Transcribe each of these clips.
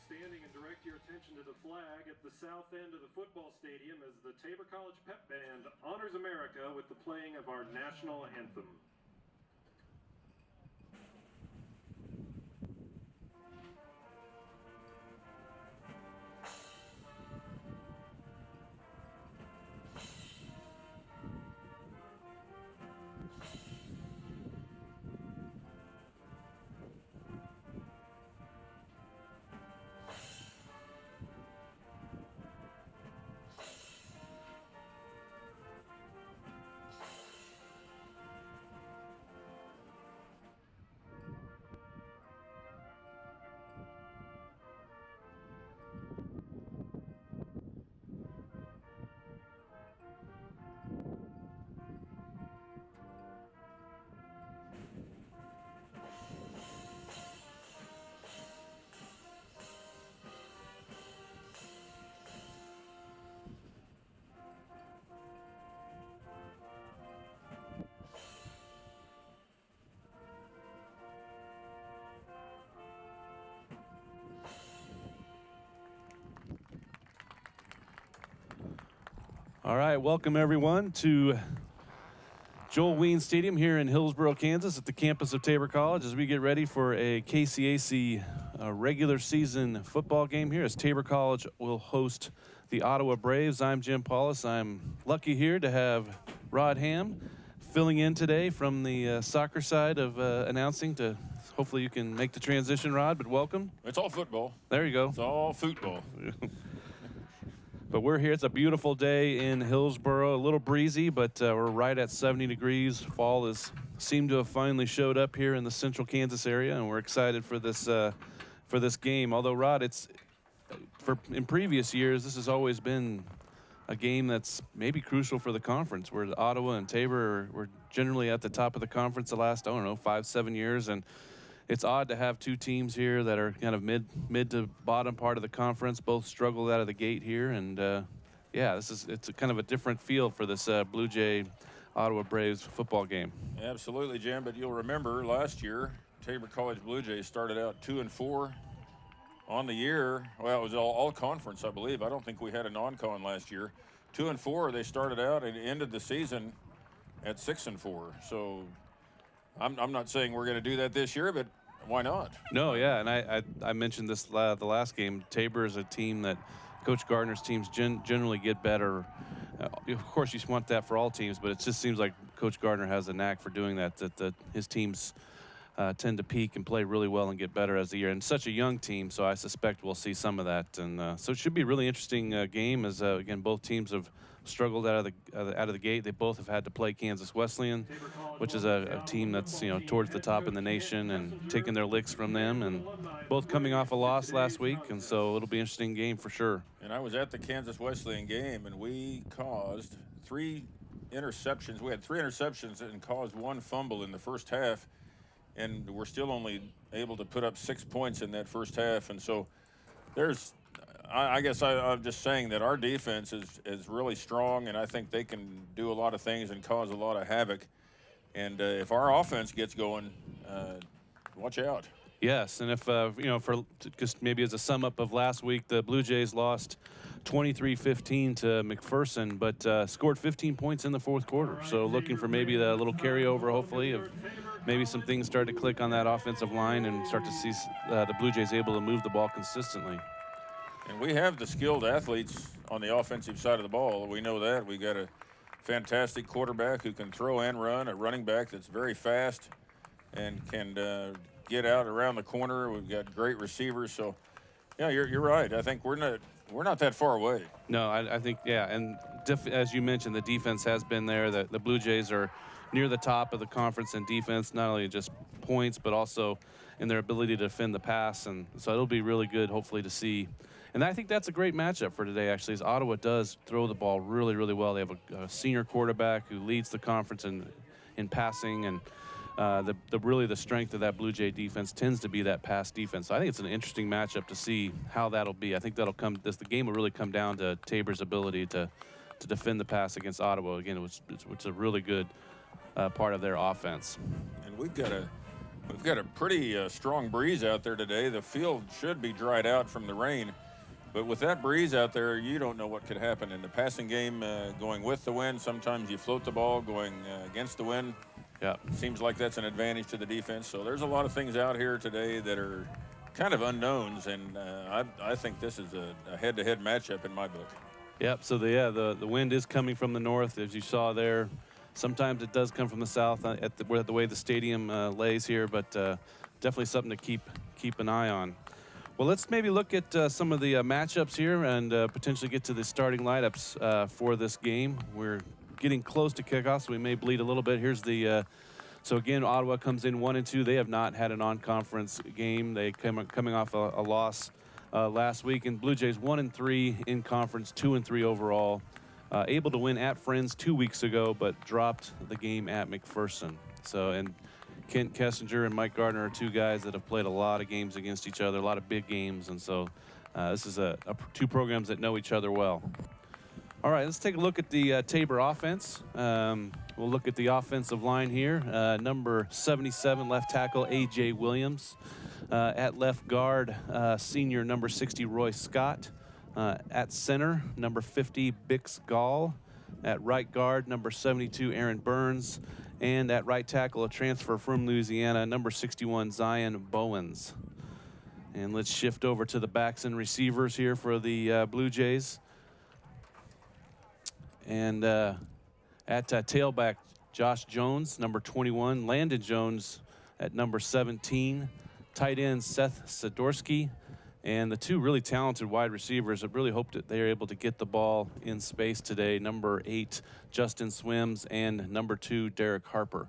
standing and direct your attention to the flag at the south end of the football stadium as the Tabor College Pep Band honors America with the playing of our national anthem. All right, welcome everyone to Joel Ween Stadium here in Hillsboro, Kansas at the campus of Tabor College as we get ready for a KCAC regular season football game here as Tabor College will host the Ottawa Braves. I'm Jim Paulus. I'm lucky here to have Rod Ham filling in today from the soccer side of announcing to hopefully you can make the transition, Rod, but welcome. It's all football. There you go. It's all football. But we're here. It's a beautiful day in Hillsboro. A little breezy, but we're right at 70 degrees. Fall has seemed to have finally showed up here in the central Kansas area, and we're excited for this game. Although, Rod, in previous years, this has always been a game that's maybe crucial for the conference, where Ottawa and Tabor were generally at the top of the conference the last, 5-7 years, and it's odd to have two teams here that are kind of mid to bottom part of the conference. Both struggled out of the gate here, and it's a kind of a different feel for this Blue Jay Ottawa Braves football game. Absolutely, Jim. But you'll remember last year, Tabor College Blue Jays started out 2-4 on the year. Well, it was all conference, I believe. I don't think we had a non-con last year. 2-4, they started out and ended the season at 6-4. So I'm not saying we're going to do that this year, but why not? No, yeah, and I mentioned this the last game. Tabor is a team that Coach Gardner's teams generally get better. Of course, you want that for all teams, but it just seems like Coach Gardner has a knack for doing that. That his teams tend to peak and play really well and get better as the year. And such a young team, so I suspect we'll see some of that. And so it should be a really interesting game. As again, both teams have struggled out of the gate. They both have had to play Kansas Wesleyan, which is a team that's towards the top in the nation, and taking their licks from them, and both coming off a loss last week, and so it'll be an interesting game for sure. And I was at the Kansas Wesleyan game, and we caused 3 interceptions. We had 3 interceptions and caused 1 fumble in the first half, and we're still only able to put up 6 points in that first half. And so I guess I'm just saying that our defense is really strong, and I think they can do a lot of things and cause a lot of havoc. And if our offense gets going, watch out. Yes, and if for just maybe as a sum up of last week, the Blue Jays lost 23-15 to McPherson, but scored 15 points in the fourth quarter. So looking for maybe the little carryover, hopefully, of maybe some things start to click on that offensive line and start to see the Blue Jays able to move the ball consistently. And we have the skilled athletes on the offensive side of the ball. We know that. We got a fantastic quarterback who can throw and run, a running back that's very fast and can get out around the corner. We've got great receivers. So, yeah, you're right. I think we're not that far away. No, I think, yeah, and as you mentioned, the defense has been there. The Blue Jays are near the top of the conference in defense, not only just points, but also in their ability to defend the pass. And so it'll be really good, hopefully, to see. And I think that's a great matchup for today, actually, as Ottawa does throw the ball really, really well. They have a senior quarterback who leads the conference in passing, and the strength of that Blue Jay defense tends to be that pass defense. So I think it's an interesting matchup to see how that'll be. I think the game will really come down to Tabor's ability to defend the pass against Ottawa. Again, it's a really good part of their offense. And we've got We've got a pretty strong breeze out there today. The field should be dried out from the rain. But with that breeze out there, you don't know what could happen. In the passing game, going with the wind, sometimes you float the ball. Going against the wind, yeah, seems like that's an advantage to the defense. So there's a lot of things out here today that are kind of unknowns, and I think this is a head-to-head matchup in my book. Yep. So the wind is coming from the north, as you saw there. Sometimes it does come from the south at the way the stadium lays here, but definitely something to keep an eye on. Well, let's maybe look at some of the matchups here and potentially get to the starting lineups for this game. We're getting close to kickoff, so we may bleed a little bit. Here's the so again, Ottawa comes in 1-2. They have not had a non-conference game. They coming off a loss last week. And Blue Jays 1-3 in conference, 2-3 overall. Able to win at Friends 2 weeks ago, but dropped the game at McPherson. So, and Kent Kessinger and Mike Gardner are two guys that have played a lot of games against each other, a lot of big games. And so this is two programs that know each other well. All right, let's take a look at the Tabor offense. We'll look at the offensive line here. Number 77 left tackle, A.J. Williams. At left guard, senior number 60, Roy Scott. At center, number 50, Bix Gall. At right guard, number 72, Aaron Burns. And at right tackle, a transfer from Louisiana, number 61, Zion Bowens. And let's shift over to the backs and receivers here for the Blue Jays. And at tailback, Josh Jones, number 21, Landon Jones at number 17, tight end Seth Sidorsky, and the two really talented wide receivers that really hope that they're able to get the ball in space today, number 8, Justin Swims, and number 2, Derek Harper.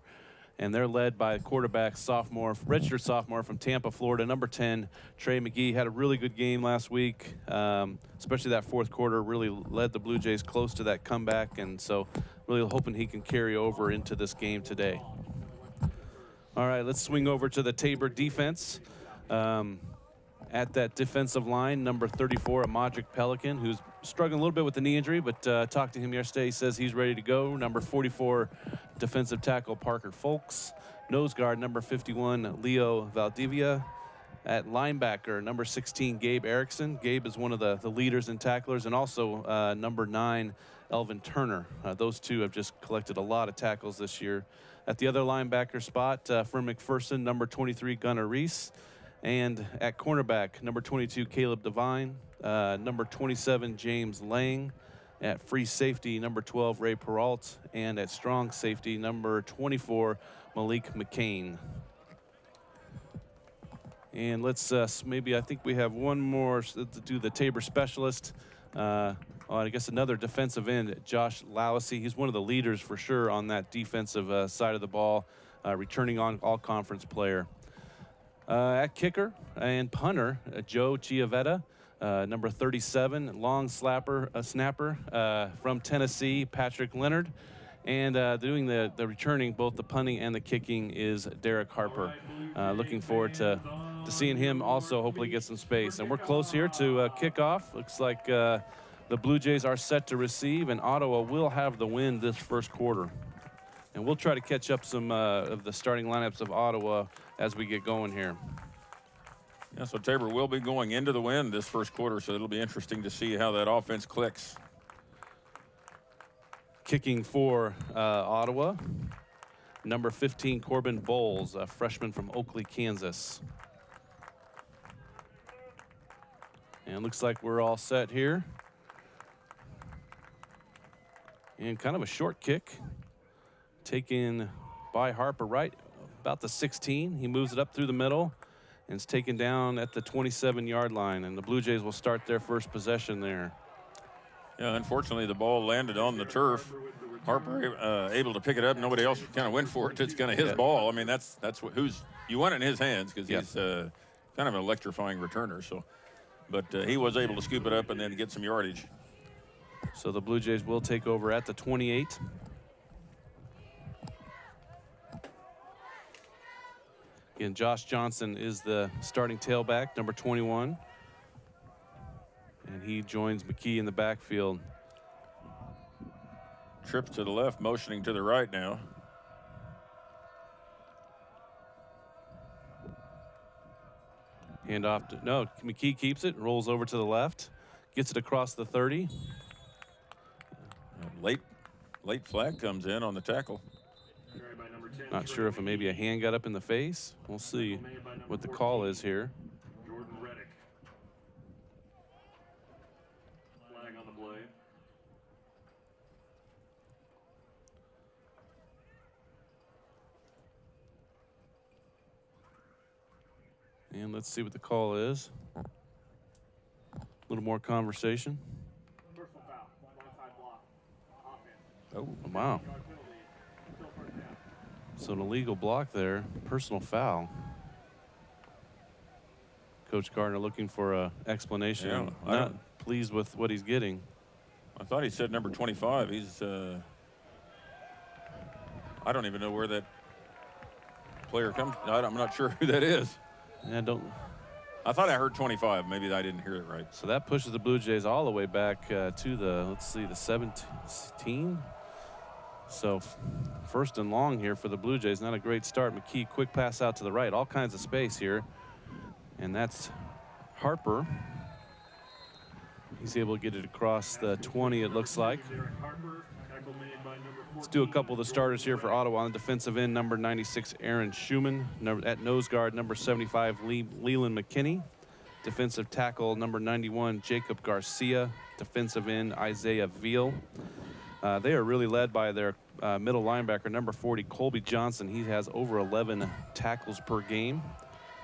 And they're led by quarterback redshirt sophomore from Tampa, Florida, number 10, Trey McGee. Had a really good game last week, especially that fourth quarter, really led the Blue Jays close to that comeback, and so really hoping he can carry over into this game today. All right, let's swing over to the Tabor defense. At that defensive line, number 34, Amadric Pelican, who's struggling a little bit with the knee injury, but talked to him yesterday. He says he's ready to go. Number 44, defensive tackle Parker Folks. Nose guard, number 51, Leo Valdivia. At linebacker, number 16, Gabe Erickson. Gabe is one of the leaders and tacklers, and also number 9, Elvin Turner. Those two have just collected a lot of tackles this year. At the other linebacker spot, from McPherson, number 23, Gunnar Reese. And at cornerback, number 22, Caleb Devine. Number 27, James Lang. At free safety, number 12, Ray Peralt. And at strong safety, number 24, Malik McCain. And let's I think we have one more to do the Tabor specialist. I guess another defensive end, Josh Lawsey. He's one of the leaders for sure on that defensive side of the ball, returning on all-conference player. At kicker and punter, Joe Chiavetta, number 37, long snapper from Tennessee, Patrick Leonard. And doing the returning, both the punting and the kicking, is Derek Harper. Looking forward to seeing him also hopefully get some space. And we're close here to kickoff. Looks like the Blue Jays are set to receive, and Ottawa will have the win this first quarter. And we'll try to catch up some of the starting lineups of Ottawa as we get going here. Yeah, so Tabor will be going into the wind this first quarter, so it'll be interesting to see how that offense clicks. Kicking for Ottawa, number 15, Corbin Bowles, a freshman from Oakley, Kansas. And it looks like we're all set here. And kind of a short kick, taken by Harper right about the 16. He moves it up through the middle, and it's taken down at the 27-yard line. And the Blue Jays will start their first possession there. Yeah, unfortunately, the ball landed on the turf. Harper able to pick it up. Nobody else kind of went for it. It's kind of his ball. I mean, that's you want it in his hands because he's kind of an electrifying returner. So, but he was able to scoop it up and then get some yardage. So the Blue Jays will take over at the 28. Again, Josh Johnson is the starting tailback, number 21. And he joins McKee in the backfield. Trips to the left, motioning to the right now. Hand off to, no, McKee keeps it, rolls over to the left, gets it across the 30. Late flag comes in on the tackle. Not sure if maybe a hand got up in the face. We'll see what the call is here. Jordan Reddick. Flag on the play. And let's see what the call is. A little more conversation. Oh, wow. So an illegal block there, personal foul. Coach Gardner looking for an explanation. Yeah, Not pleased with what he's getting. I thought he said number 25. He's, I don't even know where that player comes. I'm not sure who that is. Yeah, I thought I heard 25. Maybe I didn't hear it right. So that pushes the Blue Jays all the way back to the, let's see, the 17. So first and long here for the Blue Jays. Not a great start. McKee, quick pass out to the right. All kinds of space here. And that's Harper. He's able to get it across the 20, it looks like. Let's do a couple of the starters here for Ottawa. On the defensive end, number 96, Aaron Schumann. At nose guard, number 75, Leland McKinney. Defensive tackle, number 91, Jacob Garcia. Defensive end, Isaiah Veal. They are really led by their middle linebacker, number 40, Colby Johnson. He has over 11 tackles per game.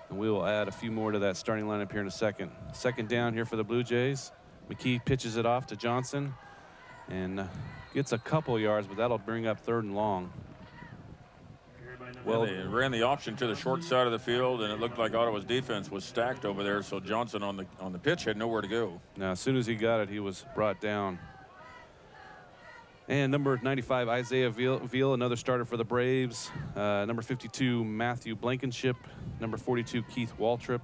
And we will add a few more to that starting lineup here in a second. Second down here for the Blue Jays. McKee pitches it off to Johnson and gets a couple yards, but that'll bring up third and long. Well, they ran the option to the short side of the field, and it looked like Ottawa's defense was stacked over there, so Johnson on the pitch had nowhere to go. Now, as soon as he got it, he was brought down. And number 95, Isaiah Veal, another starter for the Braves. Number 52, Matthew Blankenship. Number 42, Keith Waltrip.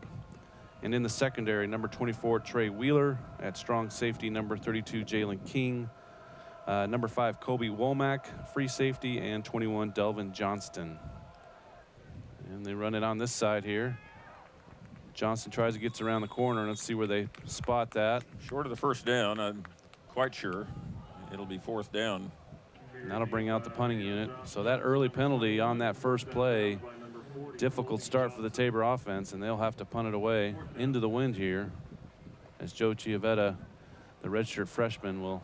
And in the secondary, number 24, Trey Wheeler. At strong safety, number 32, Jalen King. Number 5, Kobe Womack, free safety. And 21, Delvin Johnston. And they run it on this side here. Johnston tries to get around the corner. Let's see where they spot that. Short of the first down, I'm quite sure. It'll be fourth down. And that'll bring out the punting unit. So that early penalty on that first play, difficult start for the Tabor offense, and they'll have to punt it away into the wind here as Joe Chiavetta, the redshirt freshman, will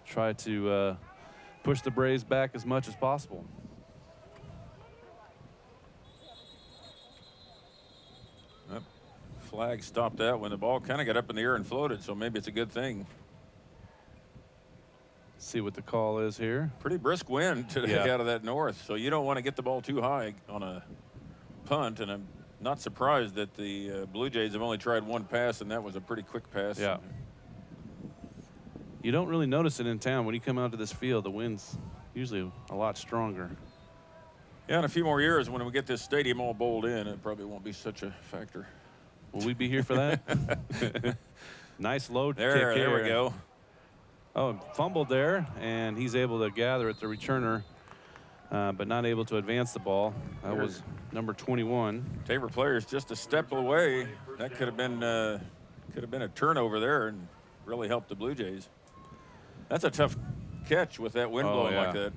try to push the Braves back as much as possible. Flag stopped that when the ball kind of got up in the air and floated, so maybe it's a good thing. See what the call is here. Pretty brisk wind today out of that north, so you don't want to get the ball too high on a punt, and I'm not surprised that the Blue Jays have only tried one pass, and that was a pretty quick pass. Yeah. You don't really notice it in town. When you come out to this field, the wind's usually a lot stronger. Yeah, in a few more years, when we get this stadium all bowled in, it probably won't be such a factor. Will we be here for that? Nice low kick here. There we go. Oh, fumbled there, and he's able to gather at the returner, but not able to advance the ball. That was number 21. Tabor players just a step away. That could have been a turnover there and really helped the Blue Jays. That's a tough catch with that wind blowing like that.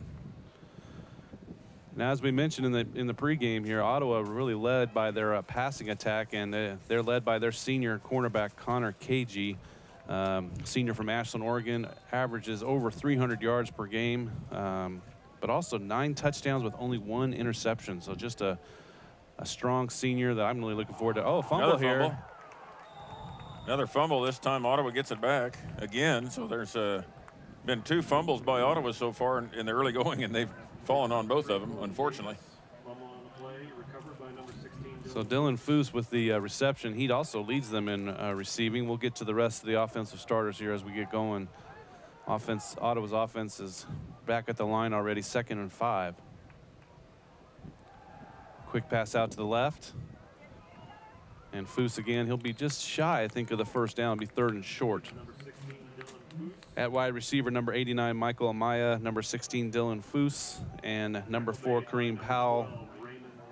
Now, as we mentioned in the pregame here, Ottawa really led by their passing attack, and they're led by their senior cornerback Connor Cagey. Senior from Ashland, Oregon, averages over 300 yards per game, but also 9 touchdowns with only 1 interception. So just a strong senior that I'm really looking forward to. Oh, fumble here. Another fumble. This time Ottawa gets it back again. So there's been 2 fumbles by Ottawa so far in the early going, and they've fallen on both of them, unfortunately. So Dylan Foose with the reception. He also leads them in receiving. We'll get to the rest of the offensive starters here as we get going. Ottawa's offense is back at the line already, 2nd and 5. Quick pass out to the left. And Foose again, he'll be just shy, I think, of the first down. It'll be 3rd and short. At wide receiver, number 89, Michael Amaya, number 16, Dylan Foose, and number 4, Kareem Powell.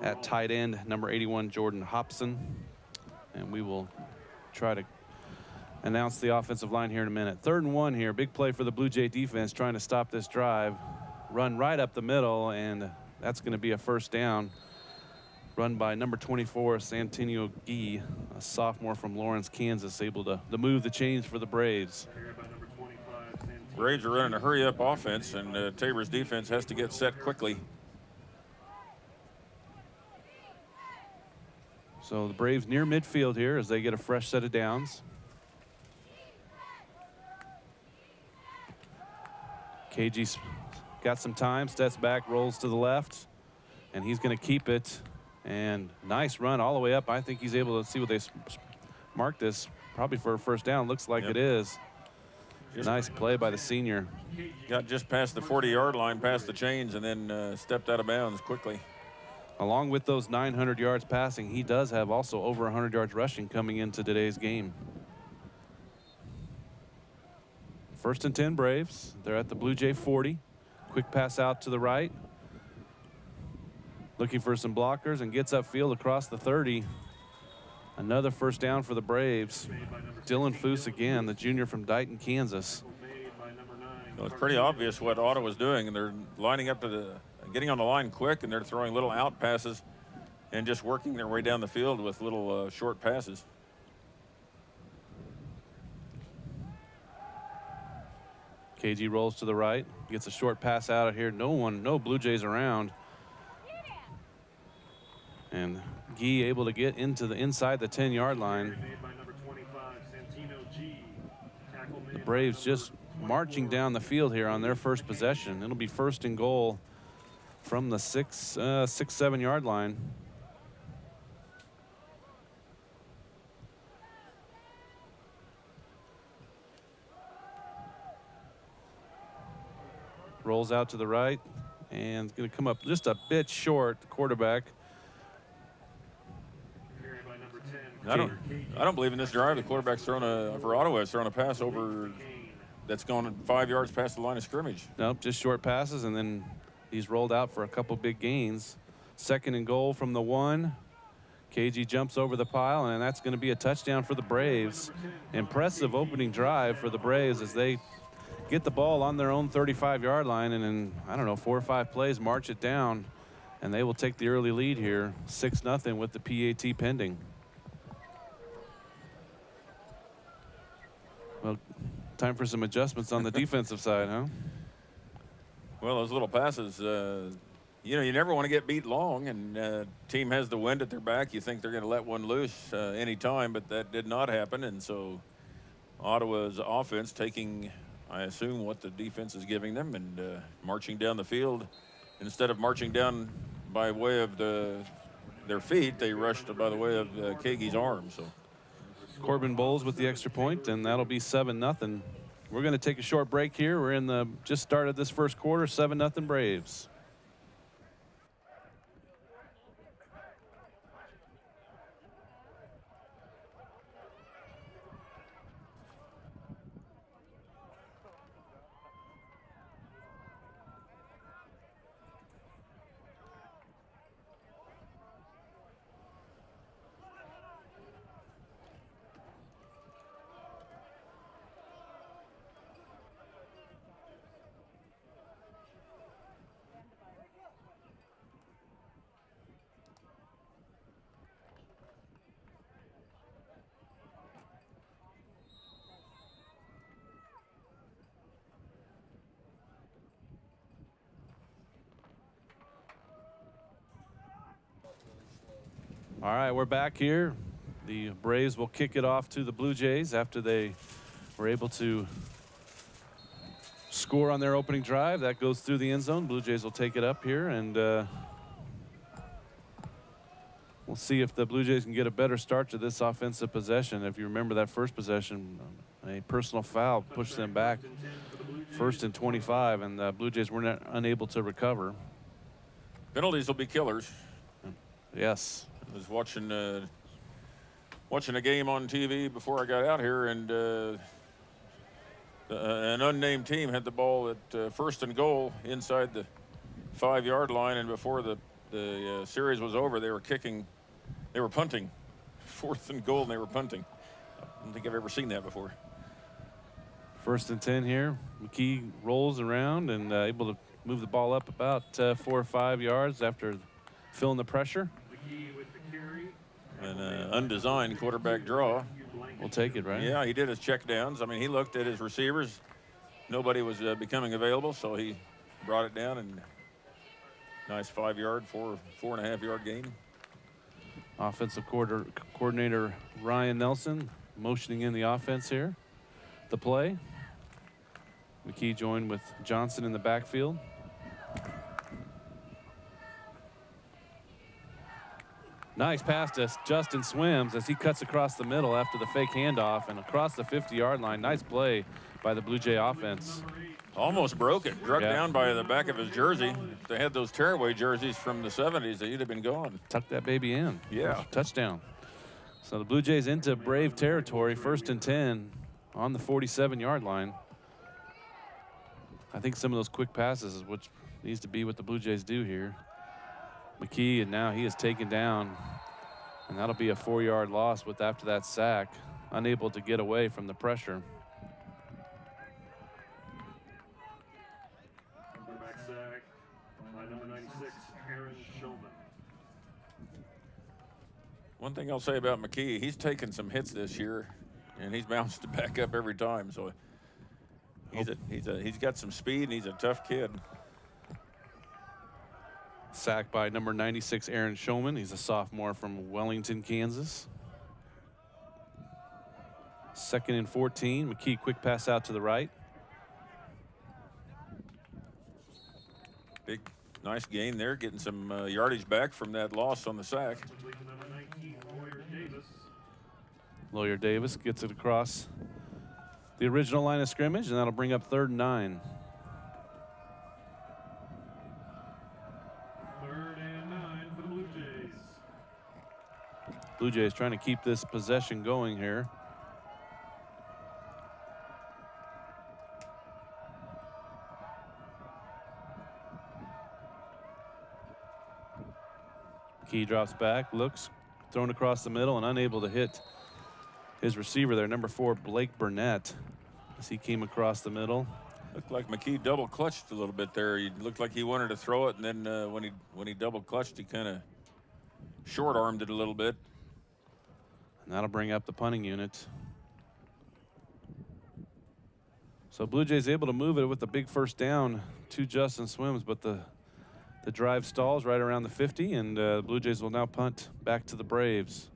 At tight end, number 81, Jordan Hobson. and we will try to announce the offensive line here in a minute. 3rd and 1 here. Big play for the Blue Jay defense trying to stop this drive. Run right up the middle, and that's going to be a first down. Run by number 24, Santino Gee, a sophomore from Lawrence, Kansas, able to move the chains for the Braves. Braves are running a hurry-up offense, and Tabor's defense has to get set quickly. So the Braves near midfield here as they get a fresh set of downs. KG's got some time, steps back, rolls to the left, and he's going to keep it. And nice run all the way up. I think he's able to see what they marked this, probably for a first down. Looks like it is. Nice play by the senior. Got just past the 40-yard line, past the chains, and then stepped out of bounds quickly. Along with those 900 yards passing, he does have also over 100 yards rushing coming into today's game. 1st and 10 Braves. They're at the Blue Jay 40. Quick pass out to the right. Looking for some blockers and gets upfield across the 30. Another first down for the Braves. Dylan Foose again, the junior from Dighton, Kansas. So it's pretty obvious what Ottawa's doing, and they're lining up to getting on the line quick, and they're throwing little out passes and just working their way down the field with little short passes. KG rolls to the right, gets a short pass out of here. No Blue Jays around. And Gee able to get into the inside the 10-yard line. The Braves just marching down the field here on their first possession. It'll be 1st and goal from the 6-7 line. Rolls out to the right and it's going to come up just a bit short. The quarterback. I don't believe in this drive. The quarterback's thrown for Ottawa has thrown a pass over that's gone 5 yards past the line of scrimmage. Nope, just short passes, and then he's rolled out for a couple big gains. 2nd and goal from the 1. KG jumps over the pile, and that's going to be a touchdown for the Braves. Impressive opening drive for the Braves as they get the ball on their own 35-yard line, and in, I don't know, 4 or 5 plays, march it down, and they will take the early lead here, 6-0 with the PAT pending. Well, time for some adjustments on the defensive side, huh? Well, those little passes, you know, you never want to get beat long, and team has the wind at their back. You think they're going to let one loose any time, but that did not happen. And so Ottawa's offense taking, I assume, what the defense is giving them and marching down the field. Instead of marching down by way of their feet, they rushed by the way of Kagi's arm. So Corbin Bowles with the extra point, and that'll be 7-0. We're going to take a short break here. We're in the just started this first quarter, 7-0 Braves. All right, we're back here. The Braves will kick it off to the Blue Jays after they were able to score on their opening drive. That goes through the end zone. Blue Jays will take it up here, and we'll see if the Blue Jays can get a better start to this offensive possession. If you remember that first possession, a personal foul pushed them back 1st and 25, and the Blue Jays were unable to recover. Penalties will be killers. Yes. I was watching a game on TV before I got out here, and an unnamed team had the ball at 1st and goal inside the 5-yard line, and before the series was over, they were punting 4th and goal and they were punting. I don't think I've ever seen that before. 1st and 10 here. McKee rolls around and able to move the ball up about 4 or 5 yards after feeling the pressure. An undesigned quarterback draw. We'll take it, right? Yeah, he did his check downs. I mean, he looked at his receivers. Nobody was becoming available, so he brought it down and nice 5-yard, 4.5-yard gain. Offensive coordinator Ryan Nelson motioning in the offense here. The play. McKee joined with Johnson in the backfield. Nice pass to Justin Swims as he cuts across the middle after the fake handoff and across the 50-yard line. Nice play by the Blue Jay offense. Almost broke it, drugged down by the back of his jersey. If they had those tearaway jerseys from the 70s, he'd have been gone. Tuck that baby in. Yeah. Touchdown. So the Blue Jays into Brave territory, 1st and 10 on the 47-yard line. I think some of those quick passes is what needs to be what the Blue Jays do here. McKee, and now he is taken down, and that'll be a 4-yard loss with after that sack, unable to get away from the pressure. Quarterback sack by number 96, Aaron Shulman. One thing I'll say about McKee, he's taken some hits this year, and he's bounced back up every time. So he's got some speed, and he's a tough kid. Sacked by number 96, Aaron Shulman. He's a sophomore from Wellington, Kansas. 2nd and 14. McKee, quick pass out to the right. Big, nice gain there, getting some yardage back from that loss on the sack. Lawyer Davis gets it across the original line of scrimmage, and that'll bring up 3rd and 9. 3rd and 9 for the Blue Jays. Blue Jays trying to keep this possession going here. Key drops back, looks, thrown across the middle and unable to hit his receiver there, number 4, Blake Burnett, as he came across the middle. Looked like McKee double clutched a little bit there. He looked like he wanted to throw it, and then when he double clutched, he kind of short armed it a little bit. And that'll bring up the punting unit. So Blue Jays able to move it with the big 1st down to Justin Swims, but the drive stalls right around the 50, and the Blue Jays will now punt back to the Braves.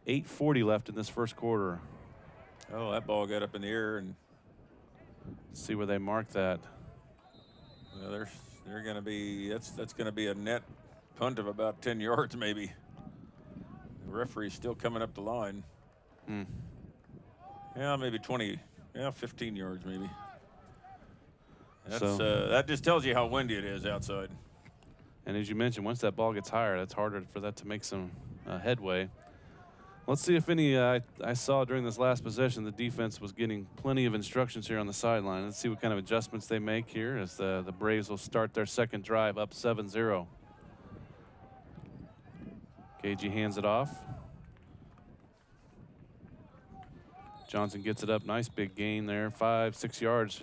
8:40 left in this 1st quarter. Oh, that ball got up in the air, and let's see where they mark that. Well, they're going to be that's going to be a net punt of about 10 yards maybe. The referee's still coming up the line. Yeah, maybe 20. Yeah, 15 yards maybe. That's that just tells you how windy it is outside. And as you mentioned, once that ball gets higher, it's harder for that to make some headway. Let's see if any, I saw during this last possession, the defense was getting plenty of instructions here on the sideline. Let's see what kind of adjustments they make here as the Braves will start their 2nd drive up 7-0. KG hands it off. Johnson gets it up, nice big gain there, 5-6 yards.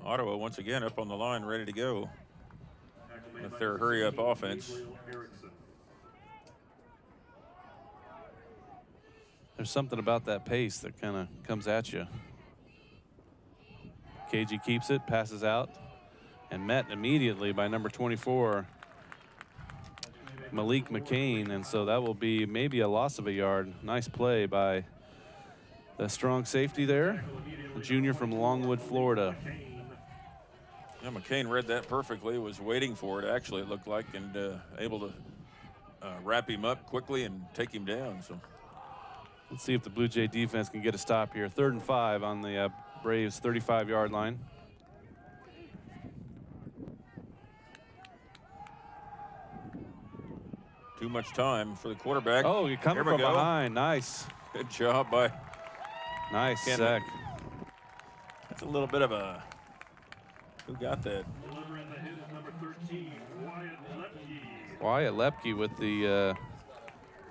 Ottawa once again up on the line, ready to go with their hurry-up offense. There's something about that pace that kind of comes at you. KG keeps it, passes out, and met immediately by number 24, Malik McCain, and so that will be maybe a loss of a yard. Nice play by the strong safety there, a junior from Longwood, Florida. Yeah, McCain read that perfectly, was waiting for it, actually, it looked like, and able to wrap him up quickly and take him down. So let's see if the Blue Jay defense can get a stop here. 3rd and 5 on the Braves 35-yard line. Too much time for the quarterback. Oh, you're coming from behind. Nice. Good job by. Nice sack. That's a little bit of a. Who got that? Delivering the hit is number 13, Wyatt Wyatt Lepke with the.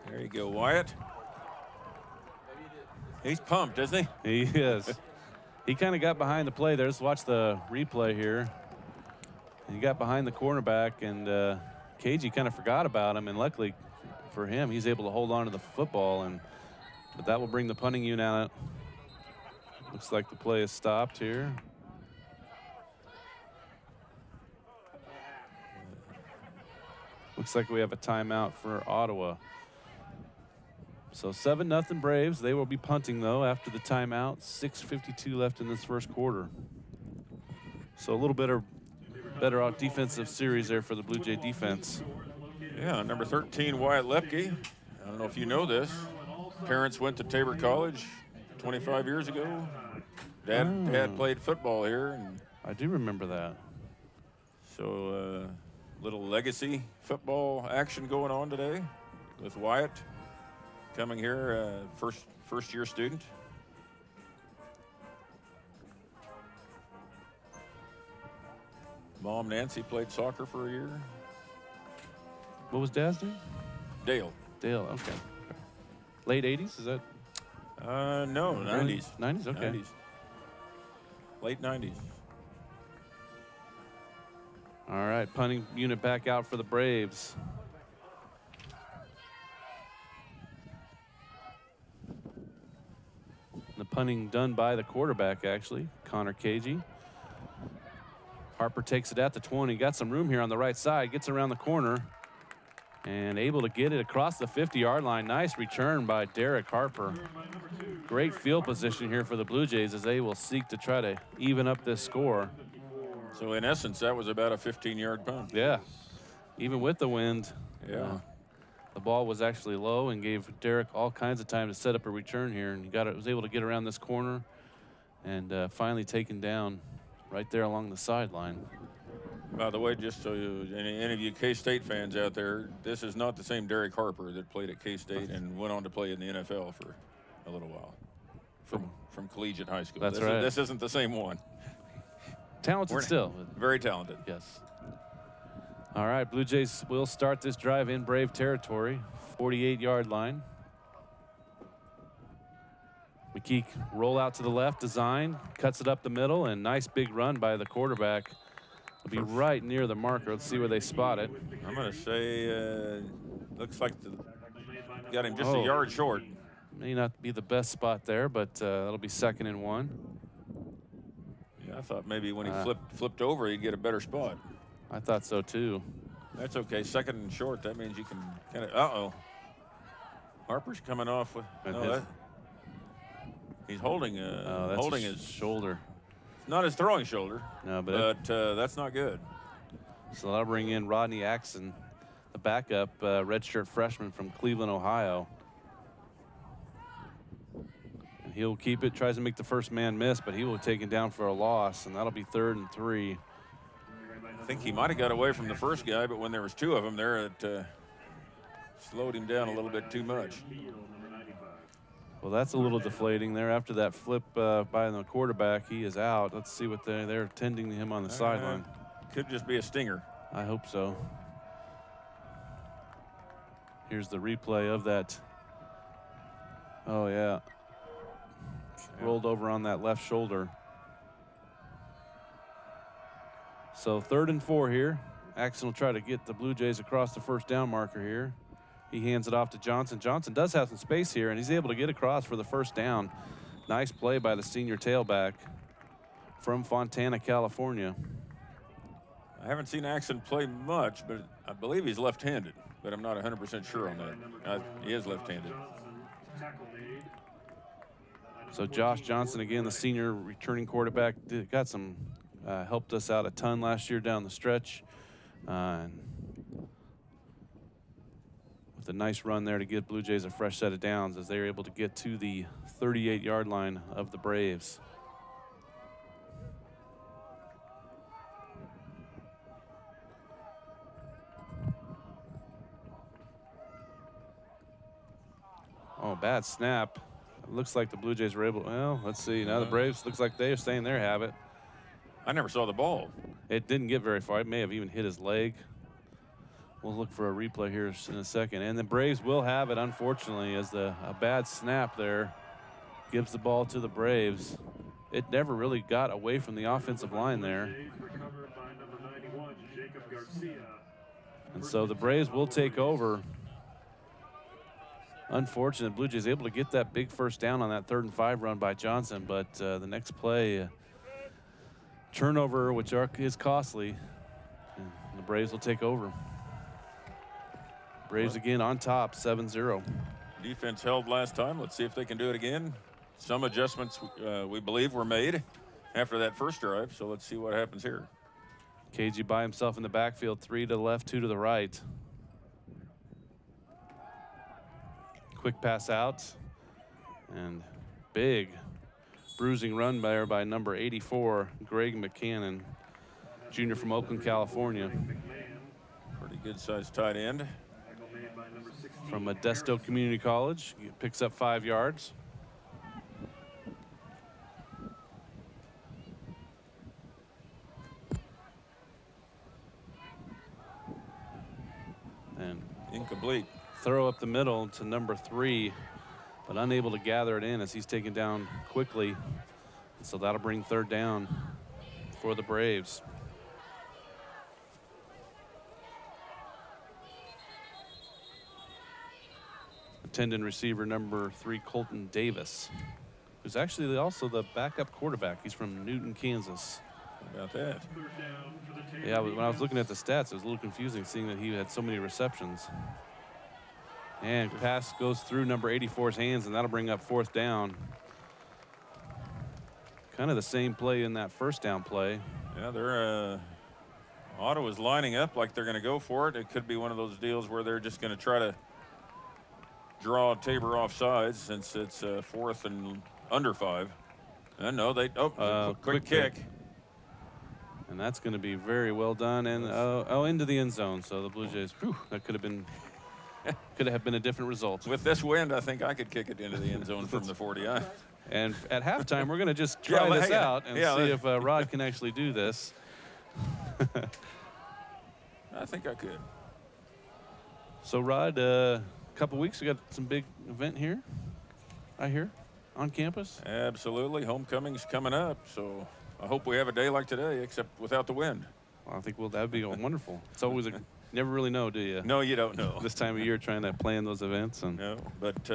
There you go, Wyatt. He's pumped, isn't He is. He kind of got behind the play there. Let's watch the replay here. He got behind the cornerback, and KG kind of forgot about him. And luckily for him, he's able to hold on to the football. But that will bring the punting unit out. Looks like the play is stopped here. Looks like we have a timeout for Ottawa. So 7-0 Braves. They will be punting, though, after the timeout. 6:52 left in this first quarter. So a little better defensive series there for the Blue Jay defense. Yeah, number 13, Wyatt Lepke. I don't know if you know this. Parents went to Tabor College 25 years ago. Dad played football here. And I do remember that. so little legacy football action going on today with Wyatt coming here, first year student. Mom Nancy played soccer for a year. What was Dad's name? Dale. Dale, okay. Late 80s, is that? No, 90s. 90s, okay. 90s. Late 90s. All right, punting unit back out for the Braves. The punting done by the quarterback, actually, Connor KG. Harper takes it at the 20. Got some room here on the right side. Gets around the corner and able to get it across the 50-yard line. Nice return by Derek Harper. Great field position here for the Blue Jays as they will seek to try to even up this score. So in essence, that was about a 15-yard punt. Yeah, even with the wind. Yeah. The ball was actually low and gave Derek all kinds of time to set up a return here, and he was able to get around this corner and finally taken down right there along the sideline. By the way, just so any of you K-State fans out there, this is not the same Derek Harper that played at K-State and went on to play in the NFL for a little while from collegiate high school. That's right. This isn't the same one. Talented still. Very talented. Yes. All right, Blue Jays will start this drive in Brave territory, 48-yard line. McKeek roll out to the left, design, cuts it up the middle, and nice big run by the quarterback. It'll be right near the marker. Let's see where they spot it. I'm going to say, looks like got him just a yard short. May not be the best spot there, but that'll be 2nd and 1. Yeah, I thought maybe when he flipped over, he'd get a better spot. I thought so too. That's okay. 2nd and short. That means you can kind of. Harper's coming off with. He's holding his shoulder. Not his throwing shoulder. No, but that's not good. So that'll bring in Rodney Axon, the backup redshirt freshman from Cleveland, Ohio. And he'll keep it. Tries to make the first man miss, but he will be taken down for a loss, and that'll be 3rd and 3. I think he might have got away from the first guy, but when there was 2 of them there, it slowed him down a little bit too much. Well, that's a little deflating there. After that flip by the quarterback, he is out. Let's see what they're tending to him on the sideline. Could just be a stinger. I hope so. Here's the replay of that. Oh, yeah. Rolled over on that left shoulder. So 3rd and 4 here. Axon will try to get the Blue Jays across the first down marker here. He hands it off to Johnson. Johnson does have some space here, and he's able to get across for the first down. Nice play by the senior tailback from Fontana, California. I haven't seen Axon play much, but I believe he's left-handed, but I'm not 100% sure on that. He is left-handed. So Josh Johnson, again, the senior returning quarterback, got some helped us out a ton last year down the stretch. With a nice run there to give Blue Jays a fresh set of downs as they're able to get to the 38-yard line of the Braves. Oh, bad snap. It looks like the Blue Jays were able, well, let's see. Now the Braves, looks like they are staying their habit. I never saw the ball. It didn't get very far. It may have even hit his leg. We'll look for a replay here in a second. And the Braves will have it, unfortunately, as a bad snap there gives the ball to the Braves. It never really got away from the offensive line there. And so the Braves will take over. Unfortunate, Blue Jays able to get that big first down on that 3rd and 5 run by Johnson, but the next play, turnover, which is costly, and the Braves will take over. Braves again on top, 7-0. Defense held last time. Let's see if they can do it again. Some adjustments we believe were made after that first drive, so let's see what happens here. KG by himself in the backfield, 3 to the left, 2 to the right. Quick pass out, and big bruising run there by number 84, Greg McCannon, junior from Oakland, California. Pretty good-sized tight end. From Modesto Community College, he picks up 5 yards. And incomplete. Throw up the middle to number 3, but unable to gather it in as he's taken down quickly. So that'll bring 3rd down for the Braves. Attendant receiver number 3, Colton Davis, who's actually also the backup quarterback. He's from Newton, Kansas. How about that? Yeah, when I was looking at the stats, it was a little confusing seeing that he had so many receptions. And pass goes through number 84's hands, and that'll bring up 4th down. Kind of the same play in that first down play. Yeah, they're Ottawa's lining up like they're going to go for it. It could be one of those deals where they're just going to try to draw Tabor off sides since it's 4th and under 5. And no, they quick kick. And that's going to be very well done, and into the end zone. So the Blue Jays, that could have been a different result. With this wind, I think I could kick it into the end zone from the 40. And at halftime, we're going to just try this out and see if Rod can actually do this. I think I could. So Rod, a couple weeks we got some big event here, I hear, on campus. Absolutely, homecoming's coming up, so I hope we have a day like today, except without the wind. Well, I think that'd be wonderful. It's always never really know, do you? No, you don't know. This time of year, trying to plan those events. And no, but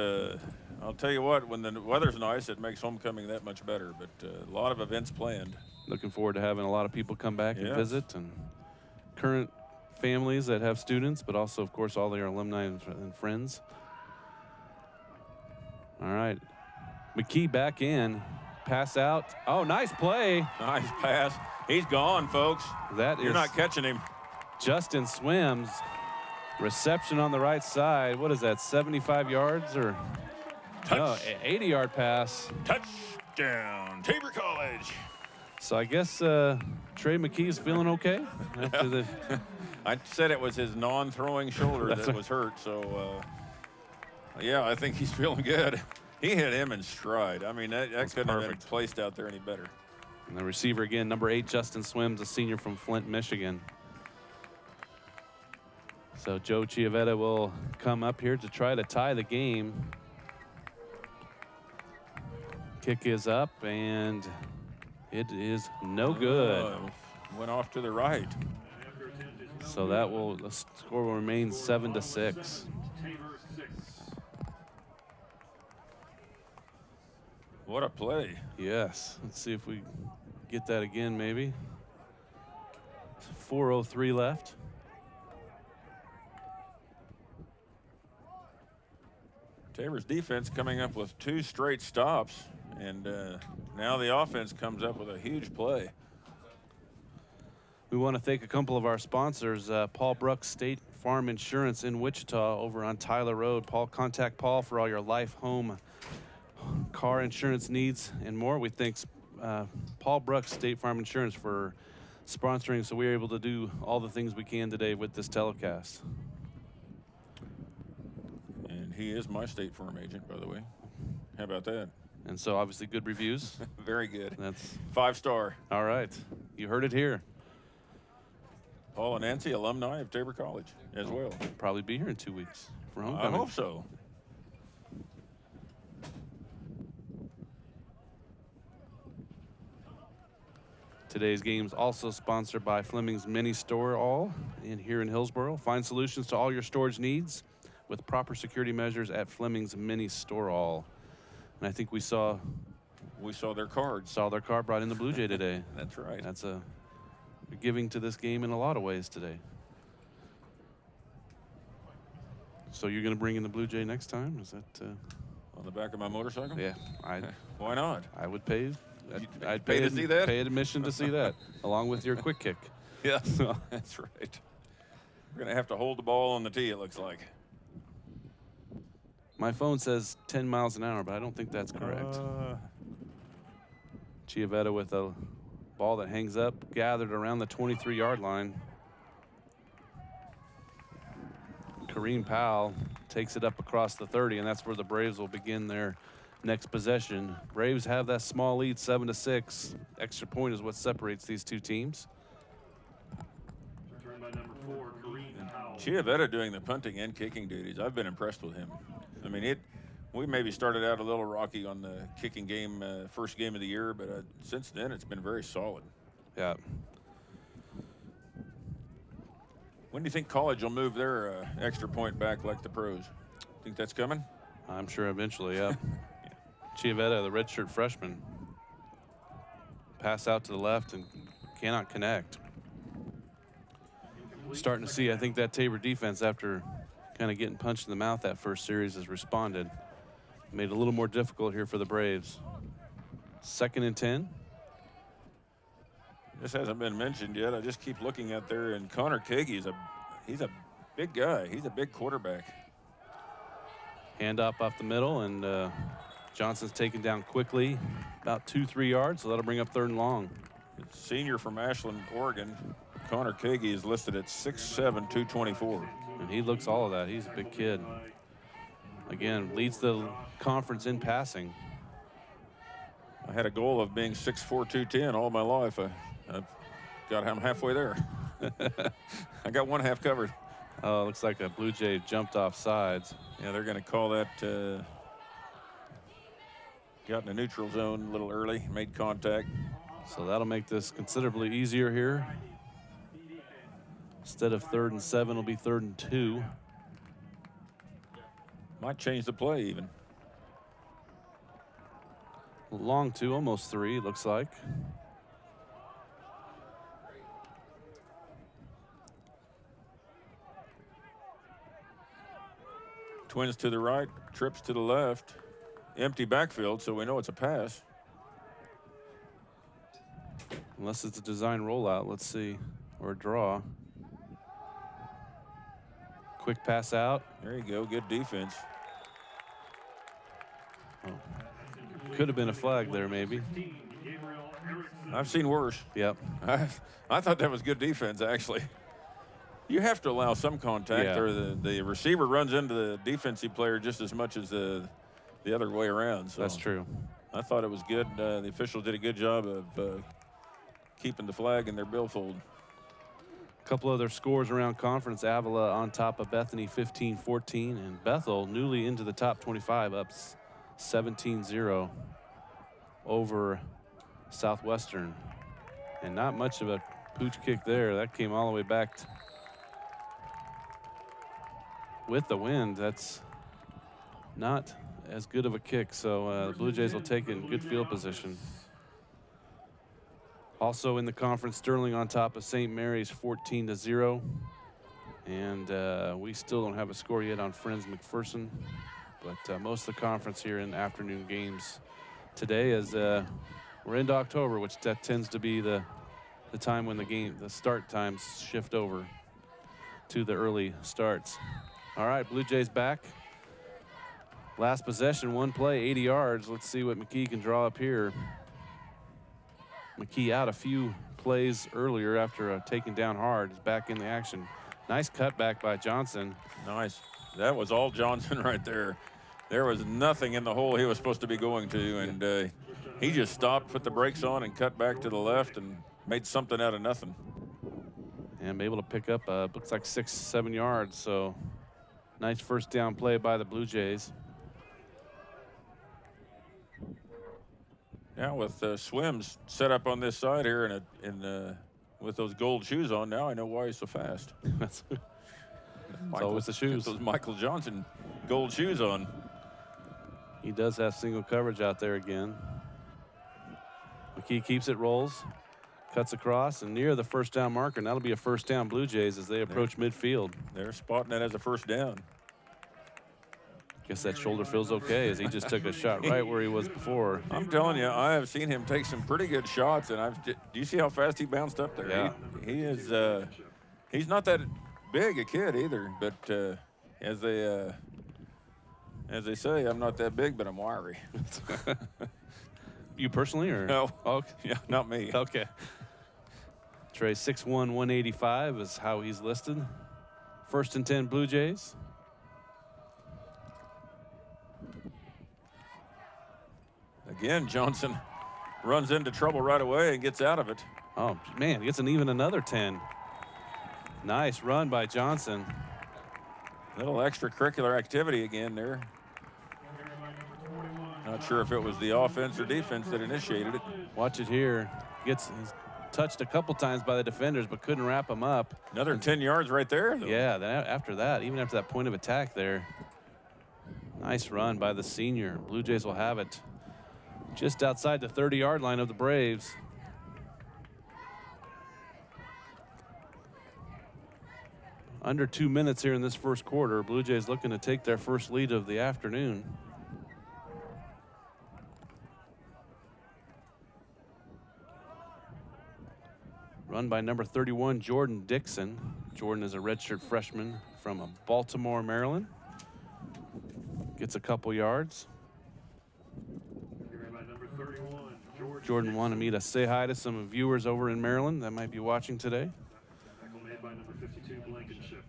I'll tell you what, when the weather's nice, it makes homecoming that much better. But a lot of events planned. Looking forward to having a lot of people come back and visit, and current families that have students, but also, of course, all their alumni and friends. All right, McKee back in. Pass out. Oh, nice play. Nice pass. He's gone, folks. You're not catching him. Justin Swims. Reception on the right side. What is that, 75 yards or? No, 80-yard pass. Touchdown, Tabor College. So I guess Trey McKee's feeling okay after the. I said it was his non-throwing shoulder that was hurt. So, yeah, I think he's feeling good. He hit him in stride. I mean, that couldn't have been placed out there any better. And the receiver again, number 8, Justin Swims, a senior from Flint, Michigan. So Joe Chiavetta will come up here to try to tie the game. Kick is up, and it is no good. Went off to the right. So the score will remain 7-6. What a play. Yes. Let's see if we get that again, maybe. 4:03 left. Tabor's defense coming up with 2 straight stops, and now the offense comes up with a huge play. We want to thank a couple of our sponsors, Paul Brooks State Farm Insurance in Wichita over on Tyler Road. Contact Paul for all your life, home, car insurance needs, and more. We thank Paul Brooks State Farm Insurance for sponsoring, so we're able to do all the things we can today with this telecast. And he is my State Farm agent, by the way. How about that? And so obviously good reviews. Very good. That's 5-star. all right. You heard it here. Paul and Nancy, alumni of Tabor College as well. Probably be here in 2 weeks for I homecoming. hope so. Today's game is also sponsored by Fleming's Mini Store All here in Hillsboro. Find solutions to all your storage needs with proper security measures at Fleming's Mini Store All. And I think we saw their cards. Saw their card brought in the Blue Jay today. That's right. That's a giving to this game in a lot of ways today. So you're going to bring in the Blue Jay next time? Is that on the back of my motorcycle? Yeah, Why not? I would pay. I'd pay to see that? Pay admission to see that, along with your quick kick. Yeah, that's right. We're going to have to hold the ball on the tee, it looks like. My phone says 10 miles an hour, but I don't think that's correct. Chiavetta with a ball that hangs up, gathered around the 23-yard line. Kareem Powell takes it up across the 30, and that's where the Braves will begin their next possession. Braves have that small lead, 7-6. Extra point is what separates these two teams. Return by number 4, Kareem Powell. Chiavetta doing the punting and kicking duties. I've been impressed with him. I mean, we maybe started out a little rocky on the kicking game, first game of the year, but since then it's been very solid. Yeah. When do you think college will move their extra point back like the pros? Think that's coming? I'm sure eventually, yeah. Chiavetta, the redshirt freshman, pass out to the left and cannot connect. Starting to see, I think, that Tabor defense, after kind of getting punched in the mouth that first series, has responded. Made it a little more difficult here for the Braves. 2nd and 10. This hasn't been mentioned yet. I just keep looking out there, and Connor Kagi he's a big guy. He's a big quarterback. Hand up off the middle, and Johnson's taken down quickly, about 2-3 yards, so that'll bring up 3rd and long. Senior from Ashland, Oregon, Connor Kagi is listed at 6'7", 224. And he looks all of that. He's a big kid. Again, leads the conference in passing. I had a goal of being 6'4", 210 all my life. I'm halfway there. I got one half covered. Oh, looks like a Blue Jay jumped off sides. Yeah, they're going to call that got in the neutral zone a little early, made contact. So that'll make this considerably easier here. Instead of 3rd and 7, it'll be 3rd and 2. Might change the play even. Long 2, almost 3, looks like. Twins to the right, trips to the left. Empty backfield, so we know it's a pass. Unless it's a design rollout, let's see, or a draw. Quick pass out. There you go, good defense. Oh. Could have been a flag there, maybe. I've seen worse. Yep. I thought that was good defense, actually. You have to allow some contact, or the receiver runs into the defensive player just as much as the other way around. So that's true. I thought it was good. The officials did a good job of keeping the flag in their billfold. A couple other scores around conference. Avila on top of Bethany 15-14, and Bethel newly into the top 25, up 17-0 over Southwestern. And not much of a pooch kick there. That came all the way back with the wind. That's not as good of a kick, so the Blue Jays will take it in good field position. Also in the conference, Sterling on top of St. Mary's 14-0. And we still don't have a score yet on Friends McPherson, but most of the conference here in afternoon games today, as we're into October, which that tends to be the time when the start times shift over to the early starts. All right, Blue Jays back. Last possession, one play, 80 yards. Let's see what McKee can draw up here. McKee out a few plays earlier after taking down hard. Is back in the action. Nice cutback by Johnson. Nice. That was all Johnson right there. There was nothing in the hole he was supposed to be going to, and he just stopped, put the brakes on, and cut back to the left and made something out of nothing. and able to pick up, looks like 6-7 yards. So nice first down play by the Blue Jays. Now with Swims set up on this side here and with those gold shoes on, now I know why he's so fast. That's always the shoes. Those Michael Johnson gold shoes on. He does have single coverage out there again. McKee keeps it, rolls, cuts across, and near the first down marker. And that'll be a first down Blue Jays as they approach midfield. They're spotting that as a first down. Guess that shoulder feels okay as he just took a shot right where he was before. I'm telling you, I have seen him take some pretty good shots, and do you see how fast he bounced up there? Yeah. He is. He's not that big a kid either, but as they say, I'm not that big, but I'm wiry. You personally, or No. Oh, Yeah, not me. okay. Trey 6'1", 185 is how he's listed. 1st and 10 Blue Jays. Again, Johnson runs into trouble right away and gets out of it. Oh, man, gets even another 10. Nice run by Johnson. Little extracurricular activity again there. Not sure if it was the offense or defense that initiated it. Watch it here. He's touched a couple times by the defenders, but couldn't wrap him up. Another 10 yards right there, though. Yeah, then after that, even after that point of attack there. Nice run by the senior. Blue Jays will have it just outside the 30-yard line of the Braves. Under 2 minutes here in this first quarter. Blue Jays looking to take their first lead of the afternoon. Run by number 31, Jordan Dixon. Jordan is a redshirt freshman from Baltimore, Maryland. Gets a couple yards. Jordan wanted me to say hi to some viewers over in Maryland that might be watching today. Tackle made by number 52, Blankenship.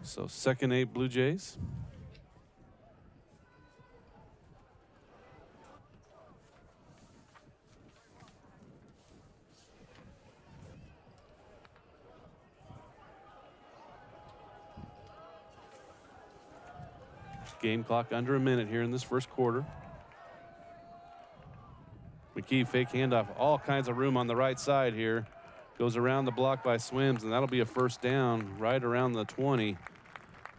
So 2nd 8 Blue Jays. Game clock under a minute here in this first quarter. McKee fake handoff, all kinds of room on the right side here. Goes around the block by Swims, and that'll be a first down right around the 20.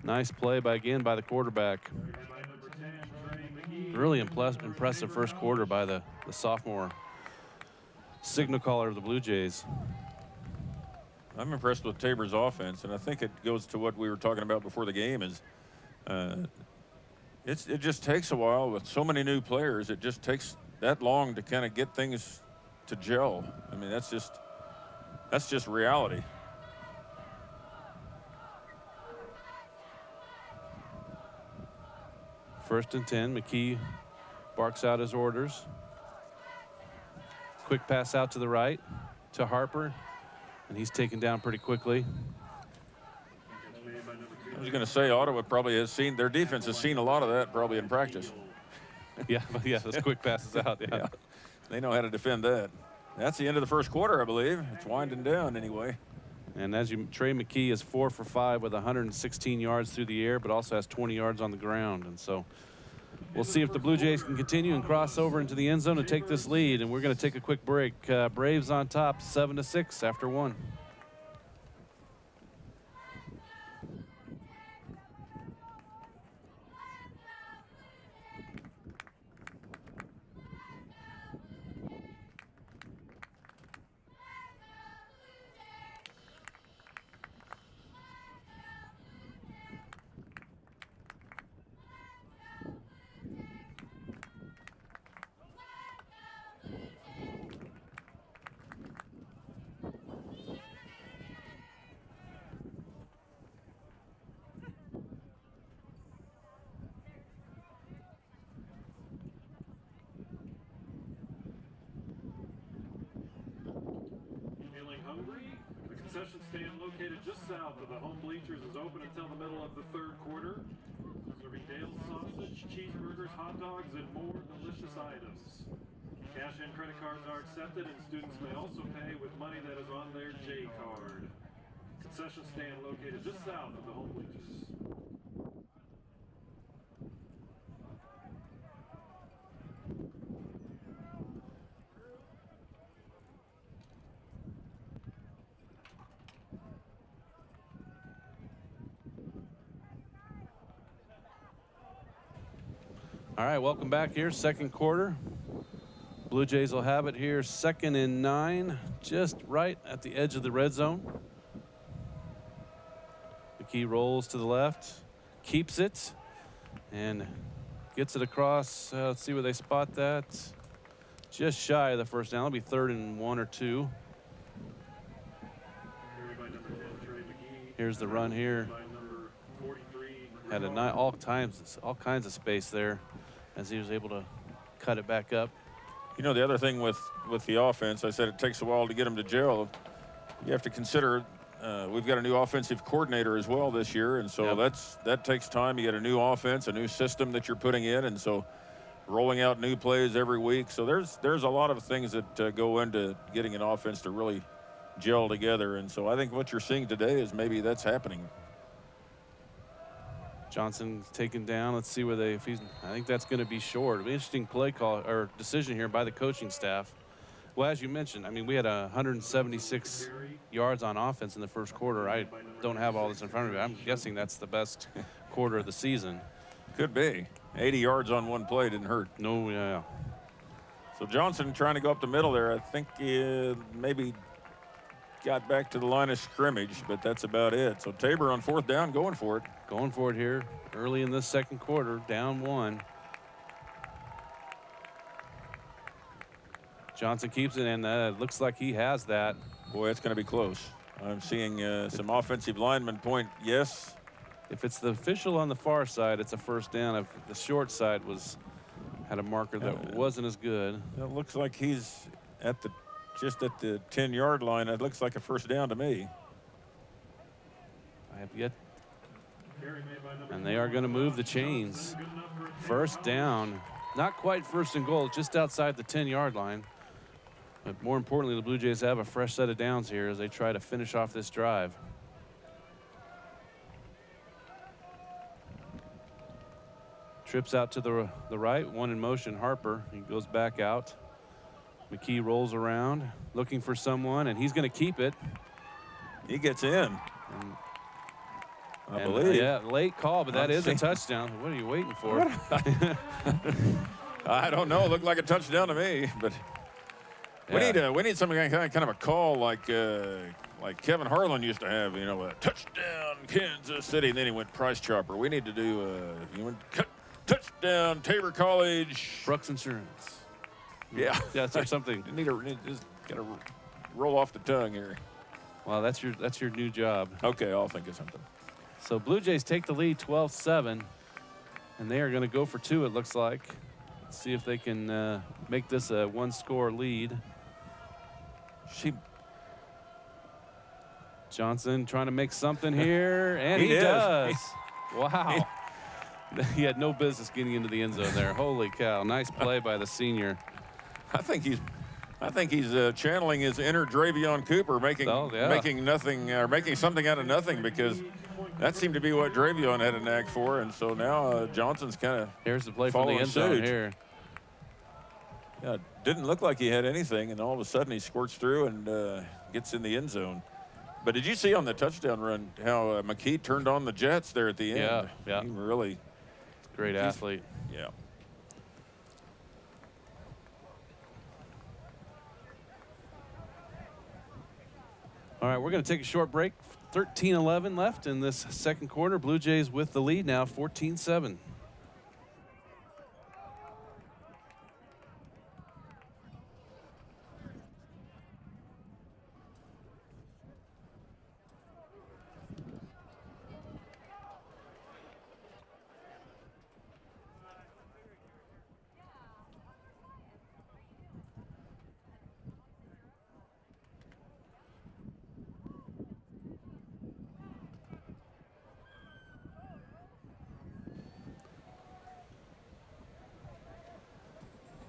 Nice play by the quarterback. Really impressive first quarter by the sophomore signal caller of the Blue Jays. I'm impressed with Tabor's offense, and I think it goes to what we were talking about before the game is it just takes a while with so many new players. It just takes that long to kind of get things to gel. I mean, that's just reality. First and 10, McKee barks out his orders. Quick pass out to the right to Harper, and he's taken down pretty quickly. I was going to say Ottawa probably has seen, their defense has seen a lot of that probably in practice. Yeah, those quick passes out. Yeah. They know how to defend that. That's the end of the first quarter, I believe. It's winding down anyway. And Trey McKee is 4 for 5 with 116 yards through the air, but also has 20 yards on the ground. And so we'll see if the Blue Jays can continue and cross over into the end zone and take this lead. And we're going to take a quick break. Braves on top, 7-6 after 1. Concession stand located just south of the home bleachers is open until the middle of the third quarter. Serving Dale's sausage, cheeseburgers, hot dogs, and more delicious items. Cash and credit cards are accepted, and students may also pay with money that is on their J card. Concession stand located just south of the home bleachers. All right, welcome back here, second quarter. Blue Jays will have it here, 2nd and 9, just right at the edge of the red zone. McKee rolls to the left, keeps it, and gets it across. Let's see where they spot that. Just shy of the first down. It'll be 3rd and 1 or 2. Here's the run here. Had all kinds of space there as he was able to cut it back up. You know, the other thing with the offense, I said it takes a while to get them to gel. You have to consider we've got a new offensive coordinator as well this year, and so that takes time. You get a new offense, a new system that you're putting in, and so rolling out new plays every week. So there's a lot of things that go into getting an offense to really gel together, and so I think what you're seeing today is maybe that's happening. Johnson taken down. Let's see where I think that's going to be short. An interesting play call or decision here by the coaching staff. Well, as you mentioned, I mean, we had 176 yards on offense in the first quarter. I don't have all this in front of me. I'm guessing that's the best quarter of the season. Could be. 80 yards on one play didn't hurt. No, yeah. So Johnson trying to go up the middle there. I think maybe got back to the line of scrimmage, but that's about it. So Tabor on 4th down, going for it. Going for it here early in this second quarter, down 1. Johnson keeps it, and it looks like he has that. Boy, it's going to be close. I'm seeing some offensive linemen point yes. If it's the official on the far side, it's a first down. If the short side had a marker that wasn't as good. It looks like he's just at the 10-yard line. It looks like a first down to me. I have yet. And they are going to move the chains. First down. Not quite 1st and goal, just outside the 10-yard line. But more importantly, the Blue Jays have a fresh set of downs here as they try to finish off this drive. Trips out to the right, 1 in motion, Harper. He goes back out. McKee rolls around, looking for someone, and he's going to keep it. He gets in. I believe. Yeah, late call, but that is a touchdown. What are you waiting for? I don't know. It looked like a touchdown to me, but we need some kind of a call like Kevin Harlan used to have. You know, a touchdown Kansas City, and then he went price chopper. We need to do touchdown Tabor College. Brooks Insurance. Yeah, or something. Just gotta roll off the tongue here. Well, that's your new job. Okay, I'll think of something. So Blue Jays take the lead 12-7, and they are going to go for 2, it looks like. Let's see if they can make this a 1-score lead. Johnson trying to make something here, and he does. Wow. He had no business getting into the end zone there. Holy cow. Nice play by the senior. I think he's channeling his inner Dravion Cooper, making nothing or making something out of nothing, because that seemed to be what Dravion had a knack for, and so now Johnson's kind of here's the play from the end zone here. Yeah, didn't look like he had anything, and all of a sudden he squirts through and gets in the end zone. But did you see on the touchdown run how McKee turned on the Jets there at the end? Yeah. He really great athlete. Yeah. All right, we're going to take a short break. 13-11 left in this second quarter. Blue Jays with the lead now, 14-7.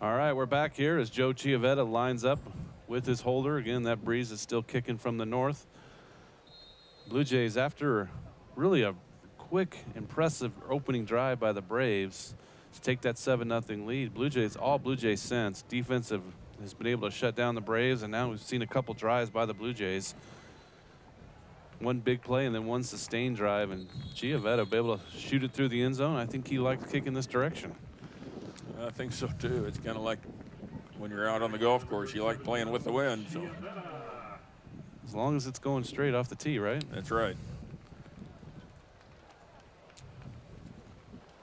All right, we're back here as Joe Chiavetta lines up with his holder. Again, that breeze is still kicking from the north. Blue Jays, after really a quick, impressive opening drive by the Braves to take that 7-0 lead, all Blue Jays since. Defensive has been able to shut down the Braves, and now we've seen a couple drives by the Blue Jays. One big play and then one sustained drive, and Chiavetta will be able to shoot it through the end zone. I think he likes kicking this direction. I think so too. It's kind of like when you're out on the golf course, you like playing with the wind. So as long as it's going straight off the tee, right? That's right.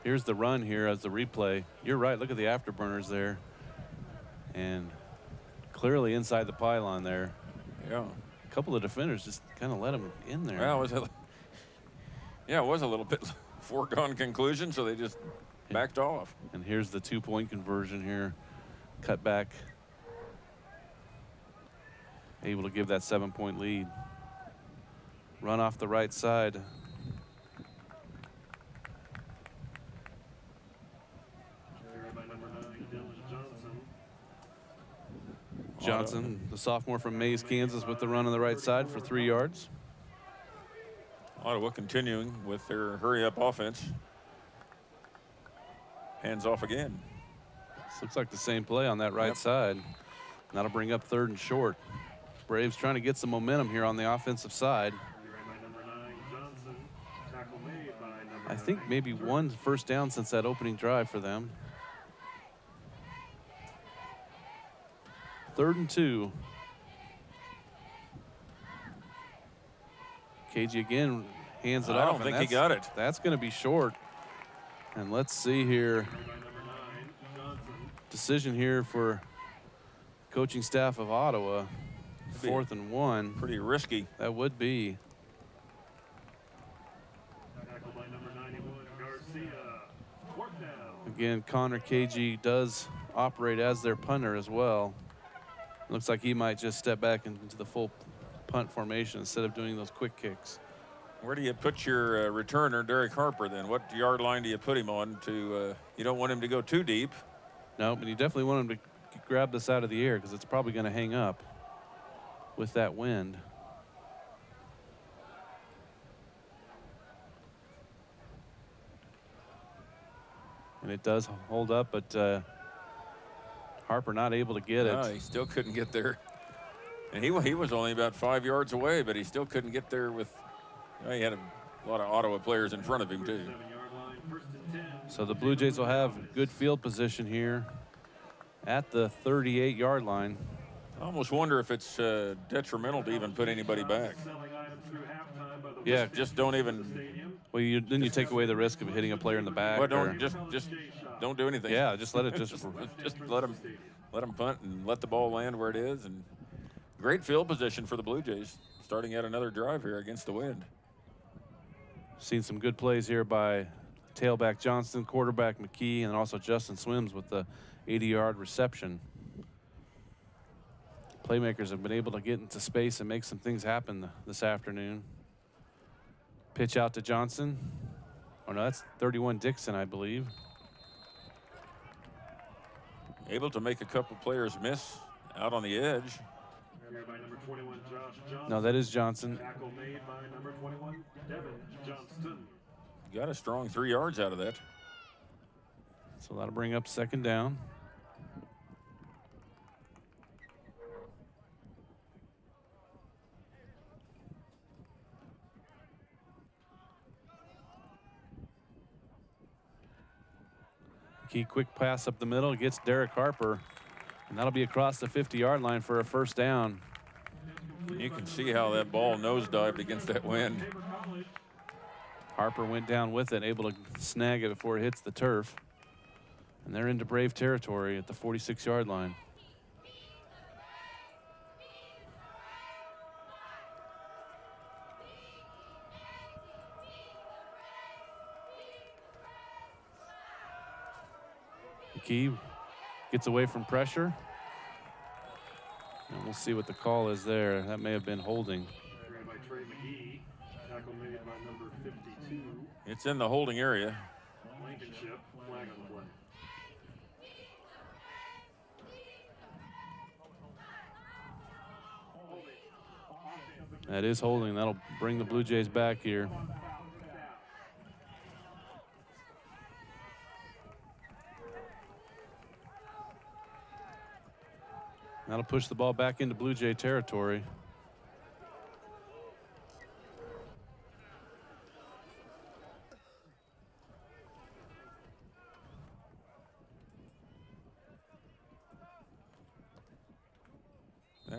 Here's the run here as the replay. You're right. Look at the afterburners there. And clearly inside the pylon there. Yeah. A couple of defenders just kind of let him in there. Well, it was a little bit foregone conclusion, so they just backed off. And here's the 2-point conversion here. Cut back. Able to give that 7-point lead. Run off the right side. Johnson, the sophomore from Mays, Kansas, with the run on the right side for 3 yards. Ottawa continuing with their hurry-up offense. Hands off again. This looks like the same play on that right side. That'll bring up 3rd and short. Braves trying to get some momentum here on the offensive side. I think maybe one first down since that opening drive for them. 3rd and 2. KG again hands it off. I don't think he got it. That's going to be short. And let's see here. Decision here for coaching staff of Ottawa. 4th and 1. Pretty risky. That would be. Again, Connor KG does operate as their punter as well. Looks like he might just step back into the full punt formation instead of doing those quick kicks. Where do you put your returner, Derek Harper, then? What yard line do you put him on to, you don't want him to go too deep. No, but you definitely want him to grab this out of the air because it's probably going to hang up with that wind. And it does hold up, but Harper not able to get it. No, he still couldn't get there. And he was only about 5 yards away, but he still couldn't get there with, he had a lot of Ottawa players in front of him too. So the Blue Jays will have good field position here at the 38-yard line. I almost wonder if it's detrimental to even put anybody back. Yeah, just don't even. Well, then you take away the risk of hitting a player in the back. Well, don't just don't do anything. Yeah, just let it just let him punt and let the ball land where it is. And great field position for the Blue Jays, starting out another drive here against the wind. Seen some good plays here by tailback Johnston, quarterback McKee, and also Justin Swims with the 80-yard reception. Playmakers have been able to get into space and make some things happen this afternoon. Pitch out to Johnson. Oh, no, that's 31 Dixon, I believe. Able to make a couple players miss out on the edge. No, that is Johnson. Tackle made by number 21, Devin Johnston. Got a strong 3 yards out of that. So that'll bring up 2nd down. Key quick pass up the middle, gets Derek Harper, and that'll be across the 50-yard line for a 1st down. You can see how that ball nosedived against that wind. Harper went down with it, able to snag it before it hits the turf. And they're into Brave territory at the 46-yard line. McKee gets away from pressure. And we'll see what the call is there. That may have been holding. It's in the holding area. That is holding. That'll bring the Blue Jays back here. That'll push the ball back into Blue Jay territory.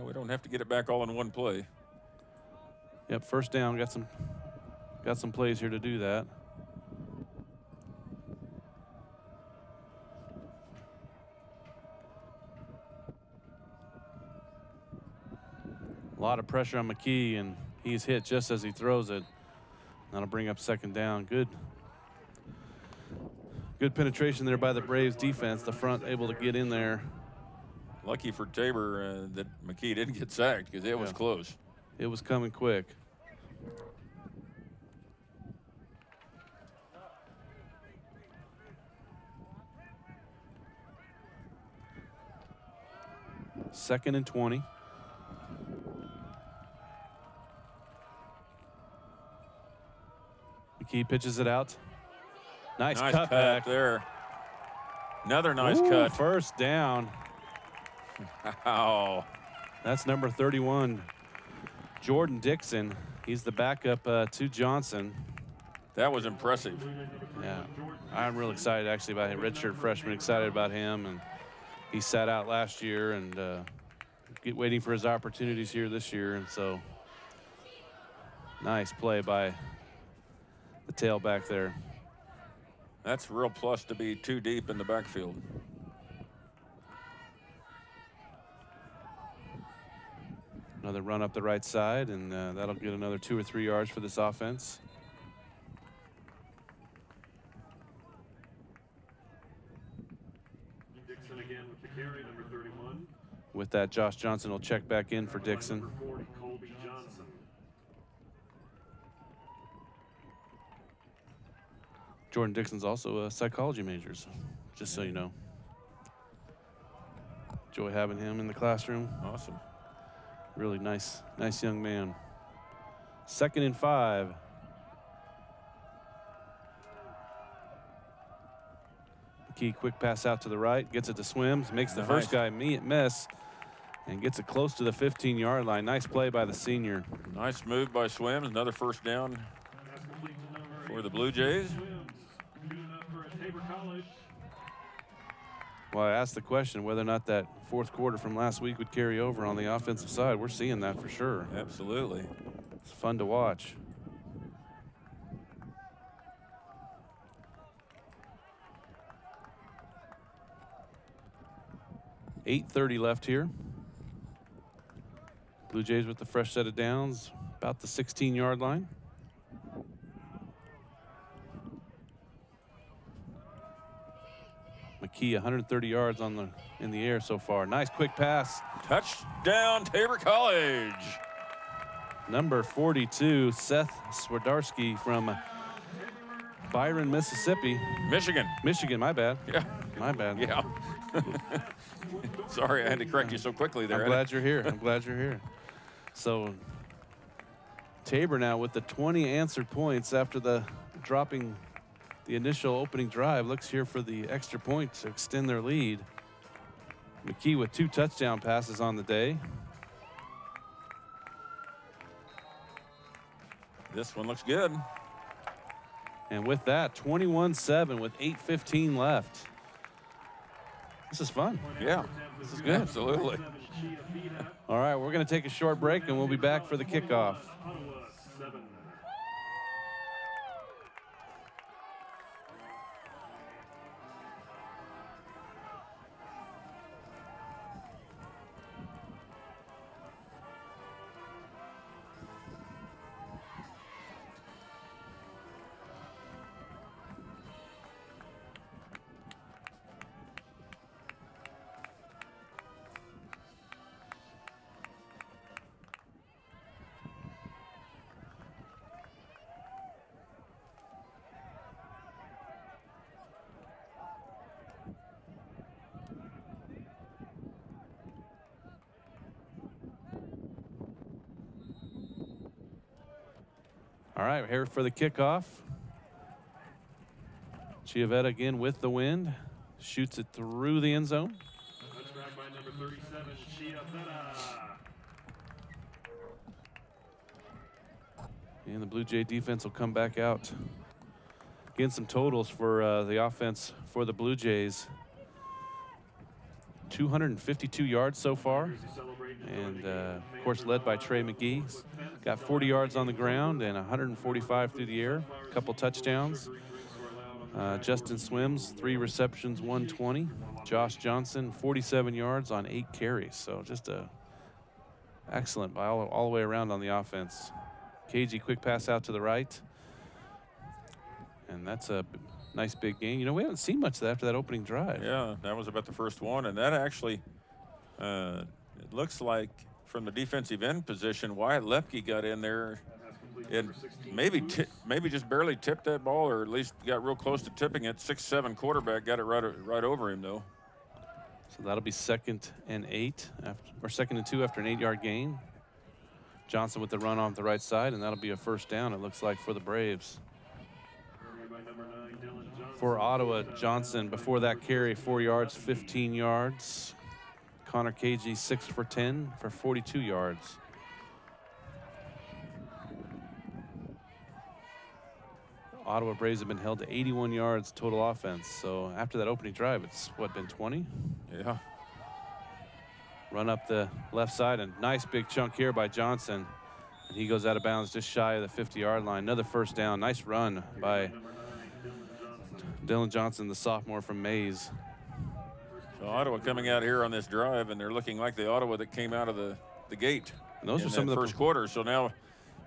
We don't have to get it back all in one play. Yep, first down. Got some plays here to do that. A lot of pressure on McKee, and he's hit just as he throws it. That'll bring up second down. Good penetration there by the Braves defense. The front able to get in there. Lucky for Tabor that McKee didn't get sacked because it was close. It was coming quick. Second and 20. McKee pitches it out. Nice cut back there. Another nice cut. First down. Wow. That's number 31, Jordan Dixon. He's the backup to Johnson. That was impressive. Yeah, I'm real excited actually about him. Redshirt freshman, excited about him, and he sat out last year and waiting for his opportunities here this year. And so, nice play by the tailback there. That's a real plus to be too deep in the backfield. Another run up the right side, and that'll get another 2 or 3 yards for this offense. Dixon again with the carry, number 31. With that, Josh Johnson will check back in for Dixon. Number 40, Colby Johnson. Jordan Dixon's also a psychology major, just so you know. Enjoy having him in the classroom. Awesome. Really nice young man. Second and 5. McKee, quick pass out to the right, gets it to Swims, makes the first guy miss, and gets it close to the 15-yard line. Nice play by the senior. Nice move by Swims. Another first down for the Blue Jays. Well, I asked the question whether or not that fourth quarter from last week would carry over on the offensive side. We're seeing that for sure. Absolutely. It's fun to watch. .8:30 left here. Blue Jays with the fresh set of downs, about the 16-yard line. McKee 130 yards in the air so far. Nice quick pass. Touchdown Tabor College. Number 42, Seth Swidarski from Byron, Mississippi. Michigan, my bad. Yeah. My bad. Yeah. Sorry, I had to correct you so quickly there. I'm glad you're here. I'm glad you're here. So Tabor now with the 20 answered points after dropping the initial opening drive. Looks here for the extra point to extend their lead. McKee with 2 touchdown passes on the day. This one looks good. And with that, 21-7 with 8:15 left. This is fun. Yeah, this is good. Absolutely. All right, we're going to take a short break, and we'll be back for the kickoff. All right, here for the kickoff. Chiavetta again with the wind. Shoots it through the end zone. Touchback by number 37, Chiavetta. And the Blue Jay defense will come back out. Again, some totals for the offense for the Blue Jays. 252 yards so far. And, of course, led by Trey McGee. Got 40 yards on the ground and 145 through the air. A couple touchdowns. Justin Swims, 3 receptions, 120. Josh Johnson, 47 yards on 8 carries. So just excellent by all the way around on the offense. KG quick pass out to the right. And that's a nice big gain. You know, we haven't seen much of that after that opening drive. Yeah, that was about the first one. And that actually, it looks like from the defensive end position, Wyatt Lepke got in there and maybe just barely tipped that ball, or at least got real close to tipping it. 6'7" quarterback got it right over him, though. So that'll be 2nd and 8, or 2nd and 2 after an 8-yard gain. Johnson with the run off the right side, and that'll be a first down, it looks like, for the Braves. For Ottawa, Johnson, before that carry, 4 yards, 15 yards. Connor KG, 6 for 10 for 42 yards. Ottawa Braves have been held to 81 yards total offense. So after that opening drive, it's what, been 20? Yeah. Run up the left side, and nice big chunk here by Johnson. And he goes out of bounds just shy of the 50-yard line. Another first down. Nice run by Dylan Johnson, the sophomore from Mays. So Ottawa coming out here on this drive, and they're looking like the Ottawa that came out of the gate. And those are some of the first quarter. So now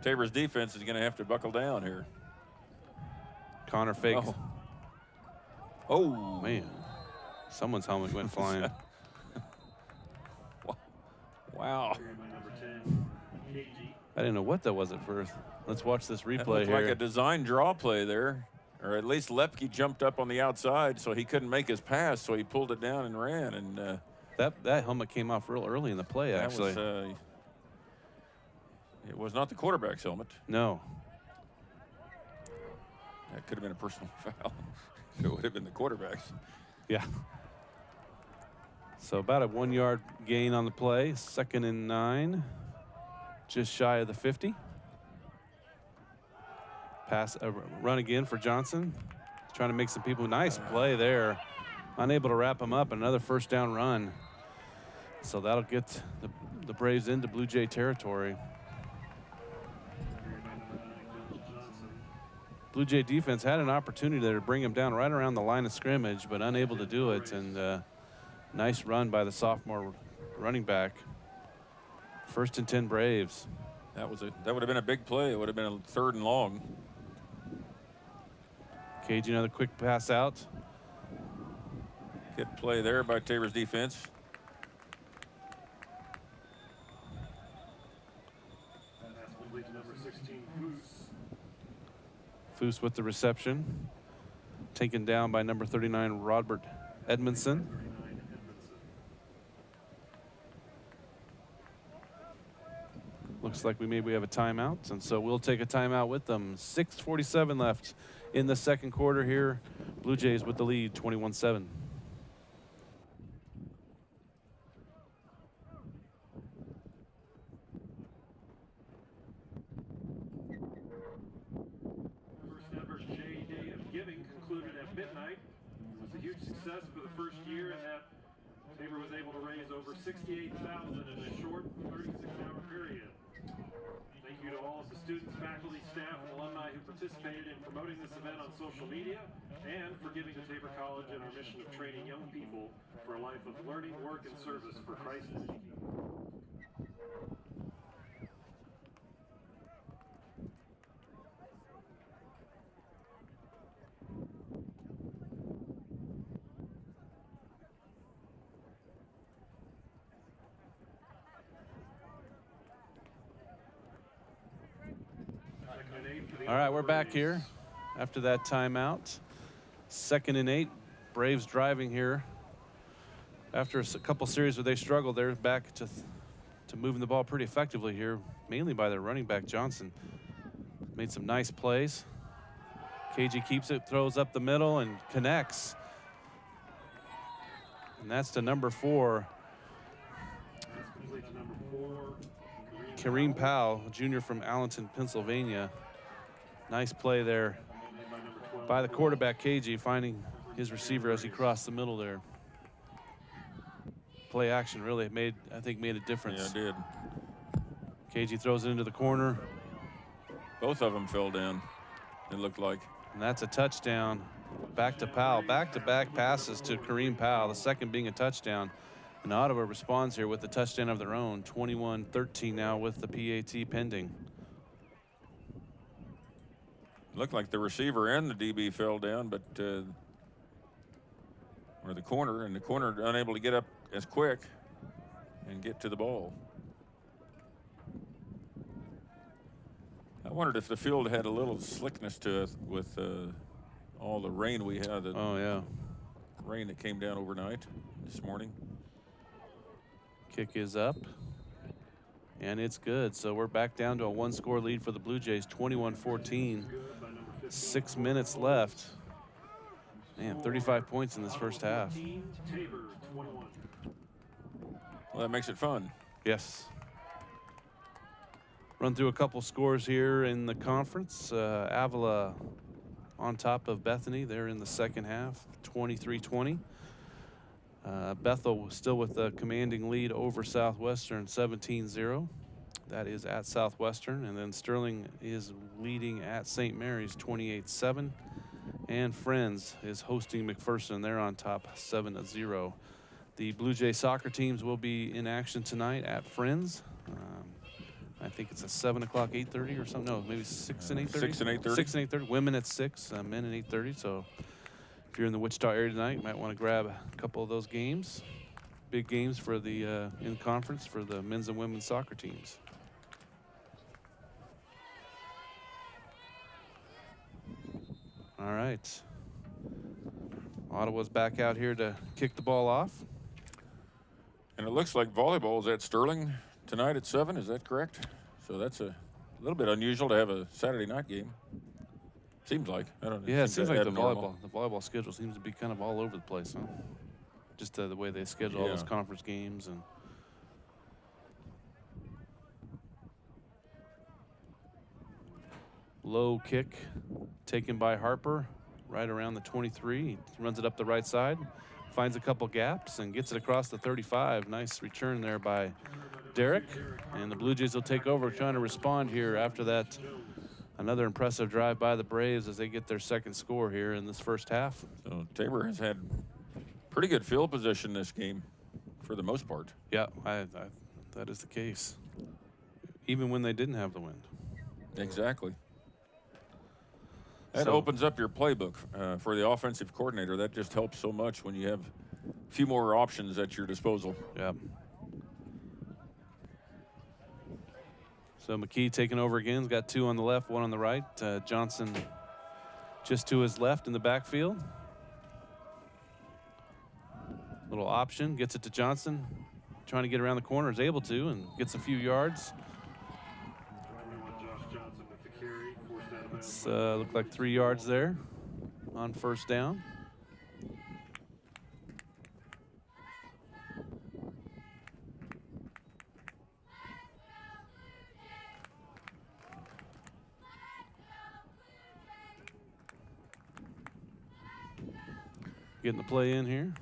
Tabor's defense is going to have to buckle down here. Connor fakes. Oh, man. Someone's helmet went flying. Wow. I didn't know what that was at first. Let's watch this replay that looked here. Like a design draw play there. Or at least Lepke jumped up on the outside, so he couldn't make his pass, so he pulled it down and ran. And that helmet came off real early in the play, actually. It was not the quarterback's helmet. No. That could have been a personal foul. It would have been the quarterback's. Yeah. So about a 1-yard gain on the play. 2nd and 9. Just shy of the 50. Run again for Johnson. Trying to make some people. Nice play there. Unable to wrap him up. Another first down run. So that'll get the Braves into Blue Jay territory. Blue Jay defense had an opportunity there to bring him down right around the line of scrimmage, but unable to do it. And nice run by the sophomore running back. 1st and 10 Braves. That would have been a big play. It would have been a 3rd and long. KG, another quick pass out. Good play there by Tabor's defense. Foose with the reception. Taken down by number 39, Robert Edmondson. Looks like we maybe have a timeout, and so we'll take a timeout with them. 6:47 left in the second quarter here. Blue Jays with the lead, 21-7. For the first year, and that Tabor was able to raise over $68,000 in a short 36-hour period. Thank you to all of the students, faculty, staff, and alumni who participated in promoting this event on social media, and for giving to Tabor College in our mission of training young people for a life of learning, work, and service for Christ and His kingdom. All right, we're back here after that timeout. 2nd and 8. Braves driving here. After a couple series where they struggled, they're back to moving the ball pretty effectively here, mainly by their running back Johnson. made some nice plays. KG keeps it, throws up the middle, and connects. And that's to number 4. Kareem Powell, a junior from Allenton, Pennsylvania. Nice play there by the quarterback, KG, finding his receiver as he crossed the middle there. Play action really made a difference. Yeah, it did. KG throws it into the corner. Both of them fell down, it looked like. And that's a touchdown. Back to Powell. Back-to-back passes to Kareem Powell, the second being a touchdown. And Ottawa responds here with the touchdown of their own, 21-13 now with the PAT pending. Looked like the receiver and the DB fell down, but or the corner unable to get up as quick and get to the ball. I wondered if the field had a little slickness to it with all the rain we had. Oh, yeah. Rain that came down overnight this morning. Kick is up. And it's good. So we're back down to a 1-score lead for the Blue Jays, 21-14. 6 minutes left. Man, 35 points in this first half. Well, that makes it fun. Yes. Run through a couple scores here in the conference. Avila on top of Bethany. They're in the second half, 23-20. Bethel still with the commanding lead over Southwestern, 17-0. That is at Southwestern. And then Sterling is leading at St. Mary's, 28-7. And Friends is hosting McPherson. They're on top, 7-0. The Blue Jay soccer teams will be in action tonight at Friends. I think it's a 7 o'clock, 8:30 or something. No, maybe 6 and 8:30. 6 and 8:30. 6 and 8:30. Women at 6, men at 8:30. So if you're in the Wichita area tonight, you might want to grab a couple of those games. Big games for the in conference for the men's and women's soccer teams. All right. Ottawa's back out here to kick the ball off. And it looks like volleyball is at Sterling tonight at 7. Is that correct? So that's a little bit unusual to have a Saturday night game. Seems like. I don't know. Yeah, it seems like the abnormal. volleyball schedule seems to be kind of all over the place, huh? Just the way they schedule all those conference games. And low kick taken by Harper right around the 23. He runs it up the right side, finds a couple gaps and gets it across the 35. Nice return there by Derek. And the Blue Jays will take over, trying to respond here after that. Another impressive drive by the Braves as they get their second score here in this first half. So Tabor has had pretty good field position this game for the most part. Yeah, that is the case. Even when they didn't have the wind. Exactly. That So- opens up your playbook for the offensive coordinator. That just helps so much when you have a few more options at your disposal. Yeah. So McKee taking over again. He's got 2 on the left, 1 on the right. Johnson just to his left in the backfield. Little option, gets it to Johnson. Trying to get around the corner, is able to, and gets a few yards. It's looked like 3 yards there on first down. Getting the play in here.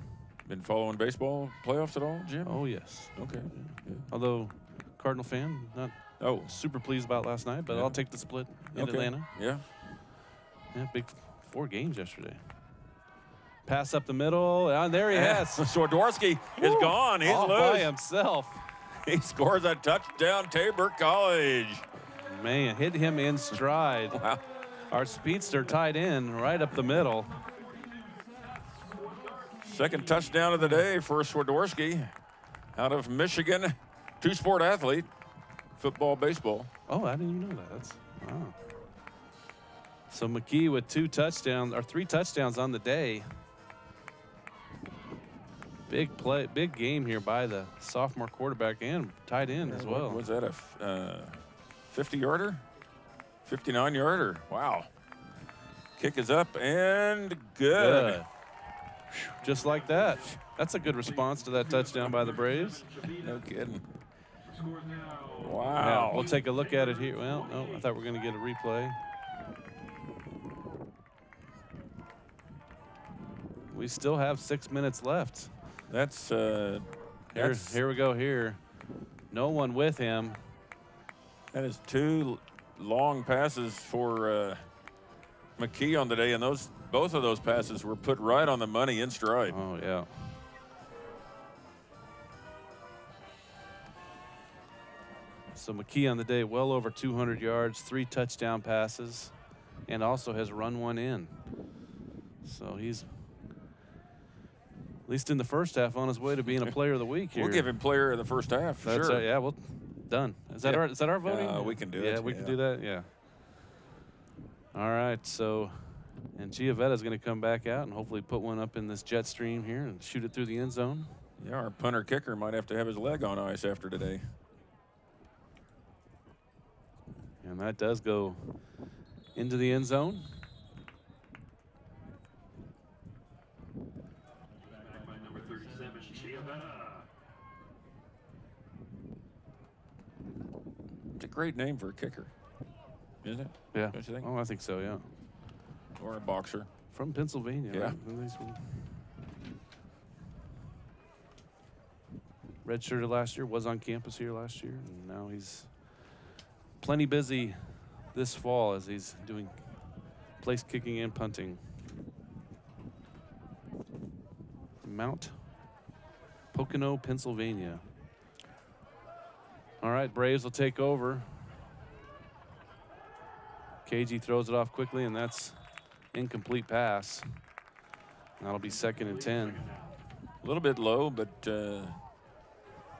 Been following baseball playoffs at all, Jim? Oh, yes. Okay. Yeah. Although, Cardinal fan, not super pleased about last night, but Yeah. I'll take the split in Atlanta. Yeah. Yeah, big 4 games yesterday. Pass up the middle, and there he has. Swiderski is gone. He's all loose. by himself. He scores a touchdown, Tabor College. Man, hit him in stride. Wow. Our speedster tied in right up the middle. Second touchdown of the day for Swiderski out of Michigan. 2-sport athlete, football, baseball. Oh, I didn't even know that. That's wow. So McKee with 2 touchdowns, or 3 touchdowns on the day. Big play, big game here by the sophomore quarterback and tight end as well. Was that a 50-yarder? 59-yarder. Wow. Kick is up and good. Just like that. That's a good response to that touchdown by the Braves. No kidding. Yeah, Wow. we'll take a look at it here. Well, no, I thought we were going to get a replay. We still have 6 minutes left. That's Here we go here. No one with him. that is 2 long passes for McKee on the day, and both of those passes were put right on the money in stride. Oh, yeah. So McKee on the day, well over 200 yards, 3 touchdown passes, and also has run one in. So he's, at least in the first half, on his way to being a player of the week here. We'll give him player of the first half, for sure. Yeah, well, done. Is that our voting? We can do it. Yeah, we can do that, yeah. All right, so, and Giavetta's going to come back out and hopefully put one up in this jet stream here and shoot it through the end zone. Yeah, our punter kicker might have to have his leg on ice after today. And that does go into the end zone. Back by number 37, Giavetta. It's a great name for a kicker, isn't it? Yeah. Don't you think? Oh, I think so, yeah. Or a boxer. From Pennsylvania. Yeah. Right? Redshirted last year, was on campus here last year, and now he's plenty busy this fall as he's doing place kicking and punting. Mount Pocono, Pennsylvania. All right, Braves will take over. KG throws it off quickly, and that's incomplete pass. That'll be 2nd and 10. A little bit low, but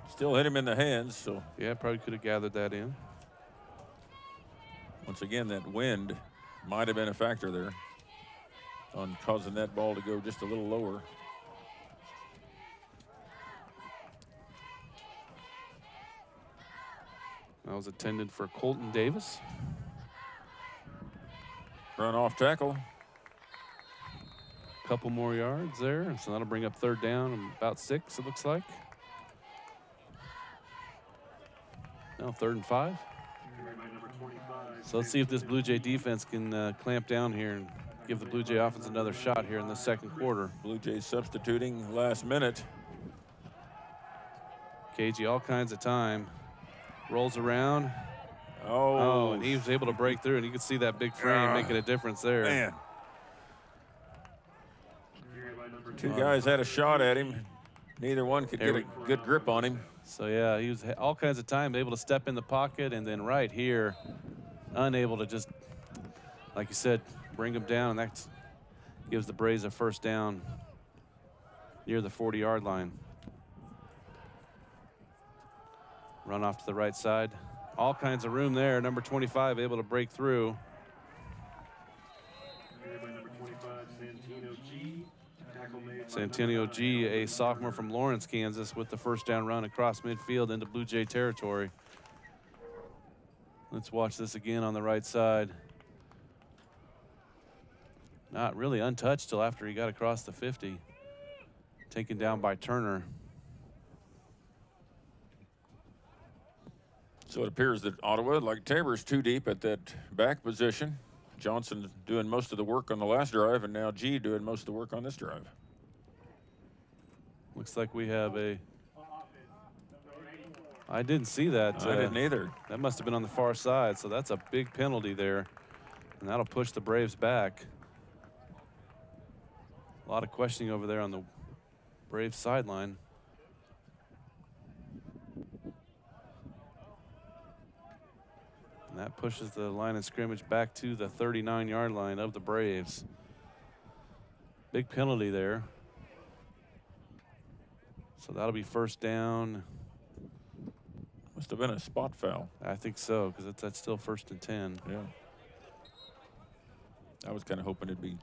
still hit him in the hands. So Yeah, probably could have gathered that in. once again, that wind might have been a factor there on causing that ball to go just a little lower. That was intended for Colton Davis. Run off tackle. Couple more yards there, so that'll bring up 3rd down and about 6, it looks like. Now 3rd and 5. So let's see if this Blue Jay defense can clamp down here and give the Blue Jay offense another shot here in the 2nd quarter. Blue Jays substituting last minute. KG all kinds of time. Rolls around. Oh, And he was able to break through, and you can see that big frame making a difference there. Man. 2 guys had a shot at him. Neither one could get a good grip on him. So yeah, he was all kinds of time, able to step in the pocket, and then right here, unable to just, like you said, bring him down, and that gives the Braves a 1st down near the 40-yard line. Run off to the right side. All kinds of room there. Number 25 able to break through. Santino G, a sophomore from Lawrence, Kansas, with the 1st down run across midfield into Blue Jay territory. Let's watch this again on the right side. Not really untouched till after he got across the 50. Taken down by Turner. So it appears that Ottawa, like Tabor's, too deep at that back position. Johnson doing most of the work on the last drive, and now G doing most of the work on this drive. Looks like we have a... I didn't see that. I didn't either. That must have been on the far side, so that's a big penalty there. And that'll push the Braves back. A lot of questioning over there on the Braves sideline. And that pushes the line of scrimmage back to the 39-yard line of the Braves. Big penalty there. So that'll be 1st down. Must have been a spot foul. I think so, because that's still 1st and 10. Yeah. I was kind of hoping it'd be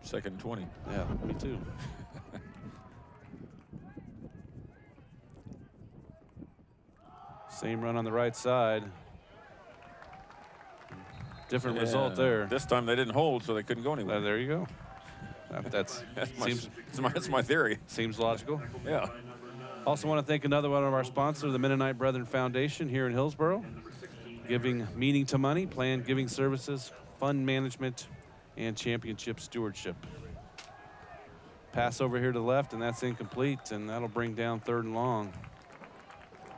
2nd and 20. Yeah, me too. Same run on the right side. Different result there. This time they didn't hold, so they couldn't go anywhere. There you go. That's my theory. Seems logical. Yeah. Also want to thank another one of our sponsors, the Mennonite Brethren Foundation here in Hillsboro, giving meaning to money, planned giving services, fund management, and championship stewardship. Pass over here to the left, and that's incomplete, and that'll bring down 3rd and long.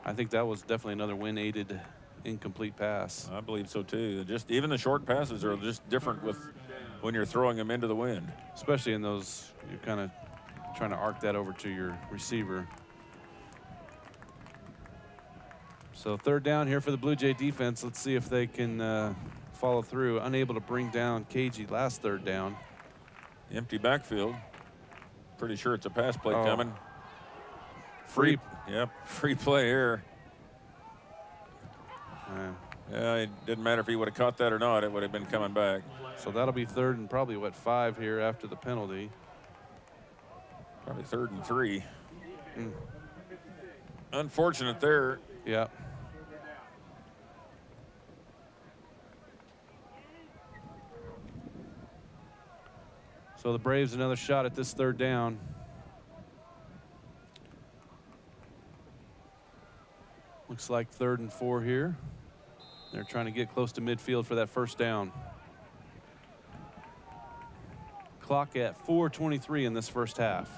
I think that was definitely another wind-aided incomplete pass. I believe so too. Just even the short passes are just different with when you're throwing them into the wind. Especially in those, you're kind of trying to arc that over to your receiver. So 3rd down here for the Blue Jay defense. Let's see if they can follow through. Unable to bring down KG last 3rd down. Empty backfield. Pretty sure it's a pass play coming. Free. Yep, free play here. Yeah, it didn't matter if he would have caught that or not. It would have been coming back. So that'll be 3rd and probably, 5 here after the penalty. Probably 3rd and 3. Unfortunate there. Yeah. So the Braves another shot at this 3rd down. Looks like 3rd and 4 here. They're trying to get close to midfield for that 1st down. Clock at 4:23 in this 1st half.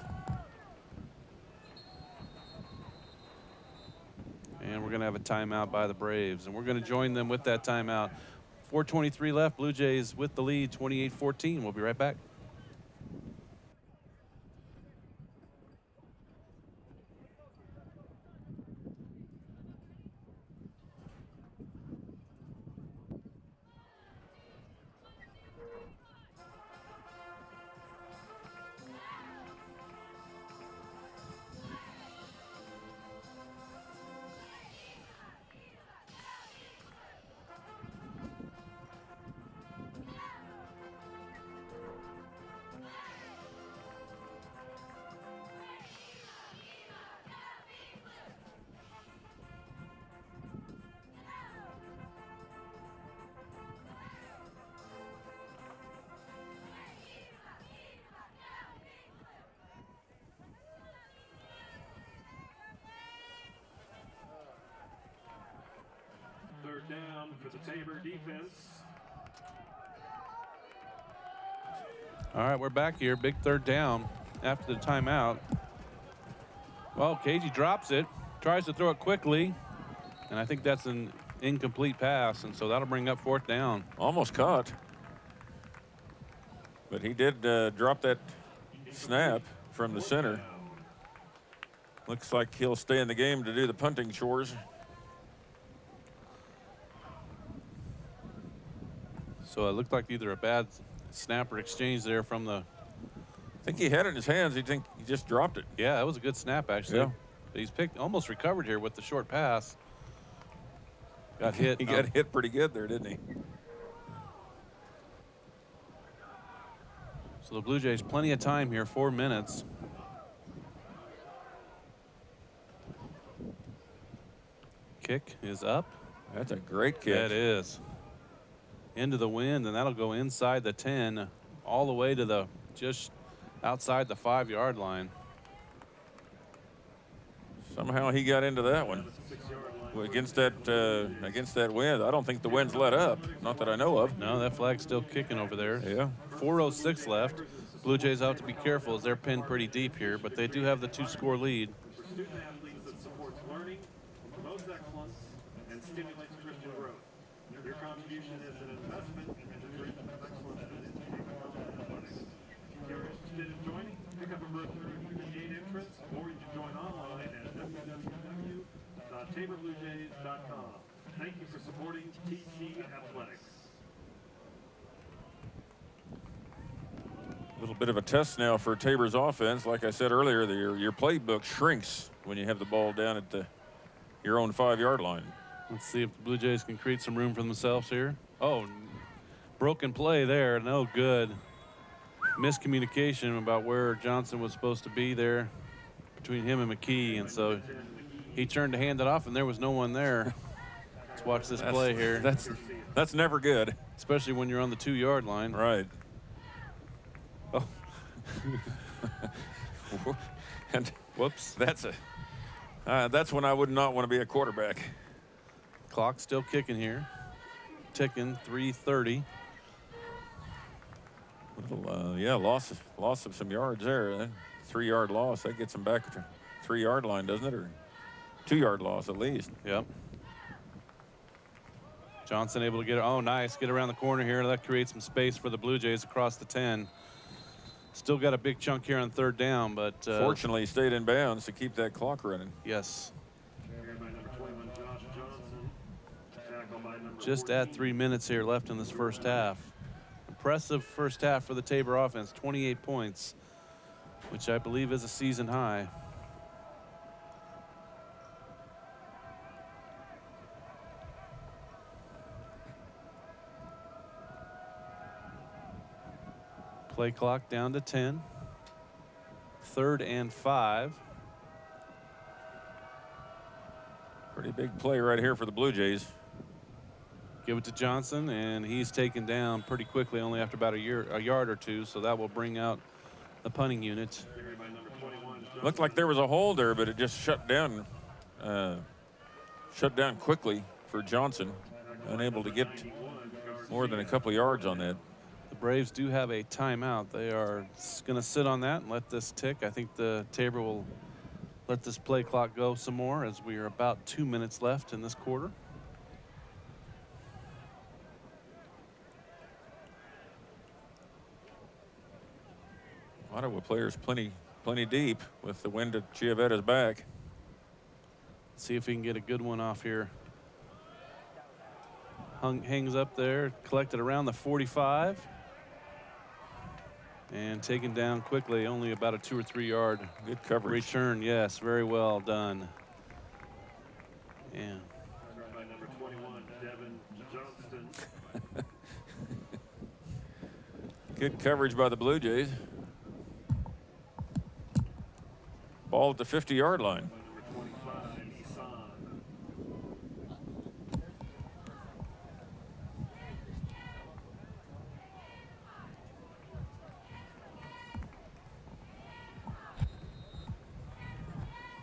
And we're going to have a timeout by the Braves, and we're going to join them with that timeout. 4:23 left. Blue Jays with the lead, 28-14. We'll be right back. Down for the Tabor defense. All right, we're back here. Big 3rd down after the timeout. Well, KG drops it, tries to throw it quickly, and I think that's an incomplete pass, and so that'll bring up 4th down. Almost caught. But he did drop that snap from the center. Looks like he'll stay in the game to do the punting chores. So it looked like either a bad snap or exchange there from the... I think he had it in his hands. He just dropped it. Yeah, that was a good snap, actually. Yeah. But he's almost recovered here with the short pass. Got hit. He got hit pretty good there, didn't he? So the Blue Jays, plenty of time here, 4 minutes. Kick is up. That's a great kick. That is. Into the wind, and that'll go inside the 10, all the way to the just outside the 5-yard line. Somehow he got into that one. Against that wind, I don't think the wind's let up. Not that I know of. No, that flag's still kicking over there. Yeah. 4:06 left. Blue Jays have to be careful as they're pinned pretty deep here, but they do have the 2-score lead. For student athletes that supports learning, promotes excellence, and stimulates Christian growth. Your contribution is an investment in the dream of excellence in athletics. If you're interested in joining, pick up a brochure at the gate entrance, or you can join online at www.taborbluejays.com. Thank you for supporting TC Athletics. A little bit of a test now for Tabor's offense. Like I said earlier, your playbook shrinks when you have the ball down at your own 5-yard line. Let's see if the Blue Jays can create some room for themselves here. Oh, broken play there, no good. Miscommunication about where Johnson was supposed to be there between him and McKee, and so he turned to hand it off, and there was no one there. Let's watch this play here. That's never good. Especially when you're on the 2-yard line. Right. Oh. And whoops. That's when I would not want to be a quarterback. Clock still kicking here. Ticking, 3:30. Yeah, loss of some yards there. That 3-yard loss, that gets them back to 3-yard line, doesn't it? Or 2-yard loss at least. Yep. Johnson able to get it. Oh, nice. Get around the corner here. That creates some space for the Blue Jays across the 10. Still got a big chunk here on 3rd down, but fortunately, he stayed in bounds to keep that clock running. Yes. Just at 3 minutes here left in this first half. Impressive first half for the Tabor offense, 28 points, which I believe is a season high. Play clock down to 10. 3rd and 5. Pretty big play right here for the Blue Jays. Give it to Johnson, and he's taken down pretty quickly, only after about a yard or two, so that will bring out the punting unit. Looked like there was a hole there, but it just shut down quickly for Johnson. Unable to get more than a couple yards on that. The Braves do have a timeout. They are going to sit on that and let this tick. I think the Tabor will let this play clock go some more, as we are about 2 minutes left in this quarter. Ottawa players plenty deep with the wind at Chiavetta's back. See if he can get a good one off here. Hangs up there, collected around the 45. And taken down quickly, only about a 2 or 3 yard good coverage return. Yes, very well done. Yeah. Good coverage by the Blue Jays. Ball at the 50-yard line.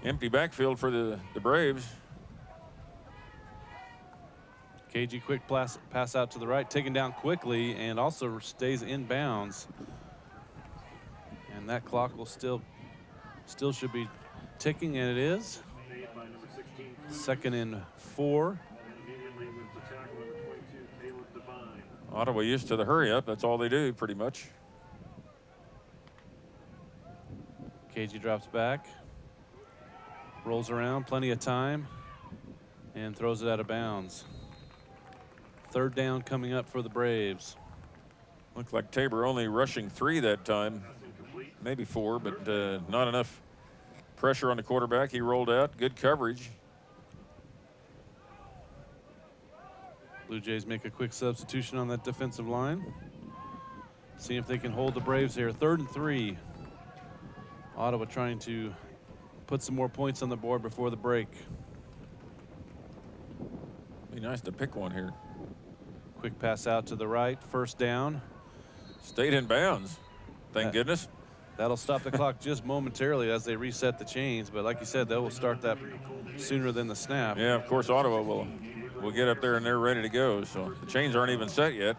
Empty backfield for the Braves. KG quick pass out to the right, taken down quickly, and also stays in bounds. And that clock will still should be ticking, and it is. 2nd and 4. Ottawa used to the hurry up. That's all they do, pretty much. KG drops back, rolls around, plenty of time, and throws it out of bounds. 3rd down coming up for the Braves. Looked like Tabor only rushing 3 that time. Maybe 4, but not enough pressure on the quarterback. He rolled out. Good coverage. Blue Jays make a quick substitution on that defensive line. See if they can hold the Braves here. 3rd and 3. Ottawa trying to put some more points on the board before the break. Be nice to pick one here. Quick pass out to the right. 1st down. Stayed in bounds. Thank goodness. That'll stop the clock just momentarily as they reset the chains. But like you said, they will start that sooner than the snap. Yeah, of course, Ottawa will get up there and they're ready to go. So the chains aren't even set yet.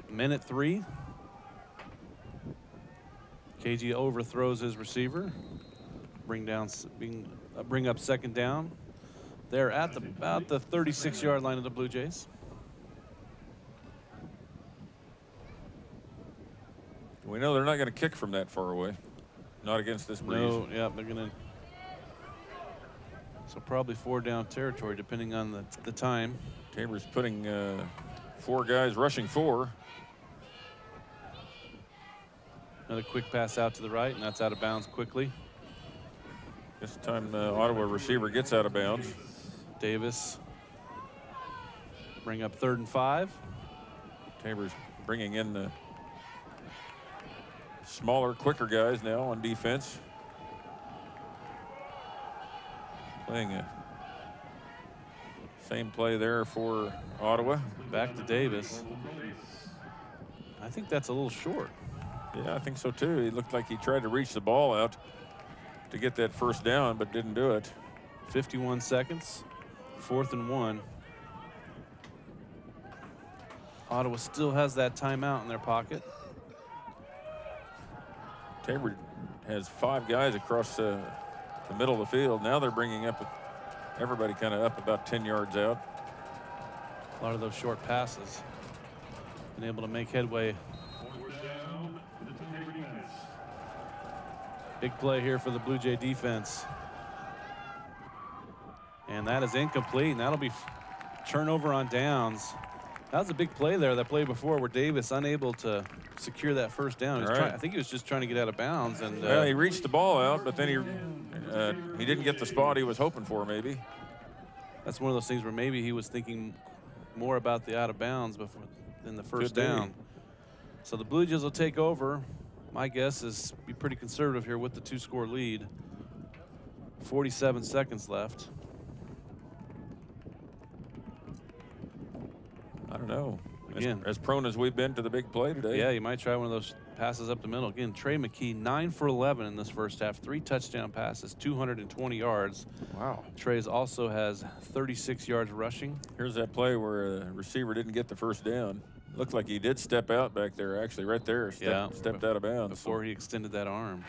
Minute 3. KG overthrows his receiver. Bring up 2nd down. They're at about the 36-yard line of the Blue Jays. We know they're not going to kick from that far away. Not against this breeze. No, yeah, they're going to. So probably 4 down territory, depending on the time. Tabor's putting 4 guys rushing 4. Another quick pass out to the right, and that's out of bounds quickly. This time Ottawa receiver gets out of bounds. Davis bring up 3rd and 5. Tabor's bringing in the smaller, quicker guys now on defense. Playing a Same play there for Ottawa. Back to Davis. I think that's a little short. Yeah, I think so too. He looked like he tried to reach the ball out to get that first down, but didn't do it. 51 seconds, 4th and 1. Ottawa still has that timeout in their pocket. Tabor has 5 guys across the middle of the field. Now they're bringing up everybody kind of up about 10 yards out. A lot of those short passes. Been able to make headway. Big play here for the Blue Jay defense. And that is incomplete, and that'll be turnover on downs. That was a big play there, that play before where Davis unable to secure that first down. I think he was just trying to get out of bounds. And well, he reached the ball out, but then he didn't get the spot he was hoping for, maybe. That's one of those things where maybe he was thinking more about the out of bounds than the first down. So the Blue Jays will take over. My guess is be pretty conservative here with the 2-score lead. 47 seconds left. I don't know. Again, as prone as we've been to the big play today. Yeah, you might try one of those passes up the middle. Again, Trey McKee, 9 for 11 in this first half, 3 touchdown passes, 220 yards. Wow. Trey's also has 36 yards rushing. Here's that play where a receiver didn't get the first down. Looked like he did step out back there, actually, right there. Stepped out of bounds. Before he extended that arm.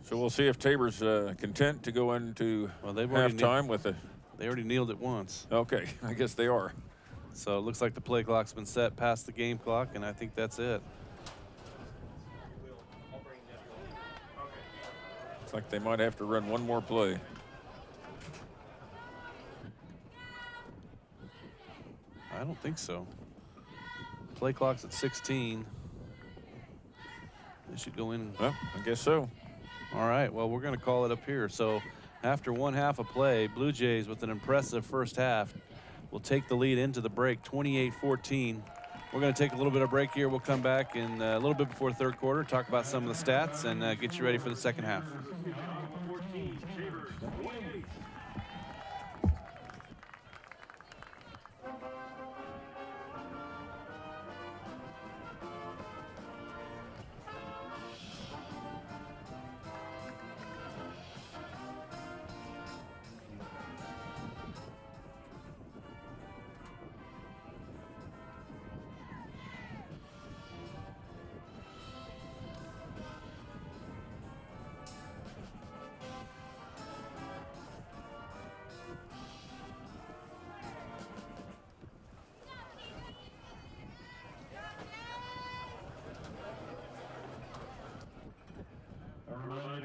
So we'll see if Tabor's content to go into halftime with a. They already kneeled it once. Okay, I guess they are. So it looks like the play clock's been set past the game clock, and I think that's it. Looks like they might have to run one more play. I don't think so. Play clock's at 16. They should go in. Well, I guess so. All right, well, we're going to call it up here. So after 1 half of play, Blue Jays with an impressive first half will take the lead into the break, 28-14. We're going to take a little bit of break here. We'll come back in a little bit before third quarter, talk about some of the stats, and get you ready for the second half.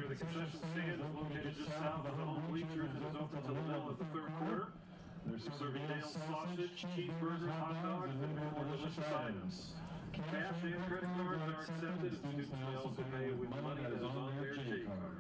The concession stand is located just south of the home bleachers and is open until the middle of the third quarter. They're serving nail sausage, cheeseburgers, hot dogs, and more delicious items. Cash and credit cards are accepted, and students may also pay with money that is on their J card.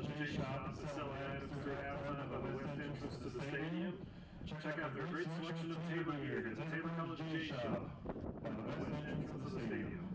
College J Shop is selling items through halftime by the west entrance to the stadium. Check out their great selection of Tabor gear at the Tabor College J Shop by the west entrance of the stadium.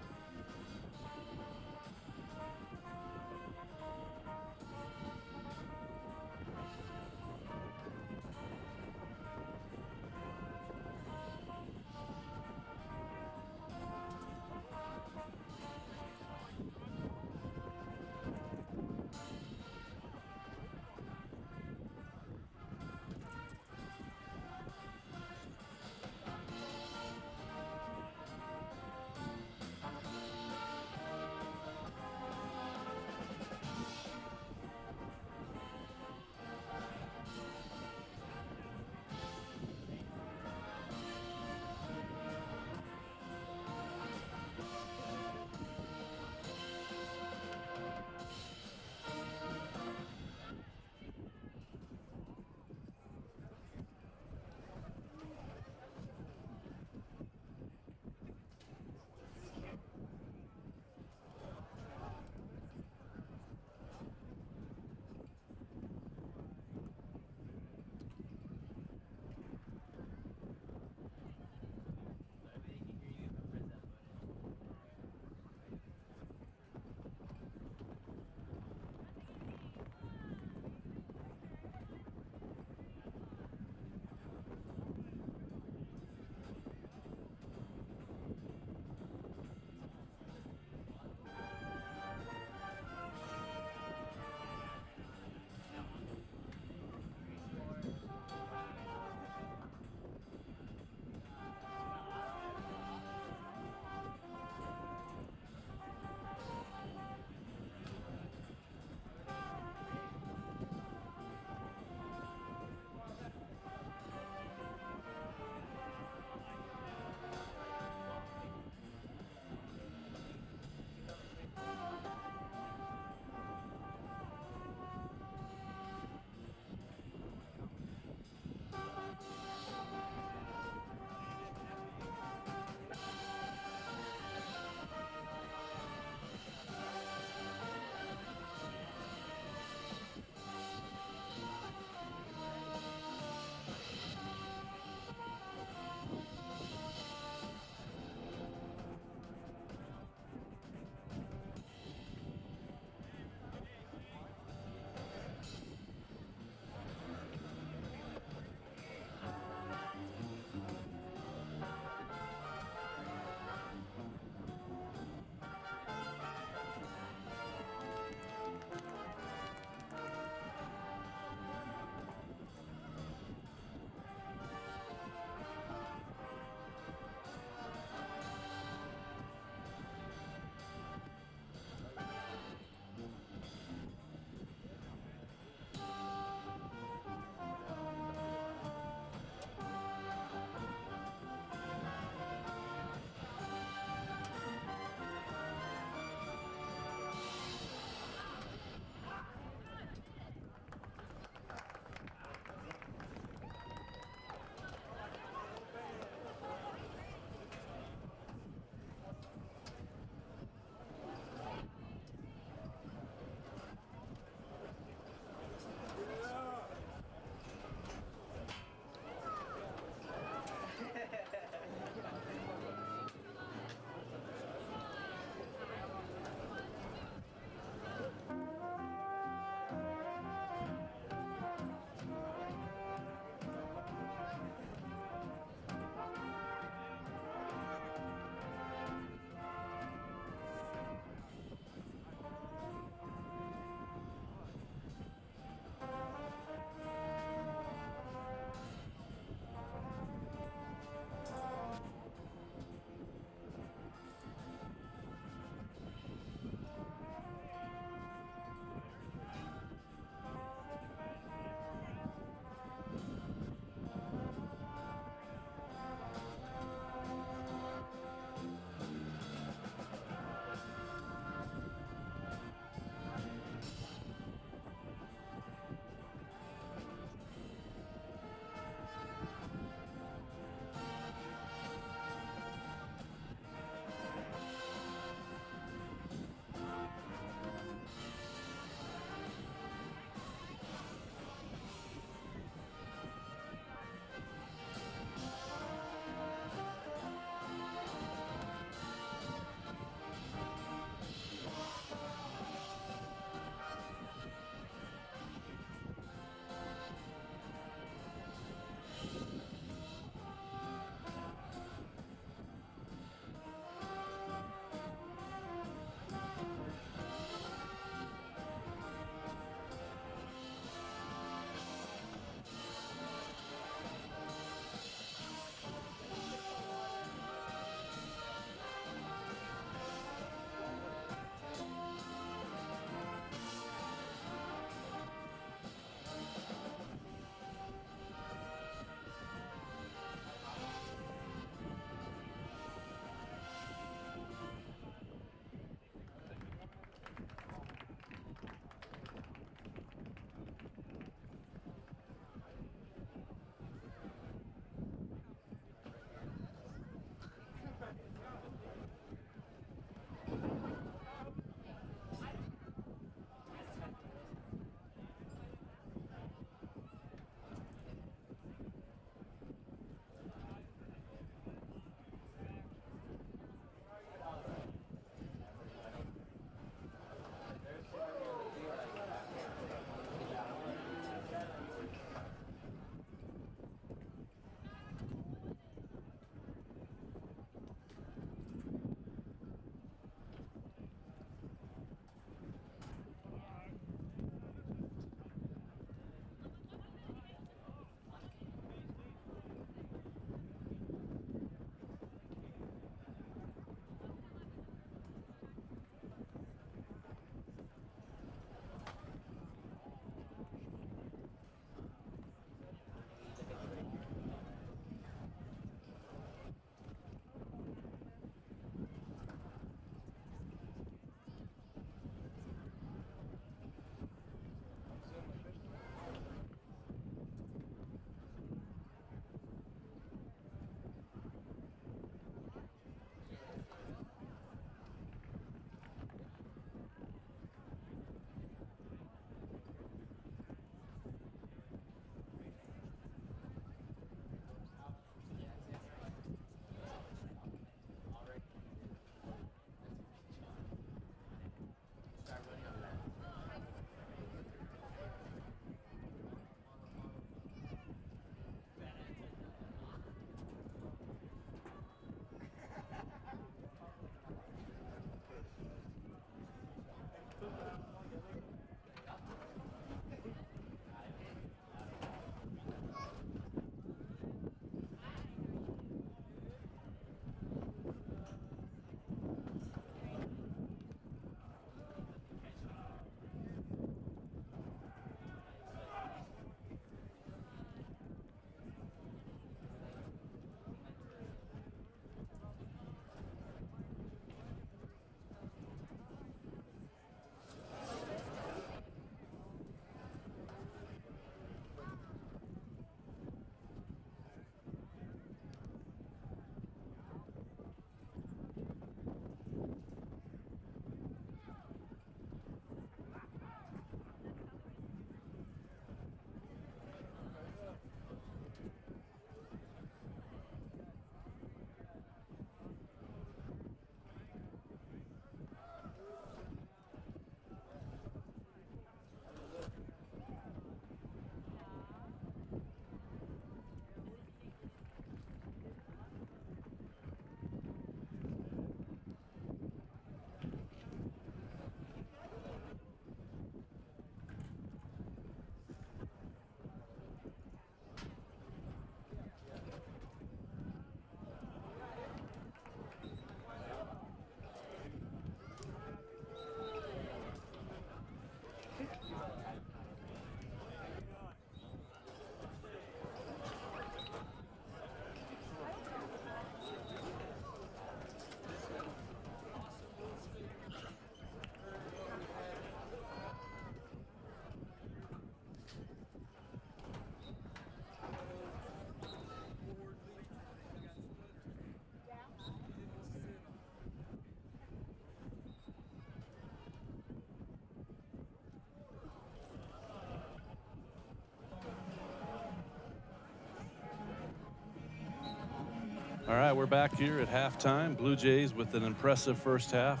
All right, we're back here at halftime. Blue Jays with an impressive first half.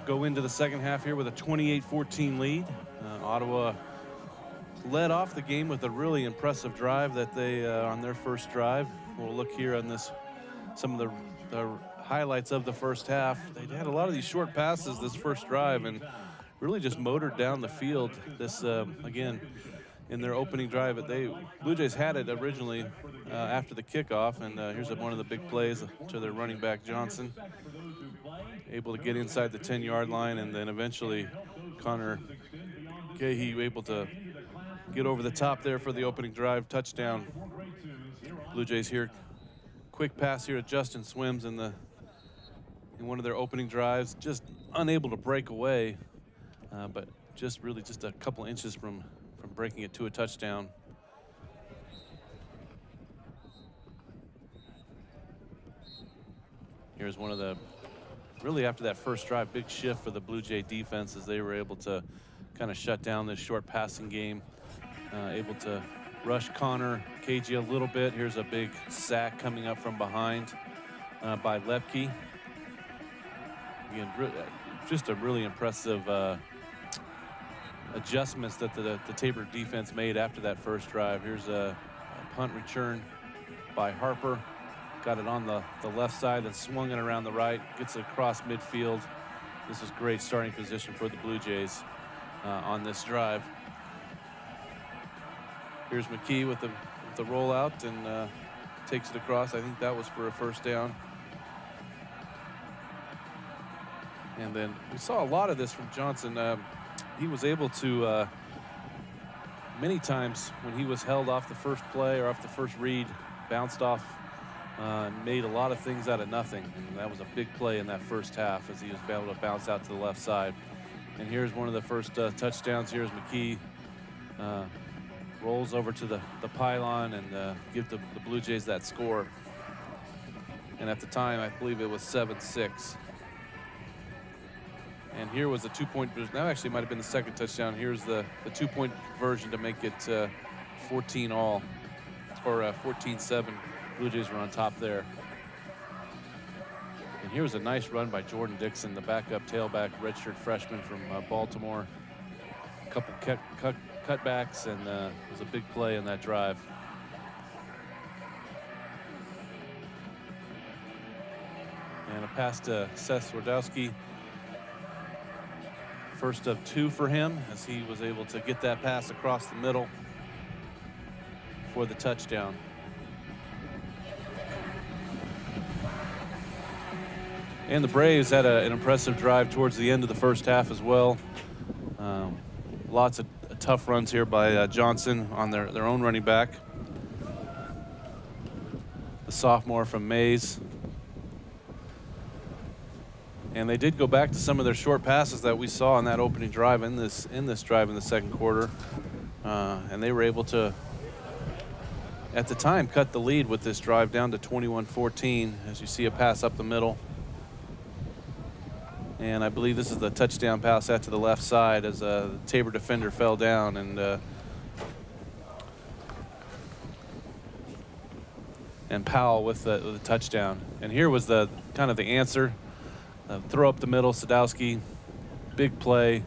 Go into the second half here with a 28-14 lead. Ottawa led off the game with a really impressive drive that they on their first drive. We'll look here on this, some of the highlights of the first half. They had a lot of these short passes this first drive and really just motored down the field. This again in their opening drive. Blue Jays had it originally after the kickoff, and here's one of the big plays to their running back Johnson, able to get inside the 10-yard line, and then eventually Connor Gahey able to get over the top there for the opening drive touchdown. Blue Jays here, quick pass here to Justin Swims in one of their opening drives, just unable to break away, but just a couple inches from breaking it to a touchdown. Here's one of the, really after that first drive, big shift for the Blue Jay defense as they were able to kind of shut down this short passing game, able to rush Connor KG a little bit. Here's a big sack coming up from behind by Lepke. Again, just a really impressive adjustments that the Tabor defense made after that first drive. Here's a punt return by Harper. Got it on the left side and swung it around the right, gets it across midfield. This is great starting position for the Blue Jays on this drive. Here's McKee with the rollout and takes it across. I think that was for a first down. And then we saw a lot of this from Johnson. He was able to, many times when he was held off the first play or off the first read, bounced off, made a lot of things out of nothing. And that was a big play in that first half as he was able to bounce out to the left side. And here's one of the first touchdowns. Here's McKee. Rolls over to the pylon and give the Blue Jays that score. And at the time, I believe it was 7-6. And here was a 2-point, now actually might have been the second touchdown. Here's the 2-point conversion to make it 14 all, or 14-7. Blue Jays were on top there. And here was a nice run by Jordan Dixon, the backup tailback, redshirt freshman from Baltimore. A couple cutbacks, and it was a big play in that drive. And a pass to Seth Swardowski. First of 2 for him as he was able to get that pass across the middle for the touchdown. And the Braves had an impressive drive towards the end of the first half as well. Lots of tough runs here by Johnson on their own running back, the sophomore from Mays. And they did go back to some of their short passes that we saw in that opening drive in this drive in the second quarter, and they were able to, at the time, cut the lead with this drive down to 21-14. As you see a pass up the middle, and I believe this is the touchdown pass out to the left side as the Tabor defender fell down, and Powell with the touchdown. And here was the kind of the answer. Throw up the middle, Sadowski, big play,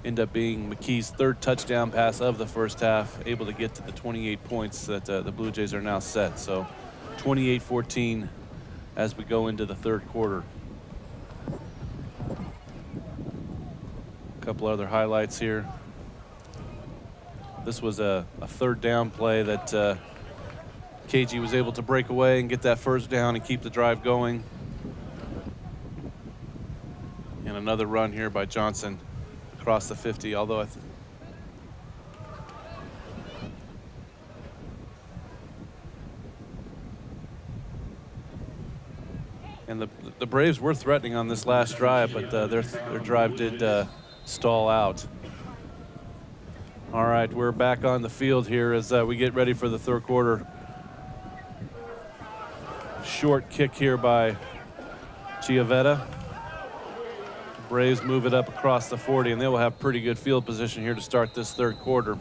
end up being McKee's third touchdown pass of the first half, able to get to the 28 points that the Blue Jays are now set. So 28-14 as we go into the third quarter. A couple other highlights here. This was a third down play that KG was able to break away and get that first down and keep the drive going. And another run here by Johnson across the 50, although and the Braves were threatening on this last drive, but their drive did stall out. All right, we're back on the field here as we get ready for the third quarter. Short kick here by Chiavetta. Braves move it up across the 40, and they will have pretty good field position here to start this third quarter.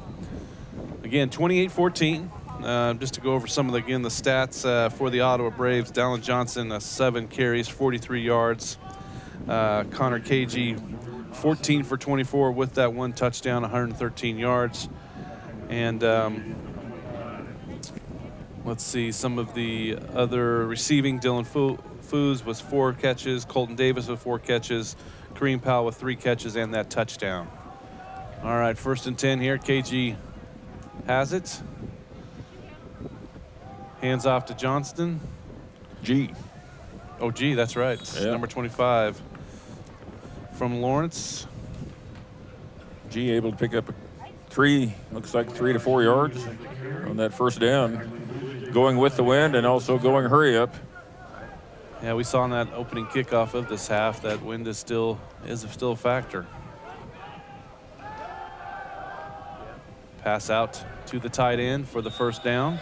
Again, 28-14. Just to go over some of the stats for the Ottawa Braves. Dallin Johnson, 7 carries, 43 yards. Connor KG, 14 for 24 with that 1 touchdown, 113 yards. And let's see some of the other receiving. Dylan Foos was 4 catches. Colton Davis with 4 catches. Kareem Powell with 3 catches and that touchdown. All right, 1st and 10 here. KG has it. Hands off to Johnston. G. Oh, G, that's right. Yeah. Number 25 from Lawrence. G able to pick up 3 to 4 yards on that 1st down. Going with the wind and also going hurry up. Yeah, we saw in that opening kickoff of this half that wind is still a factor. Pass out to the tight end for the 1st down.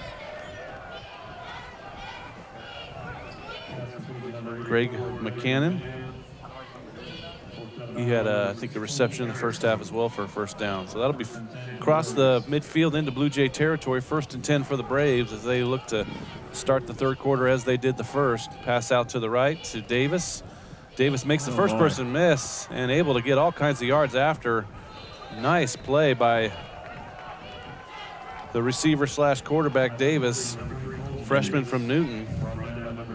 Greg McCannon. He had, I think, a reception in the 1st half as well for a 1st down. So that'll be across the midfield into Blue Jay territory. 1st and 10 for the Braves as they look to start the 3rd quarter as they did the 1st. Pass out to the right to Davis. Davis makes the first person miss and able to get all kinds of yards after. Nice play by the receiver / quarterback Davis, freshman from Newton.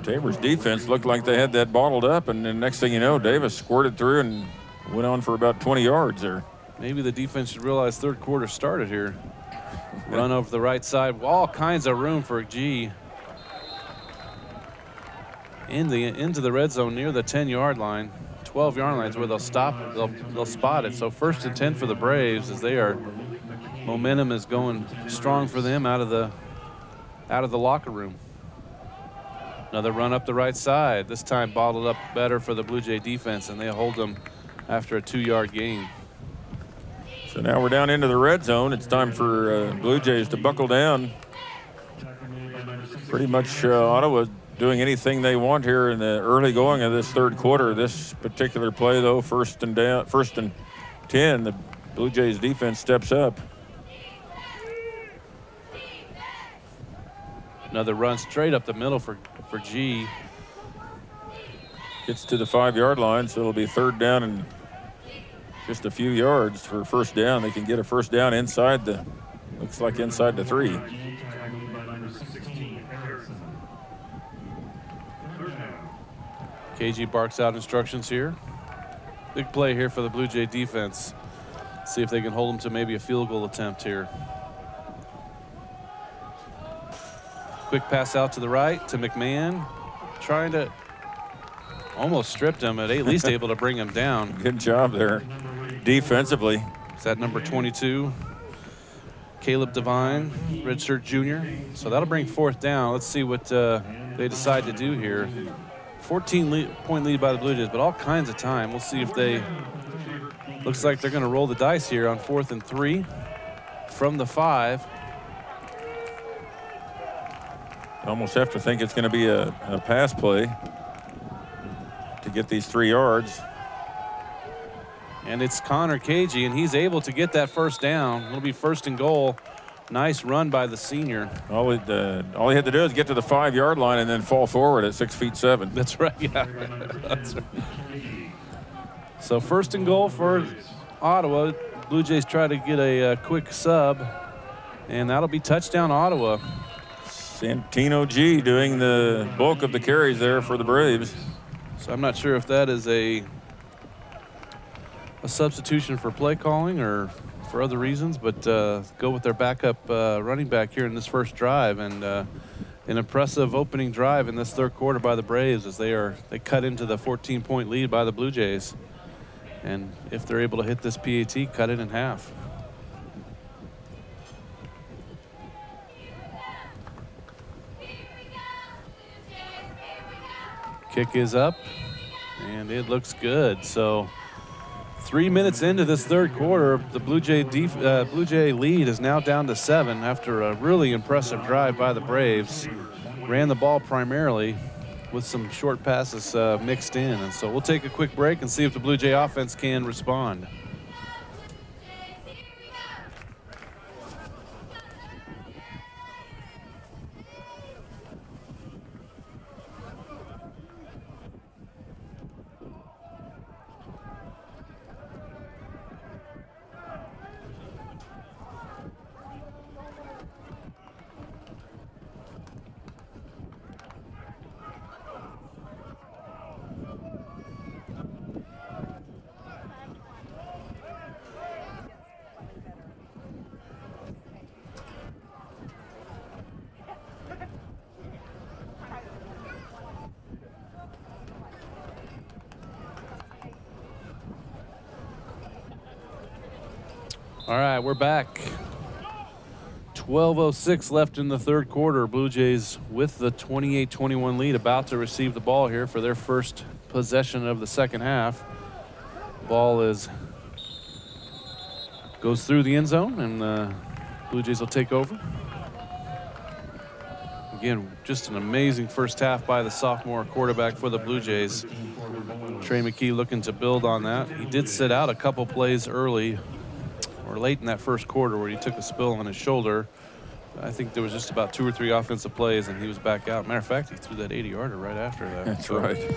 Tabor's defense looked like they had that bottled up, and then next thing you know, Davis squirted through and went on for about 20 yards there. Maybe the defense should realize 3rd quarter started here. Run over the right side, all kinds of room for G. Into the red zone near the 10-yard line. 12-yard line is where they'll stop. They'll spot it. So 1st and 10 for the Braves as they are. Momentum is going strong for them out of the locker room. Another run up the right side. This time bottled up better for the Blue Jay defense, and they hold them after a 2-yard gain. So now we're down into the red zone. It's time for Blue Jays to buckle down. Pretty much Ottawa doing anything they want here in the early going of this 3rd quarter. This particular play, though, 1st and 10, the Blue Jays defense steps up. Another run straight up the middle for G. Gets to the 5-yard line, so it'll be 3rd down and just a few yards for 1st down. They can get a 1st down inside looks like inside the 3. KG barks out instructions here. Big play here for the Blue Jay defense. See if they can hold them to maybe a field goal attempt here. Quick pass out to the right to McMahon. Trying to almost stripped him, but at least able to bring him down. Good job there defensively. Is that number 22? Caleb Devine, redshirt junior. So that'll bring 4th down. Let's see what they decide to do here. 14-point lead by the Blue Jays, but all kinds of time. We'll see if they, looks like they're going to roll the dice here on 4th and 3 from the 5. Almost have to think it's going to be a pass play to get these 3 yards. And it's Connor KG, and he's able to get that 1st down. It'll be 1st and goal. Nice run by the senior. All he had to do is get to the 5-yard line and then fall forward at 6'7". That's right, yeah. That's right. So 1st and goal for Ottawa. Blue Jays try to get a quick sub, and that'll be touchdown Ottawa. Santino G doing the bulk of the carries there for the Braves. So I'm not sure if that is a substitution for play calling or for other reasons, but go with their backup running back here in this 1st drive, and an impressive opening drive in this 3rd quarter by the Braves as they cut into the 14-point lead by the Blue Jays, and if they're able to hit this PAT, cut it in half. Kick is up, and it looks good. So 3 minutes into this 3rd quarter, the Blue Jay lead is now down to 7 after a really impressive drive by the Braves. Ran the ball primarily with some short passes mixed in. And so we'll take a quick break and see if the Blue Jay offense can respond. All right, we're back. 12:06 left in the third quarter. Blue Jays with the 28-21 lead, about to receive the ball here for their first possession of the second half. Ball goes through the end zone, and Blue Jays will take over. Again, just an amazing first half by the sophomore quarterback for the Blue Jays. Trey McKee looking to build on that. He did sit out a couple plays early or late in that first quarter where he took a spill on his shoulder. I think there was just about 2 or 3 offensive plays and he was back out. Matter of fact, he threw that 80-yarder right after that. That's right.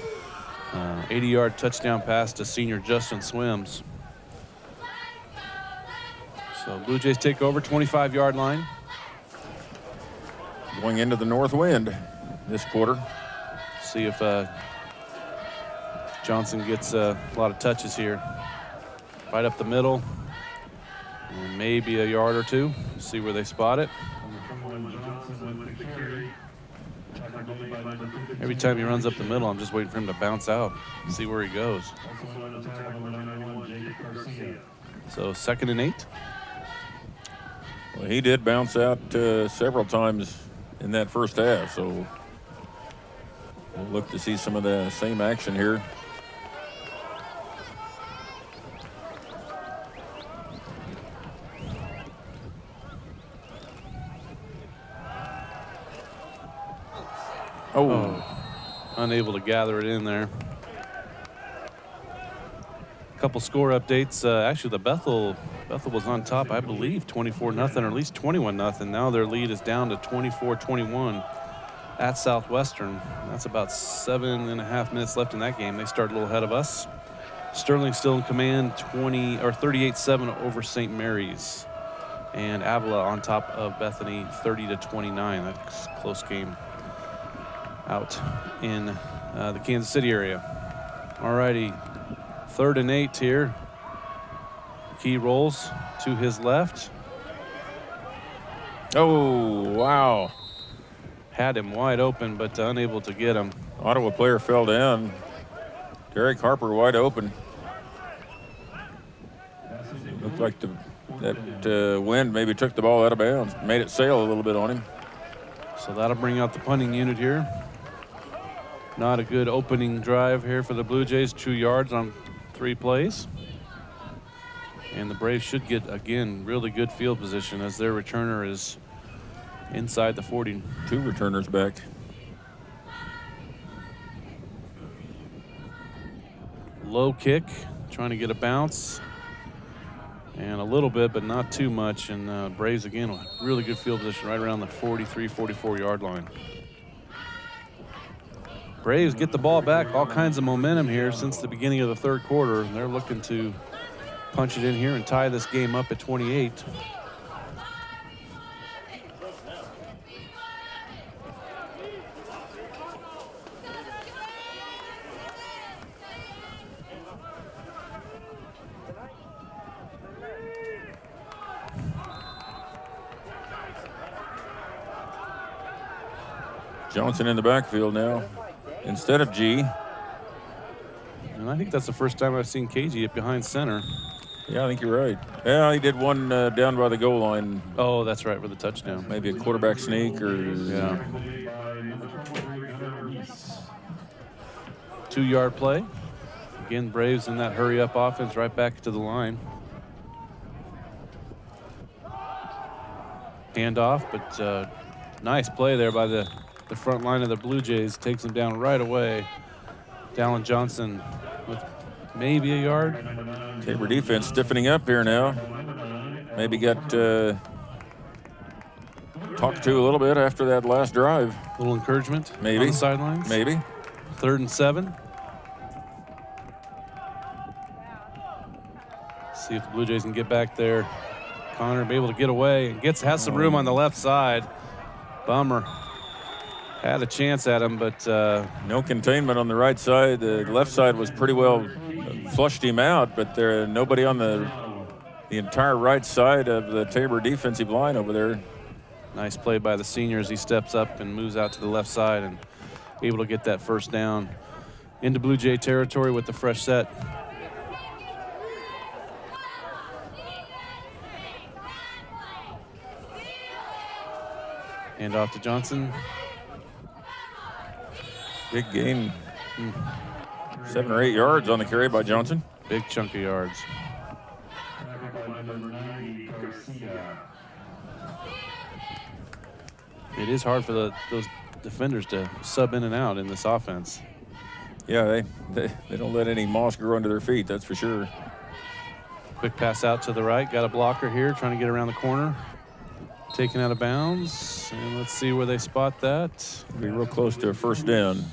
80-yard touchdown pass to senior Justin Swims. So Blue Jays take over, 25-yard line. Going into the north wind this quarter. See if Johnson gets a lot of touches here. Right up the middle. And maybe a yard or two. See where they spot it. Every time he runs up the middle, I'm just waiting for him to bounce out, see where he goes. So 2nd and 8. Well, he did bounce out several times in that first half, so we'll look to see some of the same action here. Oh, unable to gather it in there. A couple score updates. Actually, the Bethel was on top, I believe, 24-0, or at least 21-0. Now their lead is down to 24-21 at Southwestern. That's about 7.5 minutes left in that game. They start a little ahead of us. Sterling still in command, 38-7 over St. Mary's, and Avila on top of Bethany, 30-29. That's a close game out in the Kansas City area. All righty, 3rd and 8 here. Key rolls to his left. Oh, wow. Had him wide open, but unable to get him. Ottawa player fell down. Derek Harper wide open. Looked like that wind maybe took the ball out of bounds, made it sail a little bit on him. So that'll bring out the punting unit here. Not a good opening drive here for the Blue Jays. 2 yards on 3 plays. And the Braves should get, again, really good field position as their returner is inside the 40. 2 returners back. Low kick, trying to get a bounce. And a little bit, but not too much. And Braves, again, really good field position right around the 43, 44-yard line. Braves get the ball back. All kinds of momentum here since the beginning of the third quarter. They're looking to punch it in here and tie this game up at 28. Johnson in the backfield now instead of G. And I think that's the first time I've seen KG up behind center. Yeah, I think you're right. Yeah, he did one down by the goal line. Oh, that's right, for the touchdown. Maybe a quarterback sneak or... Yeah. 2-yard play. Again, Braves in that hurry-up offense right back to the line. Handoff, but nice play there by the front line of the Blue Jays. Takes him down right away. Dallin Johnson with maybe a yard. Tabor defense stiffening up here now. Maybe got talked to a little bit after that last drive. A little encouragement maybe on the sidelines. Maybe. 3rd and 7. See if the Blue Jays can get back there. Connor be able to get away. Has some room on the left side. Bummer. Had a chance at him, but no containment on the right side. The left side was pretty well flushed him out, but there nobody on the entire right side of the Tabor defensive line over there. Nice play by the senior as he steps up and moves out to the left side and able to get that first down into Blue Jay territory with the fresh set. Hand off to Johnson. Big gain. 7 or 8 yards on the carry by Johnson. Big chunk of yards. It is hard for those defenders to sub in and out in this offense. Yeah, they don't let any moss grow under their feet, that's for sure. Quick pass out to the right. Got a blocker here trying to get around the corner. Taken out of bounds. And let's see where they spot that. Be real close to a first down.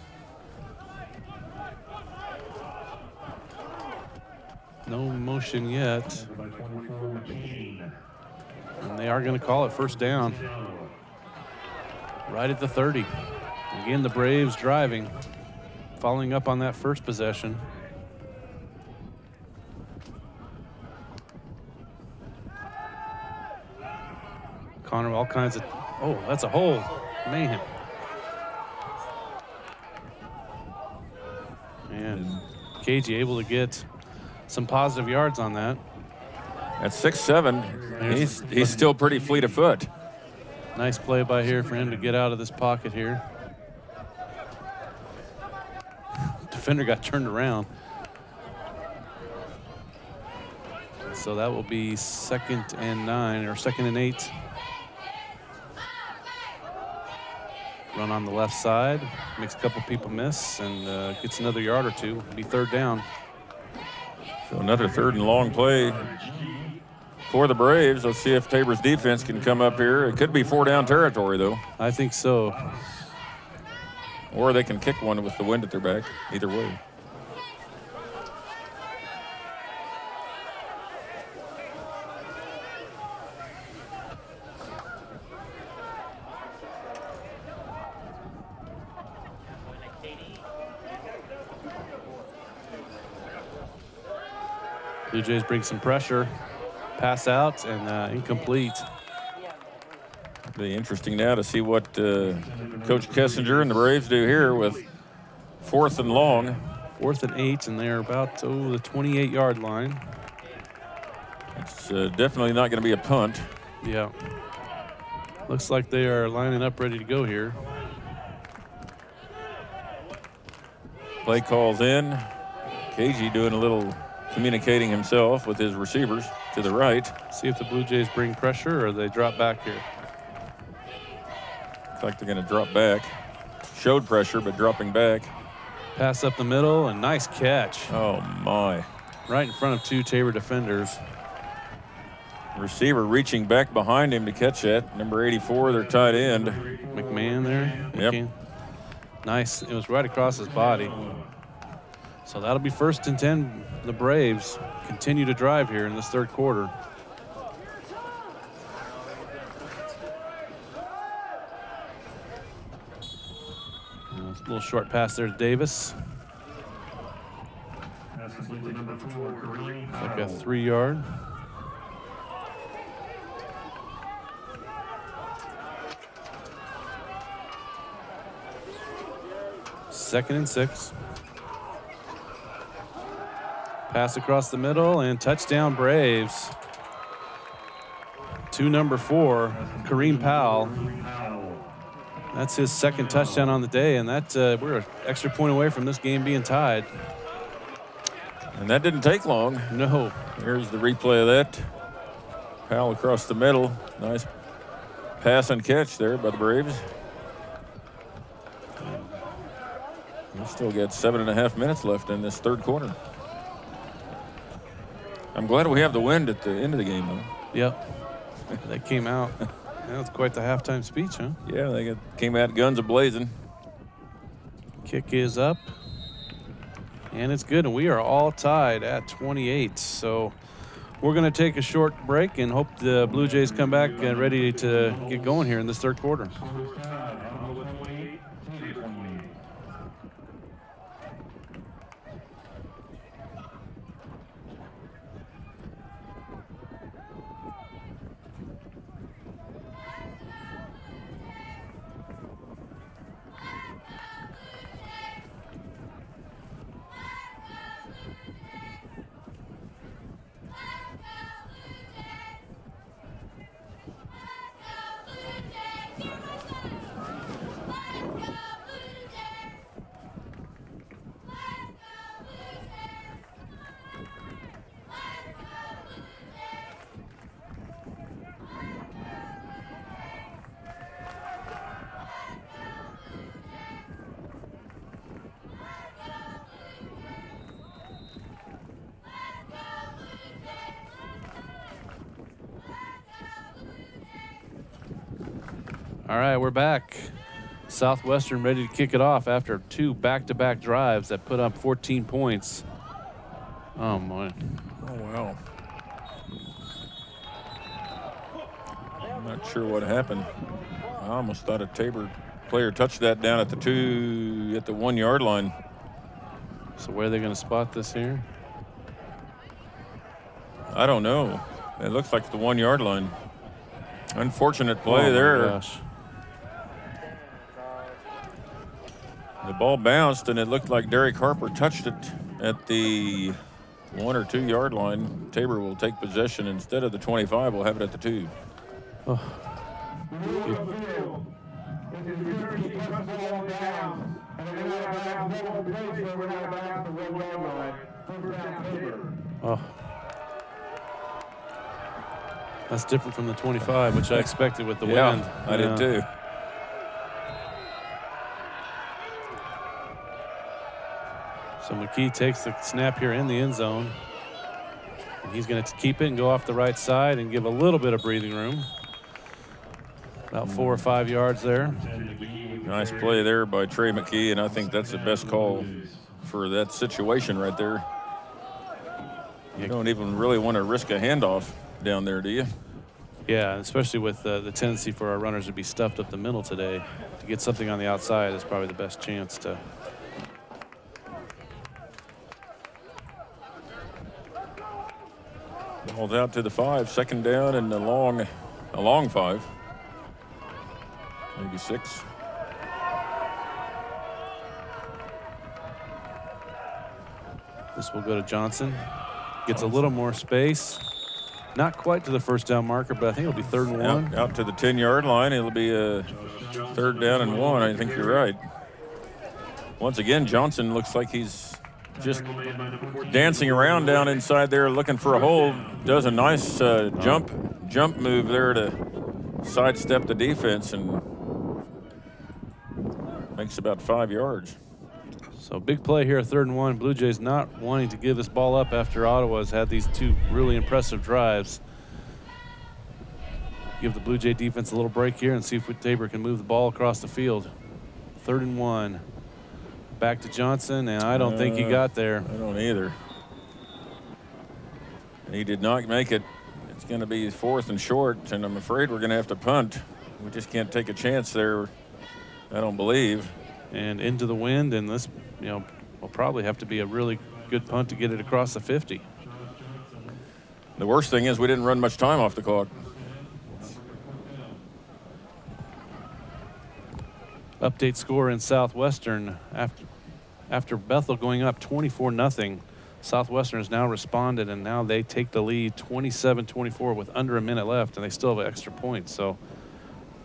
No motion yet. And they are going to call it first down. Right at the 30. Again, the Braves driving. Following up on that first possession. Connor, all kinds of, oh, that's a hole, man. And KG able to get some positive yards on that. At 6'7", he's still pretty fleet of foot. Nice play by here for him to get out of this pocket here. Defender got turned around. So that will be 2nd and 9 or 2nd and 8. Run on the left side, makes a couple people miss, and gets another yard or two. It'll be 3rd down. So another 3rd and long play for the Braves. Let's see if Tabor's defense can come up here. It could be 4-down territory, though. I think so. Or they can kick one with the wind at their back. Either way. Blue Jays bring some pressure. Pass out and incomplete. Be interesting now to see what Coach Kessinger and the Braves do here with 4th and long. 4th and 8, and they're about the 28-yard line. It's definitely not going to be a punt. Yeah. Looks like they are lining up ready to go here. Play calls in. KG doing a little communicating himself with his receivers to the right. See if the Blue Jays bring pressure or they drop back here. Looks like they're going to drop back. Showed pressure, but dropping back. Pass up the middle, and nice catch. Oh, my. Right in front of 2 Tabor defenders. Receiver reaching back behind him to catch that. Number 84, their tight end. McMahon there. Yep. McCann. Nice. It was right across his body. So that'll be 1st and 10. The Braves continue to drive here in this 3rd quarter. A little short pass there to Davis. Like a 3-yard. Second and 6. Pass across the middle and touchdown Braves. To number 4, Kareem Powell. That's his 2nd touchdown on the day, and that we're an extra point away from this game being tied. And that didn't take long. No. Here's the replay of that. Powell across the middle. Nice pass and catch there by the Braves. We've still got 7.5 minutes left in this 3rd quarter. I'm glad we have the wind at the end of the game, though. Yep. That came out. That was quite the halftime speech, huh? Yeah, they came out guns a-blazing. Kick is up. And it's good, and we are all tied at 28. So we're going to take a short break and hope the Blue Jays come back ready to get going here in this 3rd quarter. All right, we're back. Southwestern ready to kick it off after 2 back-to-back drives that put up 14 points. Oh, my. Oh, wow. I'm not sure what happened. I almost thought a Tabor player touched that down at the 1 yard line. So where are they going to spot this here? I don't know. It looks like the 1 yard line. Unfortunate play there. Gosh. The ball bounced and it looked like Derek Harper touched it at the 1 or 2 yard line. Tabor will take possession instead of the 25. We'll have it at the 2. Oh. Oh. That's different from the 25, which I expected with the wind. I did too. So McKee takes the snap here in the end zone. And he's going to keep it and go off the right side and give a little bit of breathing room. About 4 or 5 yards there. Nice play there by Trey McKee, and I think that's the best call for that situation right there. You don't even really want to risk a handoff down there, do you? Yeah, especially with the tendency for our runners to be stuffed up the middle today. To get something on the outside is probably the best chance to. Ball's out to the 5, 2nd down and a long 5. Maybe 6. This will go to Johnson. Gets a little more space. Not quite to the first down marker, but I think it'll be 3rd and 1. Out to the 10 yard line. It'll be a 3rd down and 1. I think you're right. Once again, Johnson looks like he's just dancing around down inside there looking for a hole. Does a nice jump move there to sidestep the defense and makes about 5 yards. So big play here, 3rd and 1. Blue Jays not wanting to give this ball up after Ottawa's had these 2 really impressive drives. Give the Blue Jay defense a little break here and see if Tabor can move the ball across the field. 3rd and 1. Back to Johnson, and I don't think he got there. I don't either. He did not make it. It's going to be 4th and short, and I'm afraid we're going to have to punt. We just can't take a chance there, I don't believe. And into the wind, and this, will probably have to be a really good punt to get it across the 50. The worst thing is we didn't run much time off the clock. Update score in Southwestern after Bethel going up 24-0. Southwestern has now responded, and now they take the lead 27-24 with under a minute left, and they still have extra points. So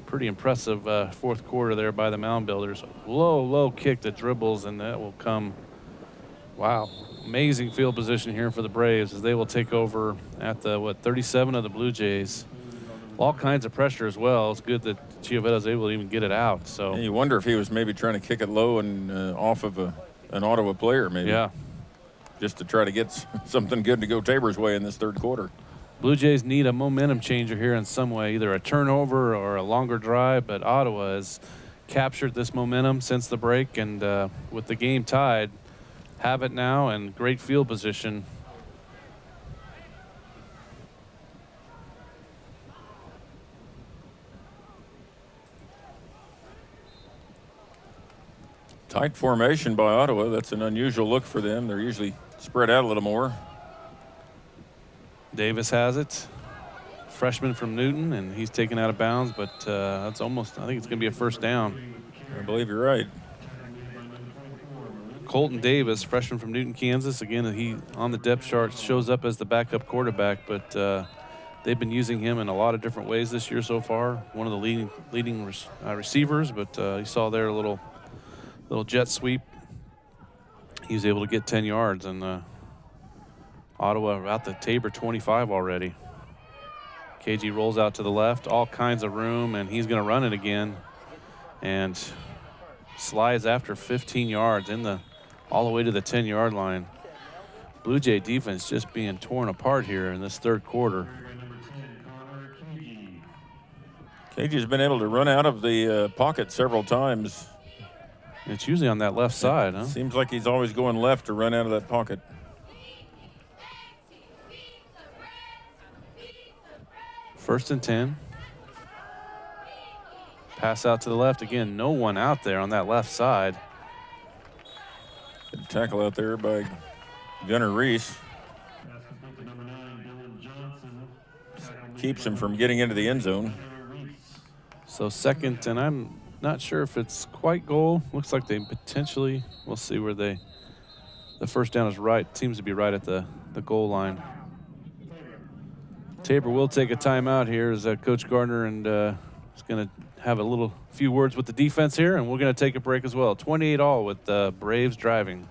pretty impressive 4th quarter there by the Mound Builders. Low kick that dribbles, and that will come. Wow, amazing field position here for the Braves as they will take over at the 37 of the Blue Jays. All kinds of pressure as well. It's good that Chiavetta is able to even get it out. So you wonder if he was maybe trying to kick it low and off of an Ottawa player, maybe. Yeah. Just to try to get something good to go Tabor's way in this 3rd quarter. Blue Jays need a momentum changer here in some way, either a turnover or a longer drive, but Ottawa has captured this momentum since the break, and with the game tied, have it now and great field position. Tight formation by Ottawa. That's an unusual look for them. They're usually spread out a little more. Davis has it. Freshman from Newton, and he's taken out of bounds, but that's almost, I think it's going to be a 1st down. I believe you're right. Colton Davis, freshman from Newton, Kansas. Again, he on the depth chart shows up as the backup quarterback, but they've been using him in a lot of different ways this year so far. One of the leading receivers, but you saw there a little jet sweep. He was able to get 10 yards, and Ottawa out the Tabor 25 already. KG rolls out to the left, all kinds of room, and he's going to run it again. And slides after 15 yards all the way to the 10-yard line. Blue Jay defense just being torn apart here in this 3rd quarter. Stage's been able to run out of the pocket several times. It's usually on that left side, huh? Seems like he's always going left to run out of that pocket. First and 10. Pass out to the left. Again, no one out there on that left side. Good tackle out there by Gunnar Reese. Keeps him from getting into the end zone. So second, and I'm not sure if it's quite goal. Looks like they potentially, we'll see where the first down is right. Seems to be right at the goal line. Tabor will take a timeout here as Coach Gardner and is going to have a few words with the defense here, and we're going to take a break as well. 28-all with the Braves driving.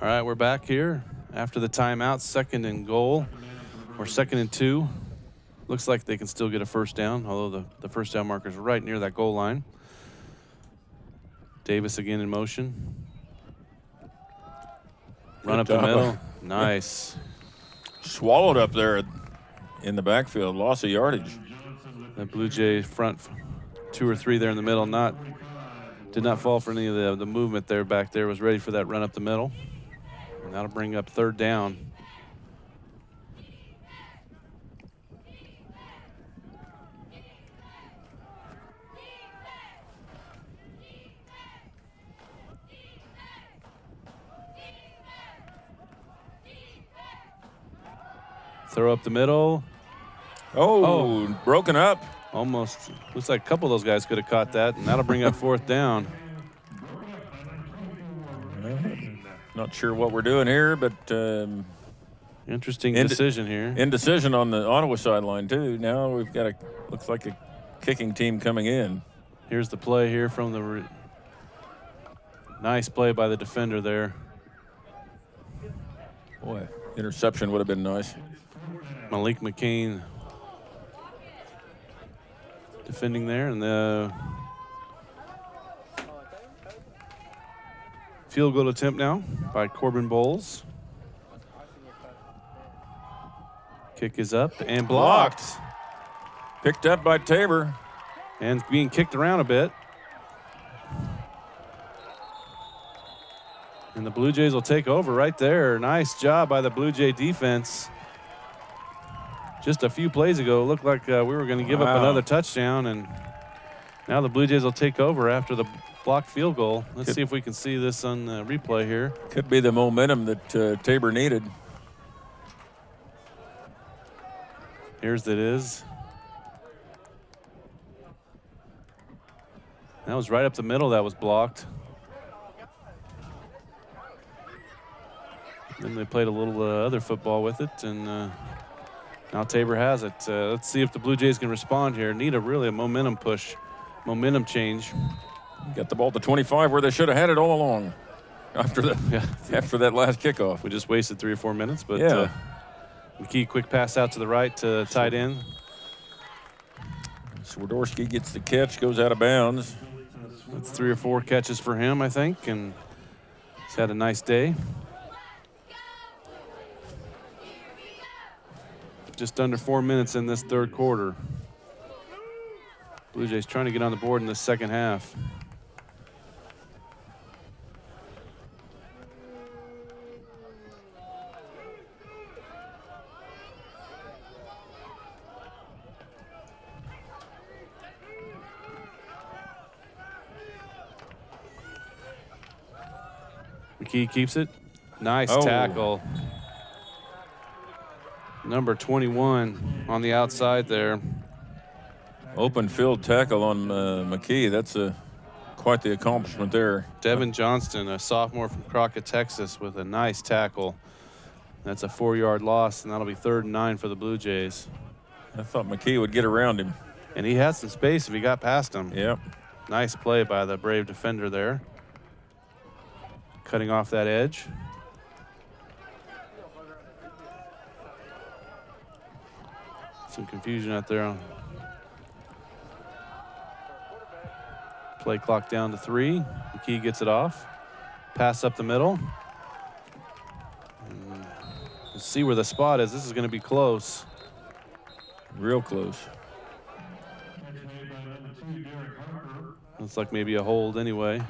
All right, we're back here after the timeout, second and goal, or second and 2. Looks like they can still get a first down, although the first down marker's right near that goal line. Davis again in motion. Run up the middle. Nice. Swallowed up there in the backfield, loss of yardage. The Blue Jay front 2 or 3 there in the middle, did not fall for any of the movement there back there, was ready for that run up the middle. And that'll bring up third down. Throw up the middle. Oh, broken up. Almost. Looks like a couple of those guys could have caught that, and that'll bring up fourth down. Not sure what we're doing here, but interesting decision here. Indecision on the Ottawa sideline too. Now we've got looks like a kicking team coming in. Here's the play here from the nice play by the defender there. Boy, interception would have been nice. Malik McCain defending there, and the field goal attempt now by Corbin Bowles. Kick is up and blocked. Picked up by Tabor. And being kicked around a bit. And the Blue Jays will take over right there. Nice job by the Blue Jay defense. Just a few plays ago, it looked like we were going to give up another touchdown, and now the Blue Jays will take over after the blocked field goal. Let's see if we can see this on the replay here. Could be the momentum that Tabor needed. Here's it is. That was right up the middle that was blocked. Then they played a little other football with it, and now Tabor has it. Let's see if the Blue Jays can respond here. Need really a momentum push, momentum change. Got the ball at the 25 where they should have had it all along after that last kickoff. We just wasted 3 or 4 minutes, but yeah. McKee, quick pass out to the right to tight end. Swiderski gets the catch, goes out of bounds. That's 3 or 4 catches for him, I think, and he's had a nice day. Just under 4 minutes in this third quarter. Blue Jays trying to get on the board in the second half. McKee keeps it. Nice tackle. Number 21 on the outside there. Open field tackle on McKee. That's quite the accomplishment there. Devin Johnston, a sophomore from Crockett, Texas, with a nice tackle. That's a 4-yard loss, and that'll be 3rd and 9 for the Blue Jays. I thought McKee would get around him. And he had some space if he got past him. Yep. Nice play by the Brave defender there. Cutting off that edge. Some confusion out there. Play clock down to 3. McKee gets it off. Pass up the middle. And let's see where the spot is. This is going to be close. Real close. Looks like maybe a hold anyway.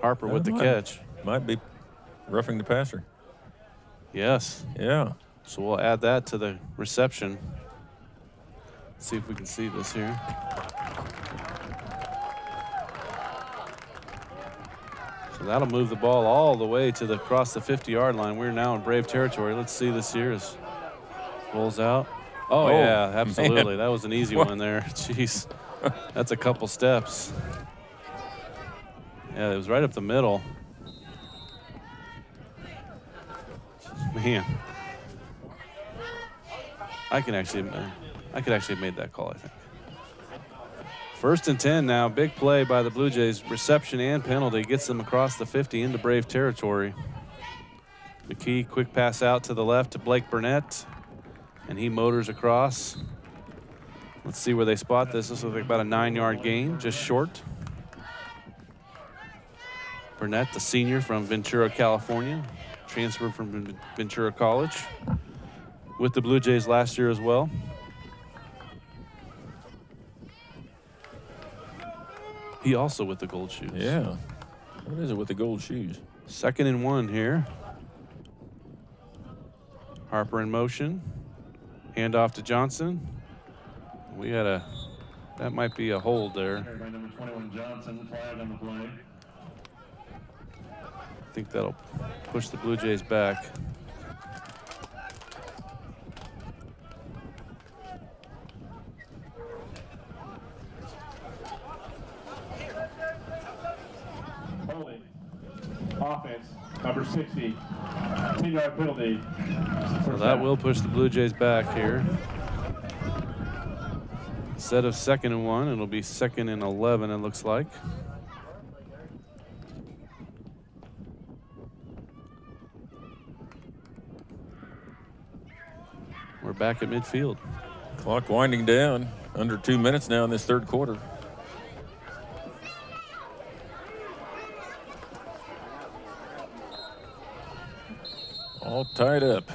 Harper with the catch. Might be roughing the passer. Yes. Yeah. So we'll add that to the reception. See if we can see this here. So that'll move the ball all the way to across the 50-yard line. We're now in Brave territory. Let's see this here as rolls out. Oh yeah, absolutely. Man. That was an easy one there. Jeez, that's a couple steps. Yeah, it was right up the middle. Man, I could actually have made that call, I think. 1st and 10 now. Big play by the Blue Jays. Reception and penalty gets them across the 50 into Brave territory. McKee, quick pass out to the left to Blake Burnett, and he motors across. Let's see where they spot this. This looks like about a 9-yard gain, just short. Burnett, the senior from Ventura, California, transferred from Ventura College with the Blue Jays last year as well. He also with the gold shoes. Yeah. What is it with the gold shoes? 2nd and 1 here. Harper in motion. Hand off to Johnson. We had that might be a hold there. By number 21 Johnson, flag on the play. I think that'll push the Blue Jays back. Holding. Offense, number 60. 10-yard penalty. So that will push the Blue Jays back here. Instead of 2nd and 1, it'll be 2nd and 11, it looks like. We're back at midfield. Clock winding down. Under 2 minutes now in this third quarter. All tied up.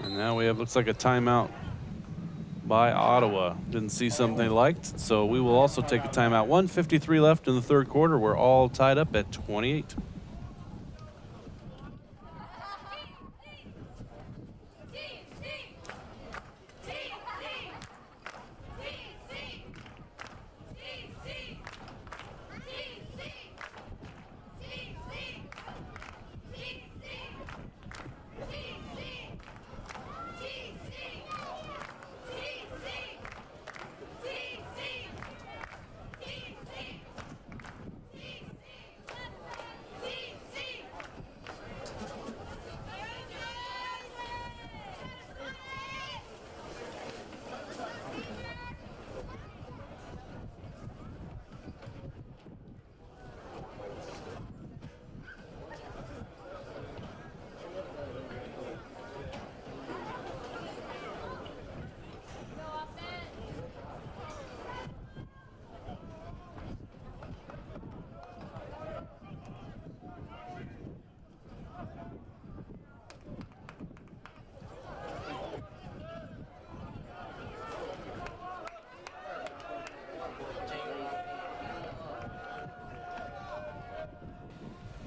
And now we have, looks like a timeout by Ottawa. Didn't see something they liked, so we will also take a timeout. 1:53 left in the third quarter. We're all tied up at 28.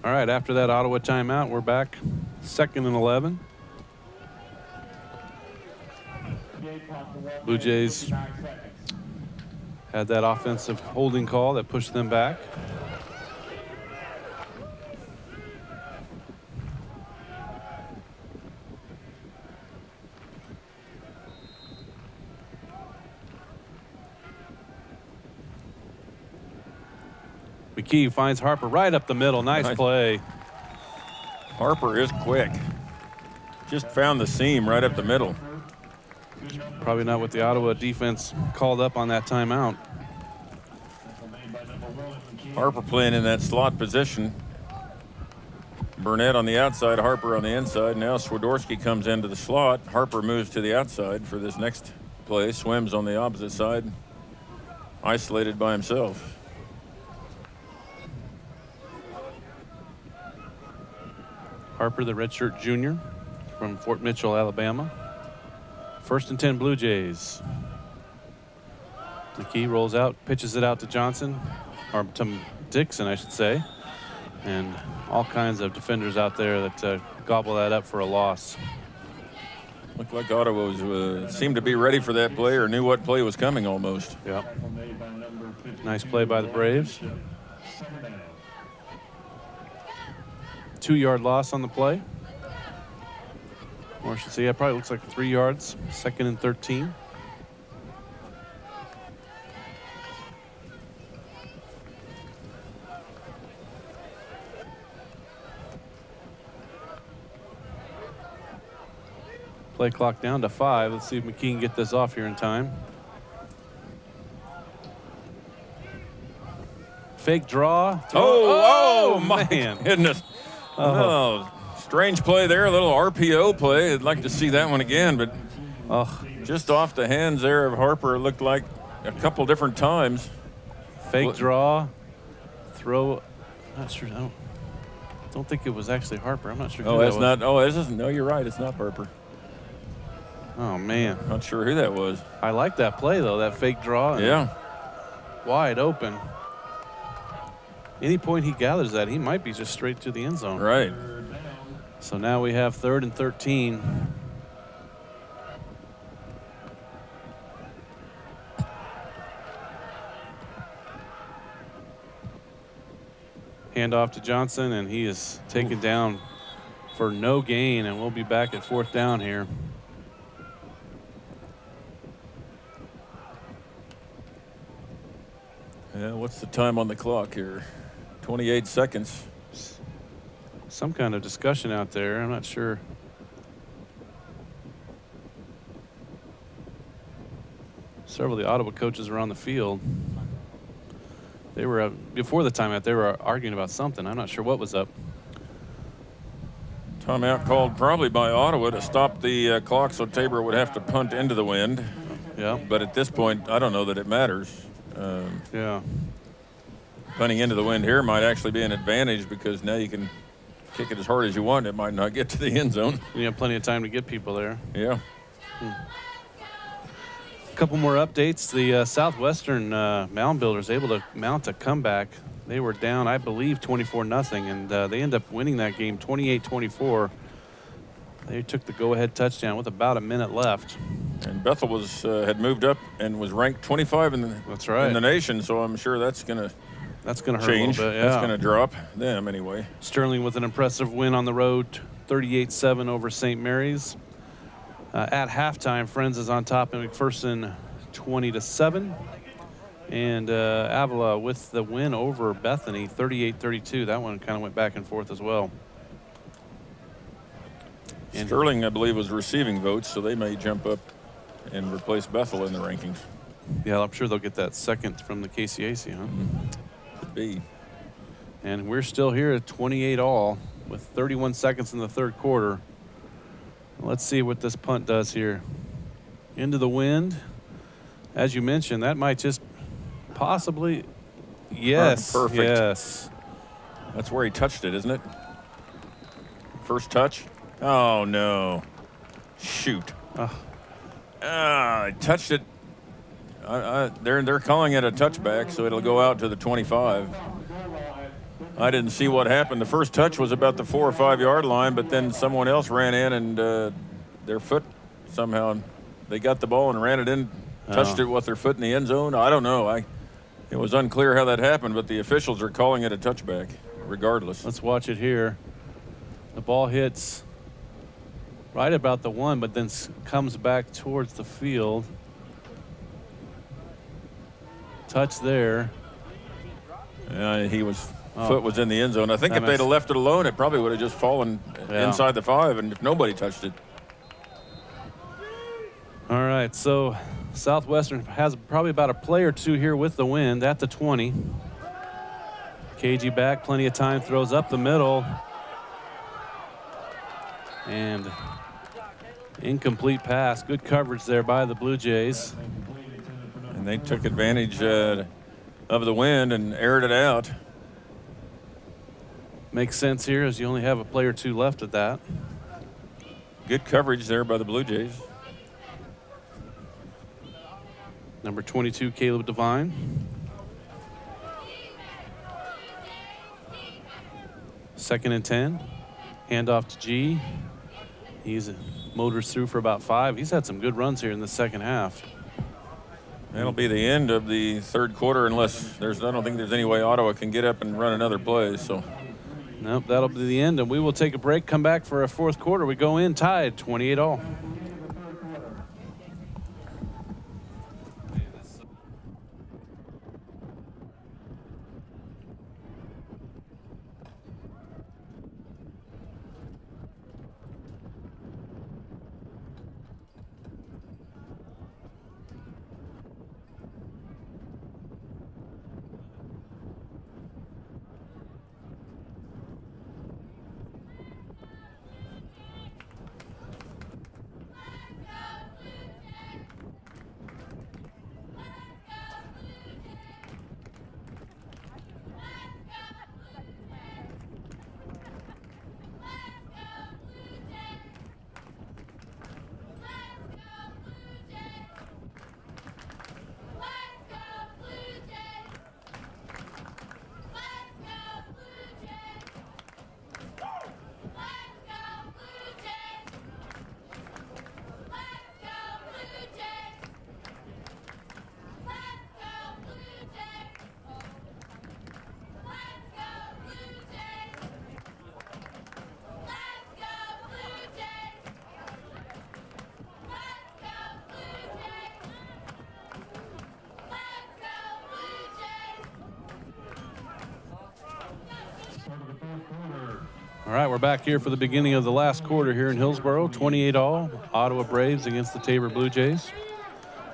All right, after that Ottawa timeout, we're back 2nd and 11. Blue Jays had that offensive holding call that pushed them back. McKee finds Harper right up the middle. Nice play. Harper is quick. Just found the seam right up the middle. Probably not what the Ottawa defense called up on that timeout. Harper playing in that slot position. Burnett on the outside, Harper on the inside. Now Swiderski comes into the slot. Harper moves to the outside for this next play. Swims on the opposite side. Isolated by himself. Harper, the redshirt junior from Fort Mitchell, Alabama. 1st and 10 Blue Jays. McKee rolls out, pitches it out to Johnson, or to Dixon, I should say. And all kinds of defenders out there that gobble that up for a loss. Looked like Ottawa seemed to be ready for that play or knew what play was coming almost. Yeah. Nice play by the Braves. 2-yard loss on the play. Or I should say, yeah, probably looks like 3 yards. 2nd and 13. Play clock down to 5. Let's see if McKee can get this off here in time. Fake draw. Oh, my man. goodness. Oh, strange play there, a little RPO play. I'd like to see that one again, but just off the hands there of Harper, it looked like a couple different times. Fake draw, throw. Not sure. I don't think it was actually Harper. I'm not sure. Oh, that's not. Oh, this isn't. No, you're right. It's not Harper. Oh man. Not sure who that was. I like that play though. That fake draw. Yeah. Wide open. Any point he gathers that, he might be just straight to the end zone. Right. So now we have 3rd and 13. Hand off to Johnson, and he is taken down for no gain, and we'll be back at 4th down here. Yeah, what's the time on the clock here? 28 seconds. Some kind of discussion out there. I'm not sure. Several of the Ottawa coaches were on the field. They were, before the timeout, they were arguing about something. I'm not sure what was up. Timeout called probably by Ottawa to stop the clock so Tabor would have to punt into the wind. Yeah. But at this point, I don't know that it matters. Yeah. Punting into the wind here might actually be an advantage because now you can kick it as hard as you want. It might not get to the end zone. You have plenty of time to get people there. Yeah. A couple more updates. The Southwestern Mound Builders able to mount a comeback. They were down, I believe, 24-0, and they end up winning that game 28-24. They took the go-ahead touchdown with about a minute left. And Bethel was had moved up and was ranked 25 in the nation, so I'm sure that's going to hurt change. A little bit, yeah. That's going to drop them anyway. Sterling with an impressive win on the road, 38-7 over St. Mary's. At halftime, Friends is on top in McPherson 20-7. And Avila with the win over Bethany 38-32. That one kind of went back and forth as well. And Sterling, I believe, was receiving votes, so they may jump up and replace Bethel in the rankings. Yeah, I'm sure they'll get that second from the KCAC, huh? Could be. And we're still here at 28-all with 31 seconds in the 3rd quarter. Let's see what this punt does here. Into the wind. As you mentioned, that might just possibly, yes, perfect. Yes. That's where he touched it, isn't it? First touch. Oh no! Shoot! I touched it. They're calling it a touchback, so it'll go out to the 25. I didn't see what happened. The first touch was about the 4 or 5 yard line, but then someone else ran in and their foot somehow, they got the ball and ran it in, touched it with their foot in the end zone. I don't know. It was unclear how that happened, but the officials are calling it a touchback regardless. Let's watch it here. The ball hits right about the 1, but then comes back towards the field. Touch there. He was foot was in the end zone. I think if they'd have left it alone, it probably would have just fallen inside the 5, and if nobody touched it. All right, so Southwestern has probably about a play or two here with the wind at the 20. KG back, plenty of time, throws up the middle. And incomplete pass. Good coverage there by the Blue Jays. And they took advantage of the wind and aired it out. Makes sense here as you only have a play or two left at that. Good coverage there by the Blue Jays. Number 22, Caleb Devine. Second and 10. Handoff to G. He's motors through for about 5. He's had some good runs here in the second half. That'll be the end of the third quarter unless I don't think there's any way Ottawa can get up and run another play. So. Nope, that'll be the end, and we will take a break, come back for a fourth quarter. We go in tied, 28-all. All right, we're back here for the beginning of the last quarter here in Hillsboro. 28-all, Ottawa Braves against the Tabor Blue Jays.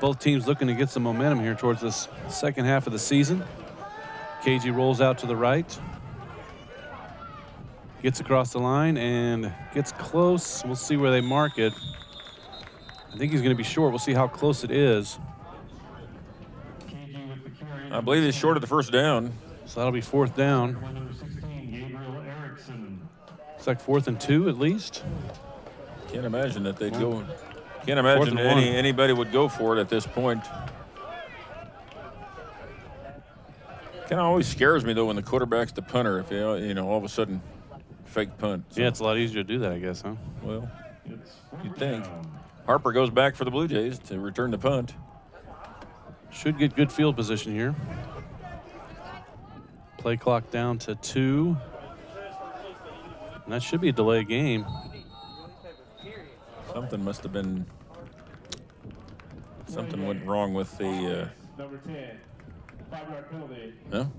Both teams looking to get some momentum here towards this second half of the season. KG rolls out to the right. Gets across the line and gets close. We'll see where they mark it. I think he's going to be short. We'll see how close it is. I believe he's short of the first down. So that'll be fourth down. It's like 4th and 2 at least. Can't imagine that they'd go. Can't imagine anybody would go for it at this point. Kind of always scares me though when the quarterback's the punter. If all of a sudden fake punt. So. Yeah, it's a lot easier to do that, I guess, huh? Well, you'd think. Harper goes back for the Blue Jays to return the punt. Should get good field position here. Play clock down to 2. And that should be a delay game. Something must have been. Something went wrong with the. Number 10, 5-yard penalty. No.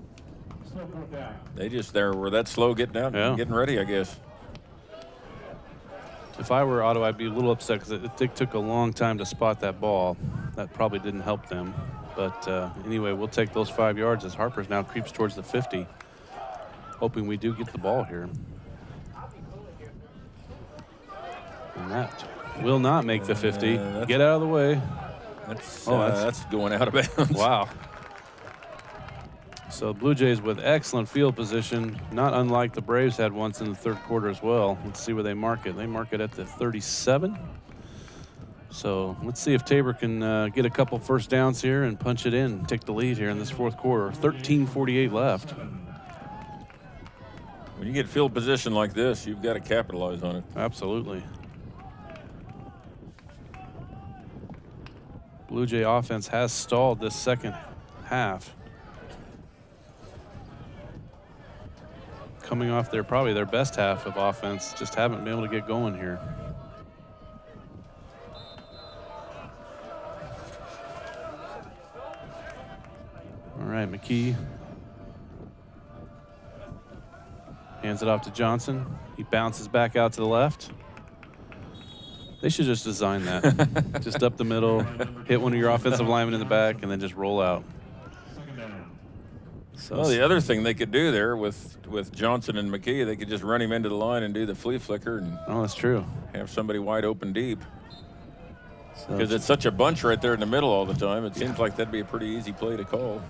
Slow fourth down. They just were that slow getting out, getting ready, I guess. If I were Ottawa, I'd be a little upset because it took a long time to spot that ball. That probably didn't help them. But anyway, we'll take those 5 yards as Harper's now creeps towards the 50. Hoping we do get the ball here. And that will not make the 50. Get out of the way. That's going out of bounds. Wow. So Blue Jays with excellent field position, not unlike the Braves had once in the third quarter as well. Let's see where they mark it. They mark it at the 37. So let's see if Tabor can get a couple first downs here and punch it in, take the lead here in this fourth quarter. 13:48 left. When you get field position like this, you've got to capitalize on it. Absolutely. Blue Jay offense has stalled this second half. Coming off probably their best half of offense, just haven't been able to get going here. All right, McKee hands it off to Johnson. He bounces back out to the left. They should just design that. Just up the middle, hit one of your offensive linemen in the back, and then just roll out. So well, the other thing they could do there with Johnson and McKee, they could just run him into the line and do the flea flicker and that's true. Have somebody wide open deep. So Because it's such a bunch right there in the middle all the time. It seems like that'd be a pretty easy play to call.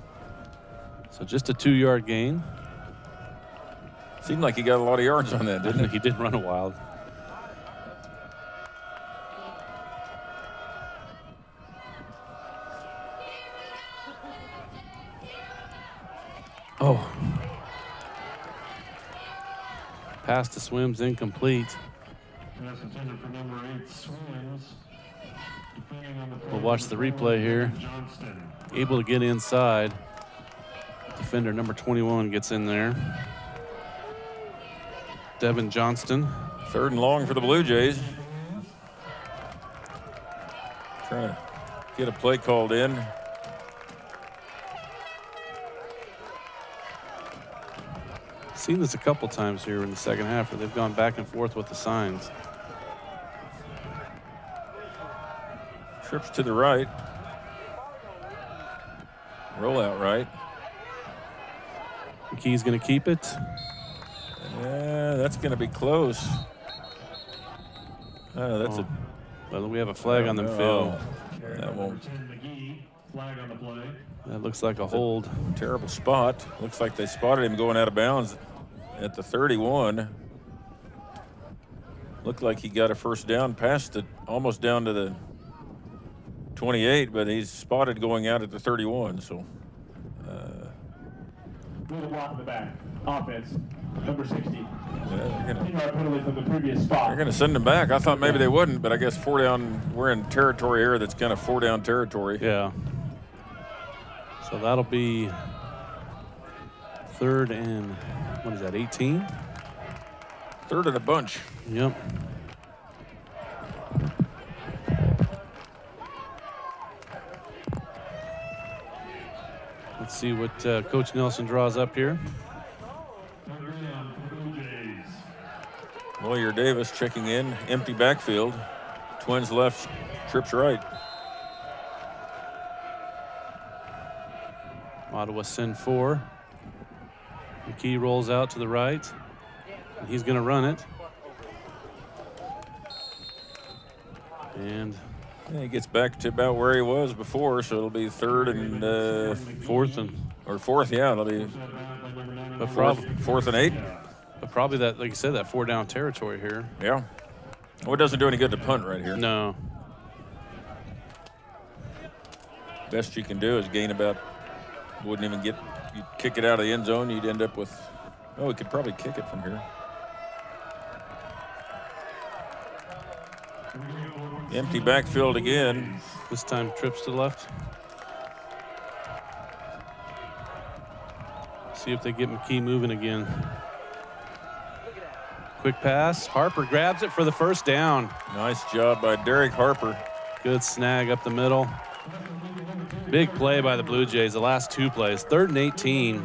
So just a 2-yard gain. Seemed like he got a lot of yards on that, didn't he? He did run a wild. Oh. Pass to Swims incomplete. That's intended for number 8, Swims. We'll watch the replay here. Able to get inside. Defender number 21 gets in there. Devin Johnston. 3rd and long for the Blue Jays. Trying to get a play called in. Seen this a couple times here in the second half where they've gone back and forth with the signs. Trips to the right. Roll out right. McKee's going to keep it. Yeah, that's going to be close. Oh, that's a. Well, we have a flag on the field. That won't. Flag on the play. That looks like a hold. Terrible spot. Looks like they spotted him going out of bounds at the 31. Looked like he got a first down past it, almost down to the 28, but he's spotted going out at the 31. So. Little block in the back. Offense. Number 60. Yeah, Penalty from the previous spot. they're going to send him back. I thought maybe they wouldn't, but I guess 4 down. We're in territory here that's kind of 4 down territory. Yeah. So that'll be 3rd and, what is that, 18? 3rd and a bunch. Yep. Let's see what Coach Nelson draws up here. Lawyer Davis checking in. Empty backfield. Twins left, trips right. Ottawa send 4. McKee rolls out to the right. He's going to run it. And he gets back to about where he was before, so it'll be 3rd and 4th and or 4th. Yeah, it'll be but 4th and 8. But probably that, like you said, that 4 down territory here. Yeah. Well, it doesn't do any good to punt right here. No. Best you can do is gain about. Wouldn't even get. You kick it out of the end zone, you'd end up with. Oh, we could probably kick it from here. Empty backfield again. This time trips to the left. See if they get McKee moving again. Quick pass. Harper grabs it for the first down. Nice job by Derek Harper. Good snag up the middle. Big play by the Blue Jays, the last 2 plays. 3rd and 18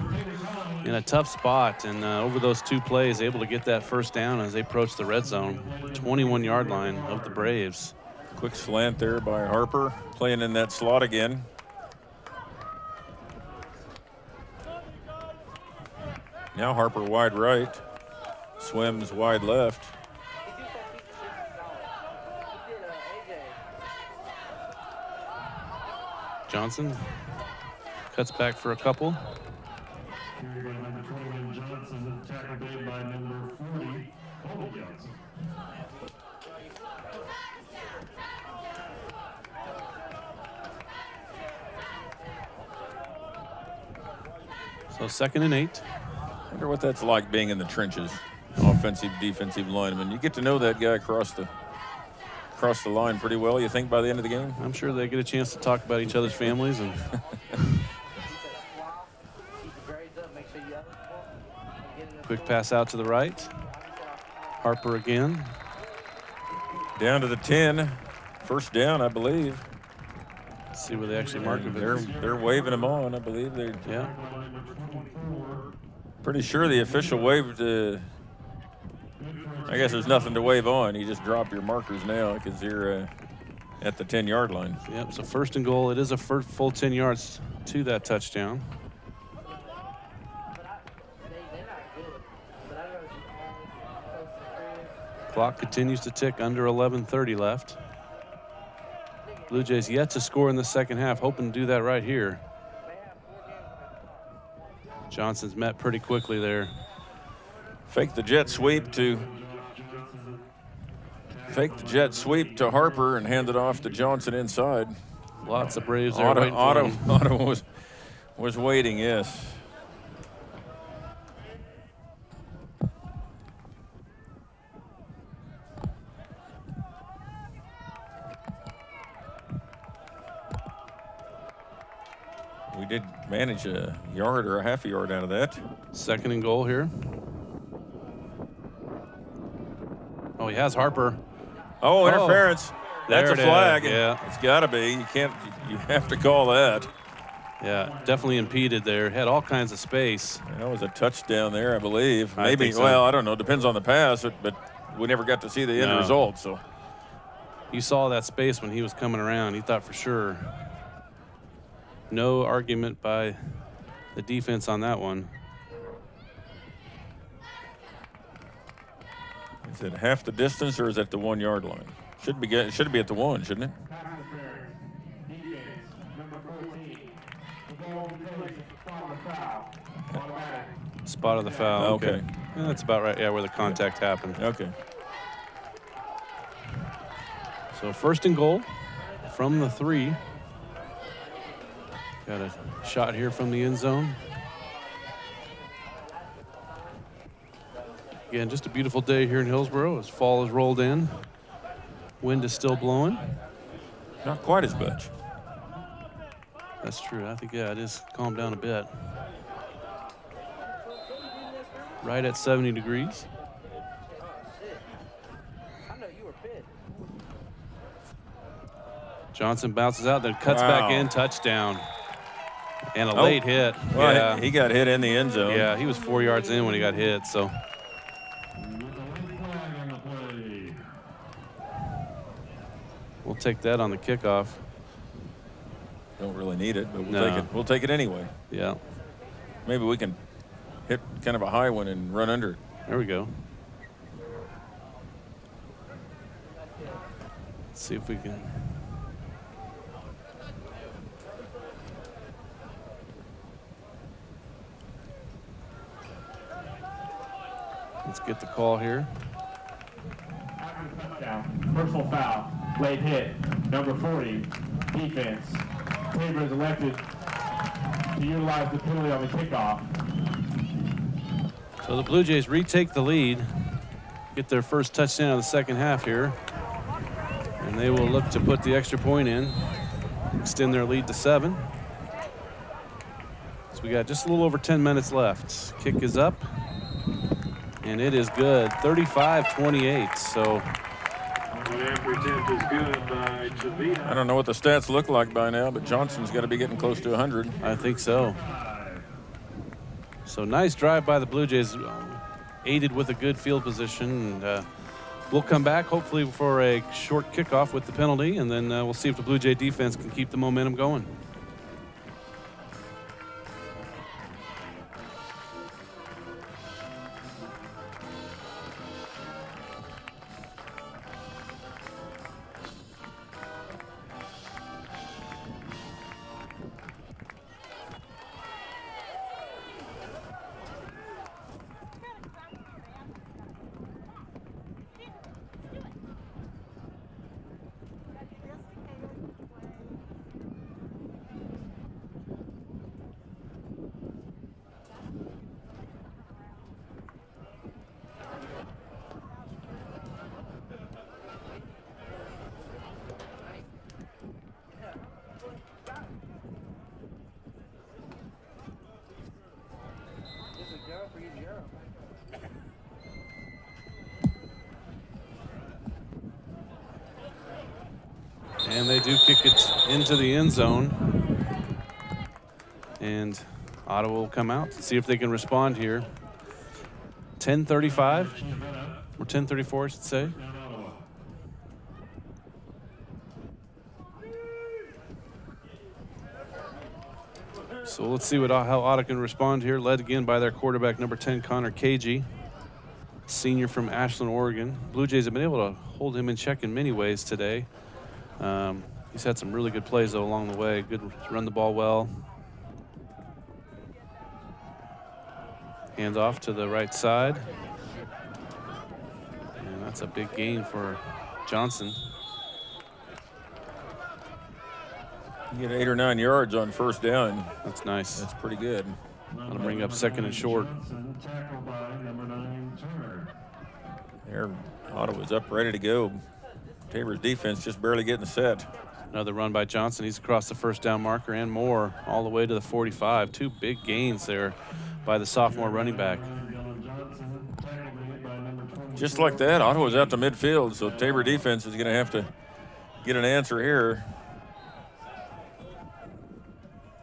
in a tough spot. And over those 2 plays, able to get that first down as they approach the red zone. 21-yard line of the Braves. Quick slant there by Harper, playing in that slot again. Now Harper wide right, Swims wide left. Johnson cuts back for a couple. Here by number 21, Johnson, tackled in by number 40, Colby Johnson. So 2nd and 8. I wonder what that's like being in the trenches, offensive, defensive lineman. You get to know that guy across the line pretty well, you think, by the end of the game? I'm sure they get a chance to talk about each other's families. And quick pass out to the right. Harper again. Down to the 10. First down, I believe. Let's see where they actually mark it. They're waving him on, I believe. Yeah. Pretty sure the official waved. I guess there's nothing to wave on. You just drop your markers now because you're at the 10-yard line. Yep, so first and goal. It is a full 10 yards to that touchdown. Clock continues to tick, under 11:30 left. Blue Jays yet to score in the second half, hoping to do that right here. Johnson's met pretty quickly there. Fake the jet sweep to Harper and hand it off to Johnson inside. Lots of Braves there. Ottawa was waiting, yes. We did manage a yard or a half a yard out of that. Second and goal here. Oh, he has Harper. Oh, interference. That's a flag. Yeah. It's got to be. You have to call that. Yeah, definitely impeded there. Had all kinds of space. That was a touchdown there, I believe. I Maybe, think so. well, I don't know. Depends on the pass, but we never got to see the end result. So You saw that space when he was coming around. He thought for sure. No argument by the defense on that one. Is it half the distance or is it the 1 yard line? Should be at the 1, shouldn't it? Spot of the foul. Okay. Yeah, that's about right. Yeah, where the contact happened. Okay. So first and goal from the 3. Got a shot here from the end zone. Again, just a beautiful day here in Hillsboro as fall has rolled in. Wind is still blowing. Not quite as much. That's true. I think, yeah, it is calmed down a bit. Right at 70 degrees. Johnson bounces out, then cuts back in, touchdown. And a late hit. Well, yeah. he got hit in the end zone. Yeah, he was 4 yards in when he got hit, so. We'll take that on the kickoff. Don't really need it, but No. take it. We'll take it anyway. Yeah, Maybe we can hit kind of a high one and run under it. there we go. Let's see if we can. Let's get the call here. Touchdown. Personal foul. Late hit. Number 40. Defense. Tabor is elected to utilize the penalty on the kickoff. So the Blue Jays retake the lead, get their first touchdown of the second half here, and they will look to put the extra point in, extend their lead to 7. So we got just a little over 10 minutes left. Kick is up, and it is good, 35-28. So The after attempt is good by Chavita. I don't know what the stats look like by now, but Johnson's got to be getting close to 100. I think so. So nice drive by the Blue Jays, aided with a good field position. And we'll come back hopefully for a short kickoff with the penalty, and then we'll see if the Blue Jay defense can keep the momentum going. And they do kick it into the end zone. And Ottawa will come out to see if they can respond here. 10:35 or 10:34, I should say. So let's see how Ottawa can respond here. Led again by their quarterback, number 10, Connor Cagey, senior from Ashland, Oregon. Blue Jays have been able to hold him in check in many ways today. He's had some really good plays, though, along the way. Good to run the ball well. Hands off to the right side. And that's a big gain for Johnson. You get 8 or 9 yards on first down. That's nice. That's pretty good. That'll bring up second and short. There, Ottawa's up, ready to go. Tabor's defense just barely getting set. Another run by Johnson. He's across the first down marker and more, all the way to the 45. Two big gains there by the sophomore running back. Just like that, Ottawa's out to midfield, so Tabor defense is going to have to get an answer here.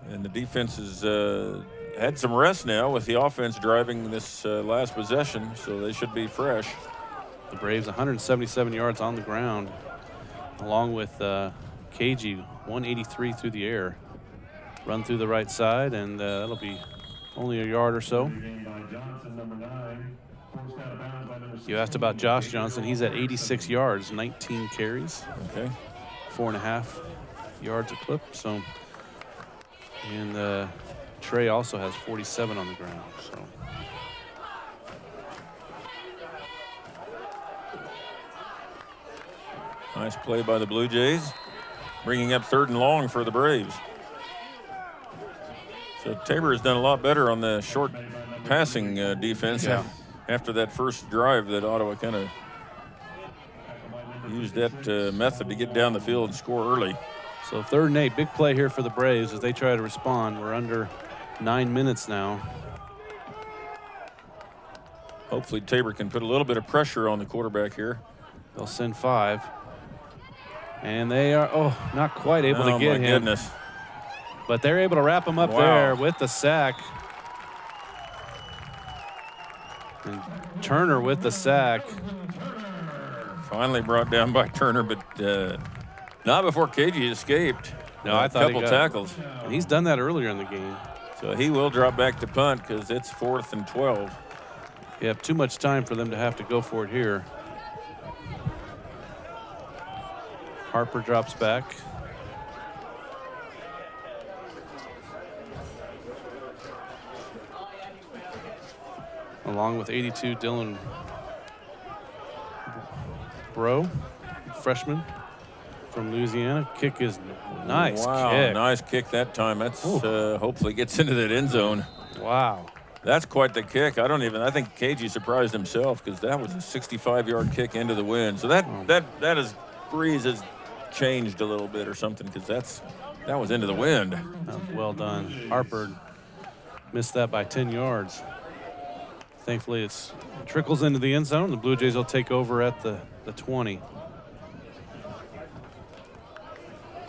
And the defense has had some rest now with the offense driving this last possession, so they should be fresh. The Braves 177 yards on the ground, along with KG 183 through the air. Run through the right side, and that'll be only a yard or so. You asked about Josh Johnson. He's at 86 yards, 19 carries. Okay. 4.5 yards a clip. So, and Trey also has 47 on the ground. So. Nice play by the Blue Jays, bringing up 3rd and long for the Braves. So Tabor has done a lot better on the short passing defense after that first drive that Ottawa kind of used that method to get down the field and score early. So 3rd and 8, big play here for the Braves as they try to respond. We're under 9 minutes now. Hopefully Tabor can put a little bit of pressure on the quarterback here. They'll send 5. And they are, not quite able to get him. Oh, my goodness. But they're able to wrap him up there with the sack. And Turner with the sack. Finally brought down by Turner, but not before KG escaped. No, I thought a couple tackles. And he's done that earlier in the game. So he will drop back to punt because it's 4th and 12. You have too much time for them to have to go for it here. Harper drops back. Along with 82, Dylan Bro, freshman from Louisiana. Kick is nice. Wow, kick. Nice kick that time. That's hopefully gets into that end zone. Wow. That's quite the kick. I think KG surprised himself because that was a 65-yard kick into the wind. So that is breeze has changed a little bit or something because that was into the wind. That was well done. Harper missed that by 10 yards. Thankfully, it trickles into the end zone. The Blue Jays will take over at the 20.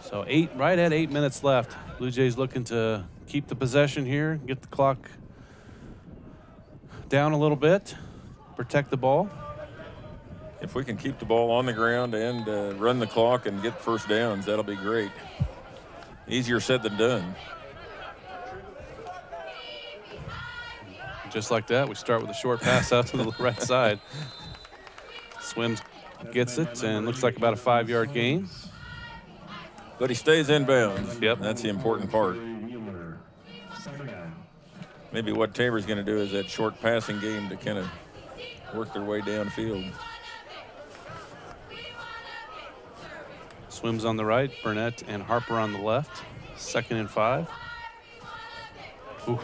So right at 8 minutes left. Blue Jays looking to keep the possession here, get the clock down a little bit, protect the ball. If we can keep the ball on the ground and run the clock and get first downs, that'll be great. Easier said than done. Just like that, we start with a short pass out to the right side. Swims, gets it, and looks like about a 5-yard gain. But he stays in bounds. Yep. That's the important part. Maybe what Tabor's going to do is that short passing game to kind of work their way downfield. Swims on the right, Burnett and Harper on the left. 2nd and 5. Ooh,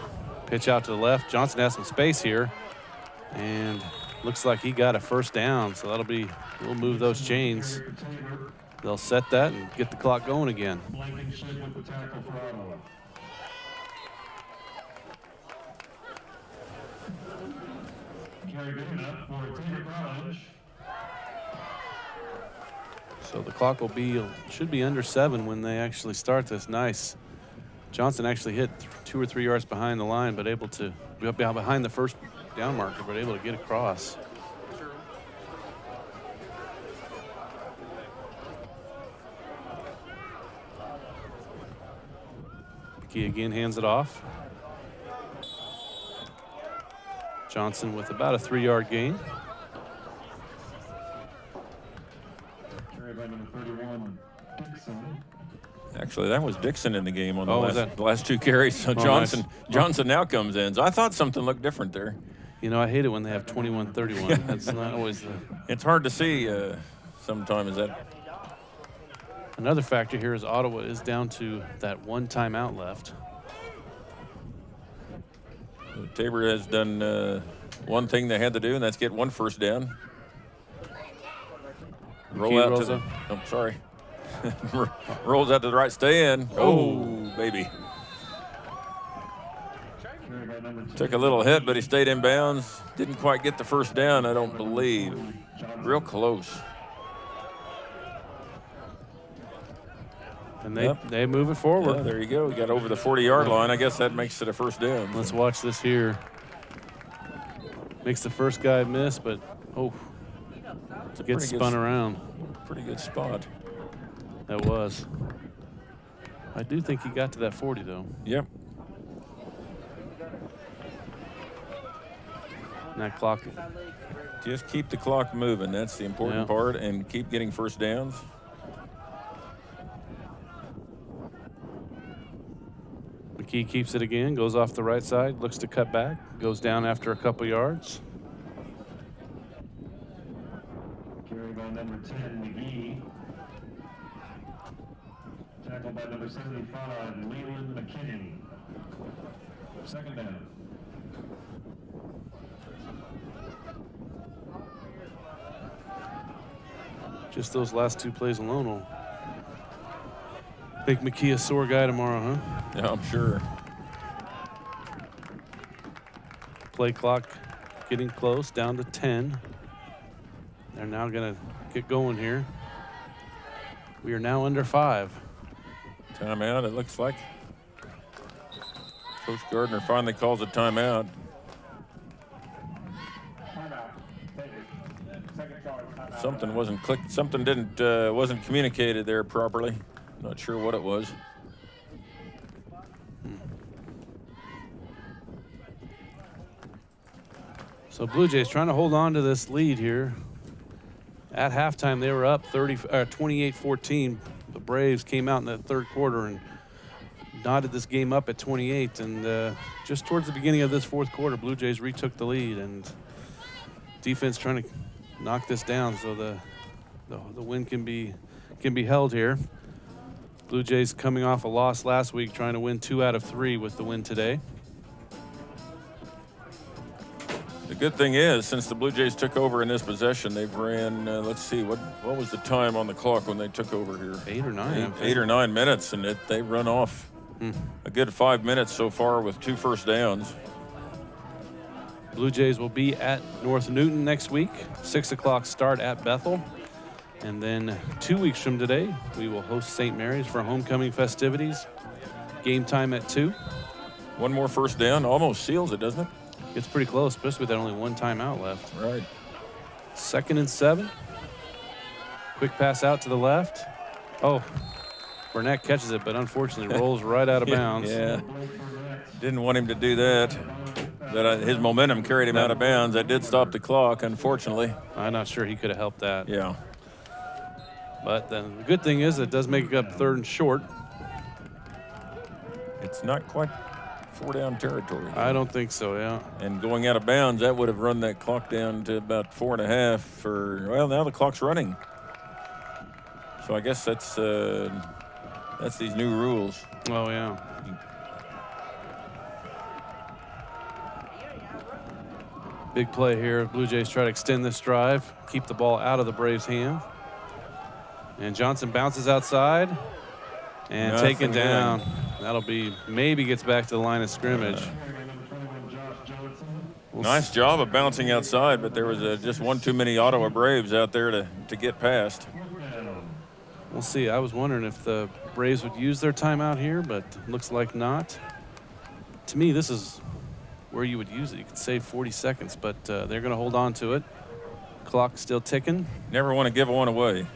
pitch out to the left. Johnson has some space here. And looks like he got a first down. So we'll move those chains. They'll set that and get the clock going again. Carry good enough for Tabor College. So the clock should be under 7 when they actually start this. Nice. Johnson actually hit 2 or 3 yards behind the line, but able to be up behind the first down marker, but able to get across. McKee again hands it off. Johnson with about a 3-yard gain. Carry by number 31, Dixon. Actually, that was Dixon in the game on the last 2 carries. So nice. Johnson now comes in. So I thought something looked different there. You know, I hate it when they have 21-31. That's not always It's hard to see sometimes. Another factor here is Ottawa is down to that 1 timeout left. Tabor has done one thing they had to do, and that's get 1 first down. Roll out to the. Oh, sorry. Rolls out to the right, stay in. Oh, baby. Took a little hit, but he stayed in bounds. Didn't quite get the first down, I don't believe. Real close. And they move it forward. Yeah, there you go. We got over the 40-yard line. I guess that makes it a first down. Let's watch this here. Makes the first guy miss, but gets spun around. Pretty good spot. That was. I do think he got to that 40 though. Yep. And that clock. Just keep the clock moving. That's the important part, and keep getting first downs. McKee keeps it again, goes off the right side, looks to cut back, goes down after a couple yards. Carry by number 10, McGee. Tackled by number 75, Leland McKinney. Second down. Just those last 2 plays alone will make McKee a sore guy tomorrow, huh? Yeah, I'm sure. Play clock getting close, down to 10. They're now going to get going here. We are now under 5. Timeout, it looks like. Coach Gardner finally calls a timeout. Something wasn't clicked. Something wasn't communicated there properly. Not sure what it was. So Blue Jays trying to hold on to this lead here. At halftime, they were up 28-14. The Braves came out in the 3rd quarter and knotted this game up at 28. And just towards the beginning of this 4th quarter, Blue Jays retook the lead, and defense trying to knock this down so the win can be held here. Blue Jays coming off a loss last week, trying to win 2 out of 3 with the win today. The good thing is, since the Blue Jays took over in this possession, they've ran, let's see, what was the time on the clock when they took over here? 8 or 9. 8 or 9 minutes, and they've run off a good 5 minutes so far with 2 first downs. Blue Jays will be at North Newton next week, 6 o'clock start at Bethel. And then 2 weeks from today, we will host St. Mary's for homecoming festivities. Game time at 2. 1 more first down, almost seals it, doesn't it? It's pretty close, especially with that only 1 timeout left. Right. 2nd and 7. Quick pass out to the left. Oh, Burnett catches it, but unfortunately rolls right out of bounds. Yeah, didn't want him to do that. His momentum carried him out of bounds. That did stop the clock, unfortunately. I'm not sure he could have helped that. Yeah. But then the good thing is it does make it up 3rd and short. It's not quite 4-down territory. I don't think so, yeah. And going out of bounds, that would have run that clock down to about 4.5 well, now the clock's running. So I guess that's these new rules. Oh, yeah. Big play here. Blue Jays try to extend this drive, keep the ball out of the Braves' hand. And Johnson bounces outside and taken down. That'll be, maybe gets back to the line of scrimmage. We'll Nice job of bouncing outside, but there was just one too many Ottawa Braves out there to get past. We'll see. I was wondering if the Braves would use their timeout here, but looks like not. To me, this is where you would use it. You could save 40 seconds, but they're going to hold on to it. Clock still ticking. Never want to give one away.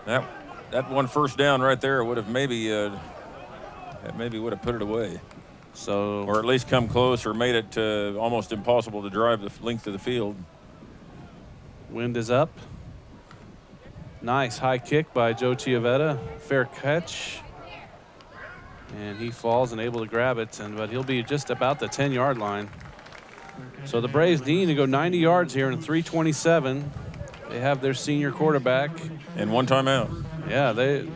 That one first down right there would have maybe would have put it away. So, or at least come close, or made it almost impossible to drive the length of the field. Wind is up. Nice high kick by Joe Chiavetta. Fair catch. And he falls and able to grab it, but he'll be just about the 10-yard line. So the Braves need to go 90 yards here in 3:27. They have their senior quarterback. And one timeout. Yeah, a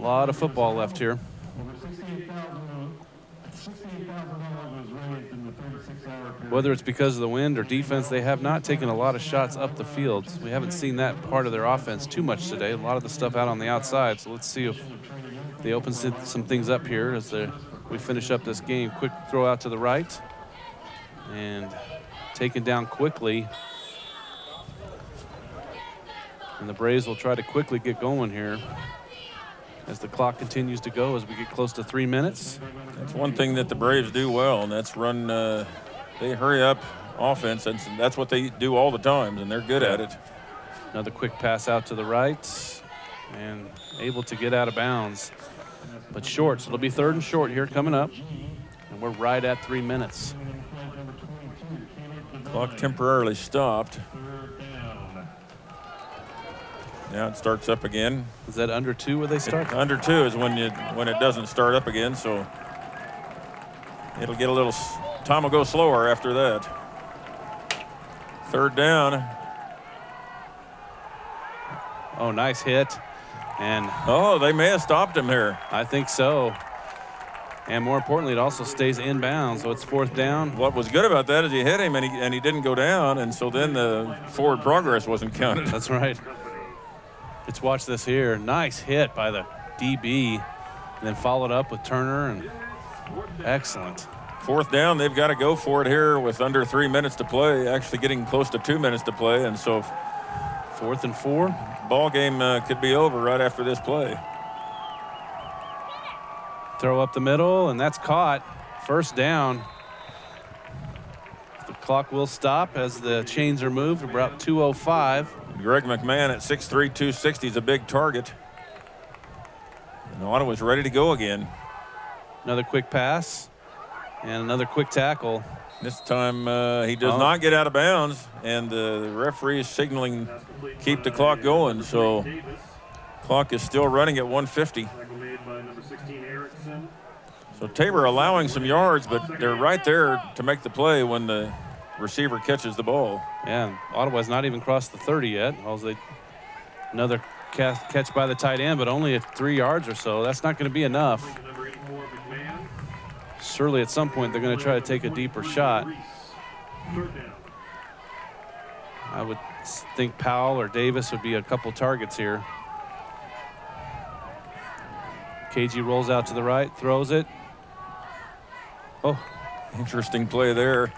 lot of football left here. Whether it's because of the wind or defense, they have not taken a lot of shots up the field. We haven't seen that part of their offense too much today. A lot of the stuff out on the outside. So let's see if they open some things up here as we finish up this game. Quick throw out to the right. And taken down quickly. And the Braves will try to quickly get going here as the clock continues to go as we get close to 3 minutes. That's one thing that the Braves do well, and that's run. They hurry up offense, and that's what they do all the time, and they're good at it. Another quick pass out to the right, and able to get out of bounds, but short. So it'll be 3rd and short here coming up, and we're right at 3 minutes. Clock temporarily stopped. Now it starts up again. Is that under 2 where they start? Under 2 is when it doesn't start up again, so it'll get a little. Time will go slower after that. 3rd down. Oh, nice hit. And oh, they may have stopped him here. I think so. And more importantly, it also stays inbounds, so it's 4th down. What was good about that is he hit him and he didn't go down, and so then the forward progress wasn't counted. That's right. Let's watch this here. Nice hit by the DB, and then followed up with Turner, and excellent. 4th down, they've got to go for it here with under 3 minutes to play, actually getting close to 2 minutes to play, and so 4th and 4. Ball game could be over right after this play. Throw up the middle, and that's caught. 1st down. The clock will stop as the chains are moved. We're about 2:05. Greg McMahon at 6'3", 260 is a big target. And Ottawa's ready to go again. Another quick pass and another quick tackle. This time he does not get out of bounds, and the referee is signaling keep the clock going. So clock is still running at 1:50. So Tabor allowing some yards, but they're right there to make the play when the receiver catches the ball. Yeah, Ottawa's not even crossed the 30 yet. Another catch by the tight end, but only at 3 yards or so. That's not going to be enough. Surely at some point they're going to try to take a deeper shot. I would think Powell or Davis would be a couple targets here. KG rolls out to the right, throws it. Oh, interesting play there.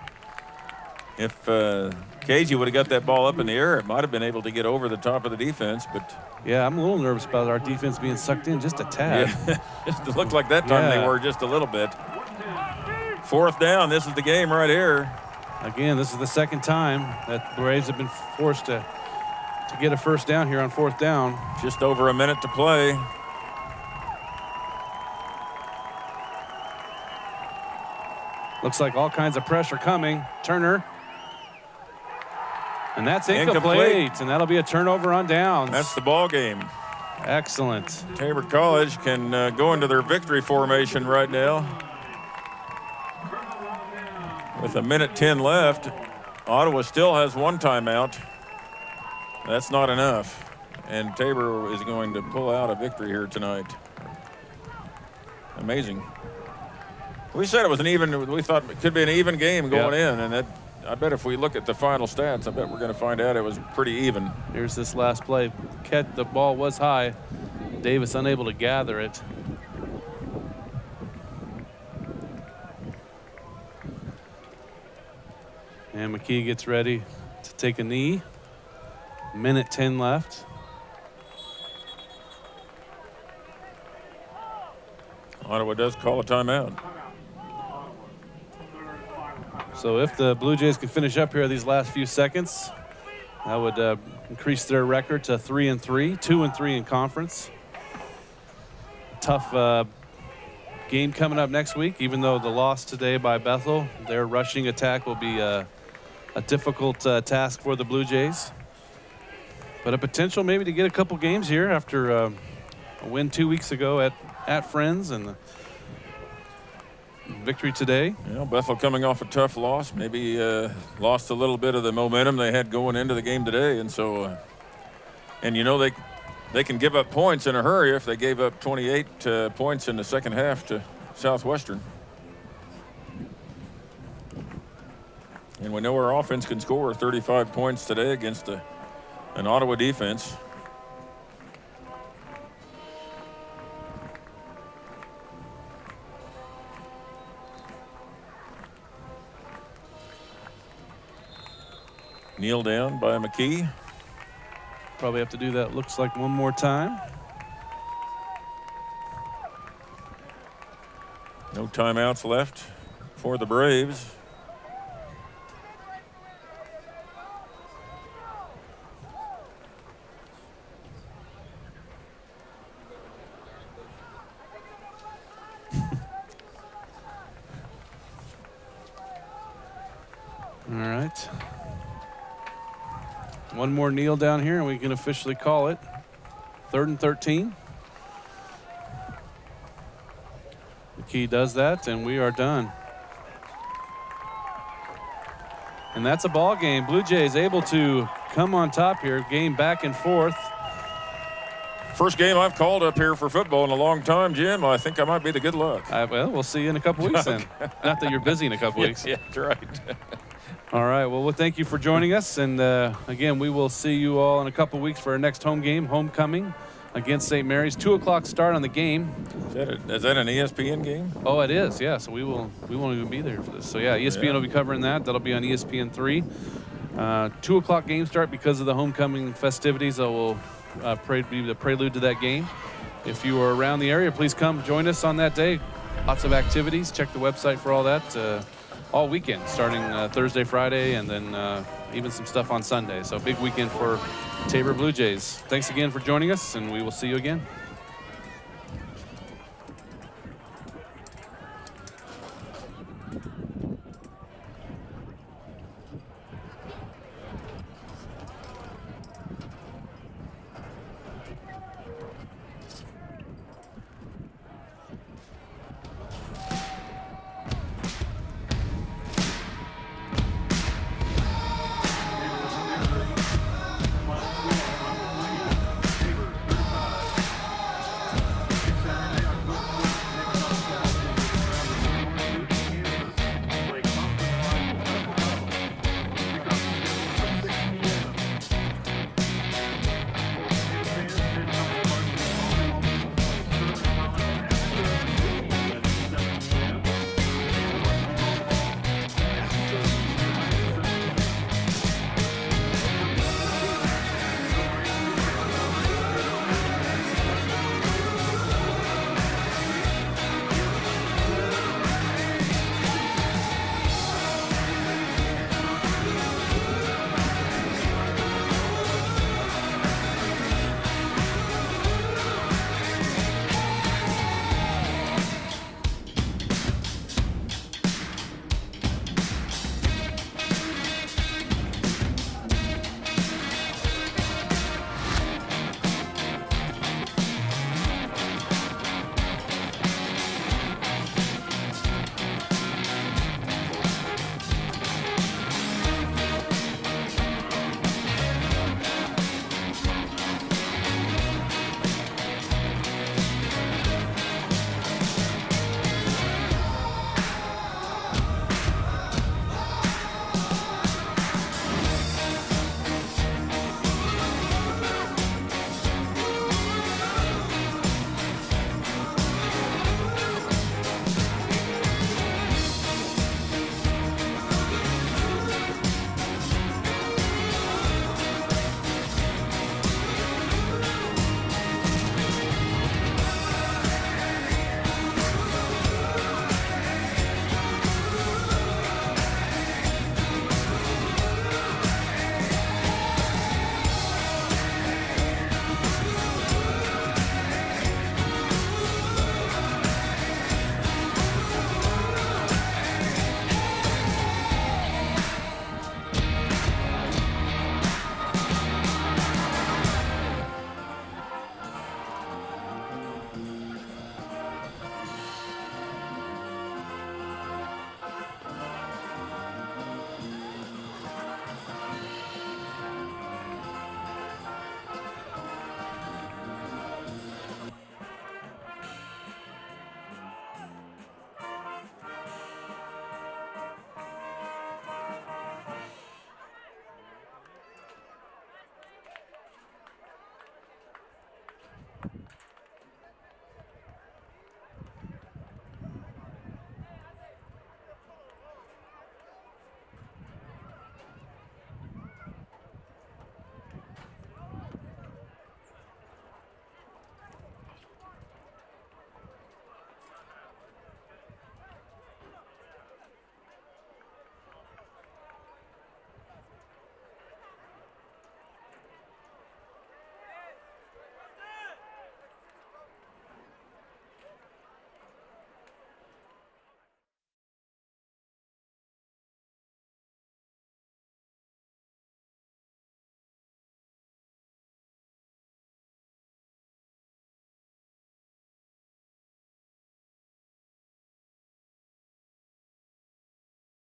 If KG would have got that ball up in the air, it might have been able to get over the top of the defense, but yeah, I'm a little nervous about our defense being sucked in just a tad. Yeah, it looked like that time they were just a little bit. 4th down, this is the game right here. Again, this is the 2nd time that the Braves have been forced to get a 1st down here on 4th down. Just over a minute to play. Looks like all kinds of pressure coming. Turner. And that's incomplete. And that'll be a turnover on downs. That's the ball game. Excellent. Tabor College can go into their victory formation right now. With 1:10 left, Ottawa still has 1 timeout. That's not enough. And Tabor is going to pull out a victory here tonight. Amazing. We said it was an even, we thought it could be an even game going in, and I bet if we look at the final stats, I bet we're going to find out it was pretty even. Here's this last play. The ball was high. Davis unable to gather it. And McKee gets ready to take a knee. Minute 10 left. Ottawa does call a timeout. So if the Blue Jays can finish up here these last few seconds, that would increase their record to 3-3, 2-3 in conference. Tough game coming up next week, even though the loss today by Bethel, their rushing attack will be a difficult task for the Blue Jays. But a potential maybe to get a couple games here after a win 2 weeks ago at Friends and the victory today. Yeah, Bethel coming off a tough loss, maybe lost a little bit of the momentum they had going into the game today, and so, and you know they can give up points in a hurry if they gave up 28 points in the second half to Southwestern. And we know our offense can score 35 points today against an Ottawa defense. Kneel down by McKee. Probably have to do that, looks like, one more time. No timeouts left for the Braves. All right. One more kneel down here and we can officially call it 3rd and 13. McKee does that and we are done. And that's a ball game. Blue Jays able to come on top here, game back and forth. First game I've called up here for football in a long time, Jim. I think I might be the good luck. Well, we'll see you in a couple weeks then. Not that you're busy in a couple weeks. Yeah, that's right. All right, well, thank you for joining us. And again, we will see you all in a couple weeks for our next home game, homecoming against St. Mary's. 2 o'clock start on the game. Is that an ESPN game? Oh, it is, yeah. So we won't even be there for this. So yeah, ESPN will be covering that. That'll be on ESPN 3. 2 o'clock game start because of the homecoming festivities. That will be the prelude to that game. If you are around the area, please come join us on that day. Lots of activities. Check the website for all that. All weekend, starting Thursday, Friday, and then even some stuff on Sunday. So big weekend for Tabor Blue Jays. Thanks again for joining us, and we will see you again.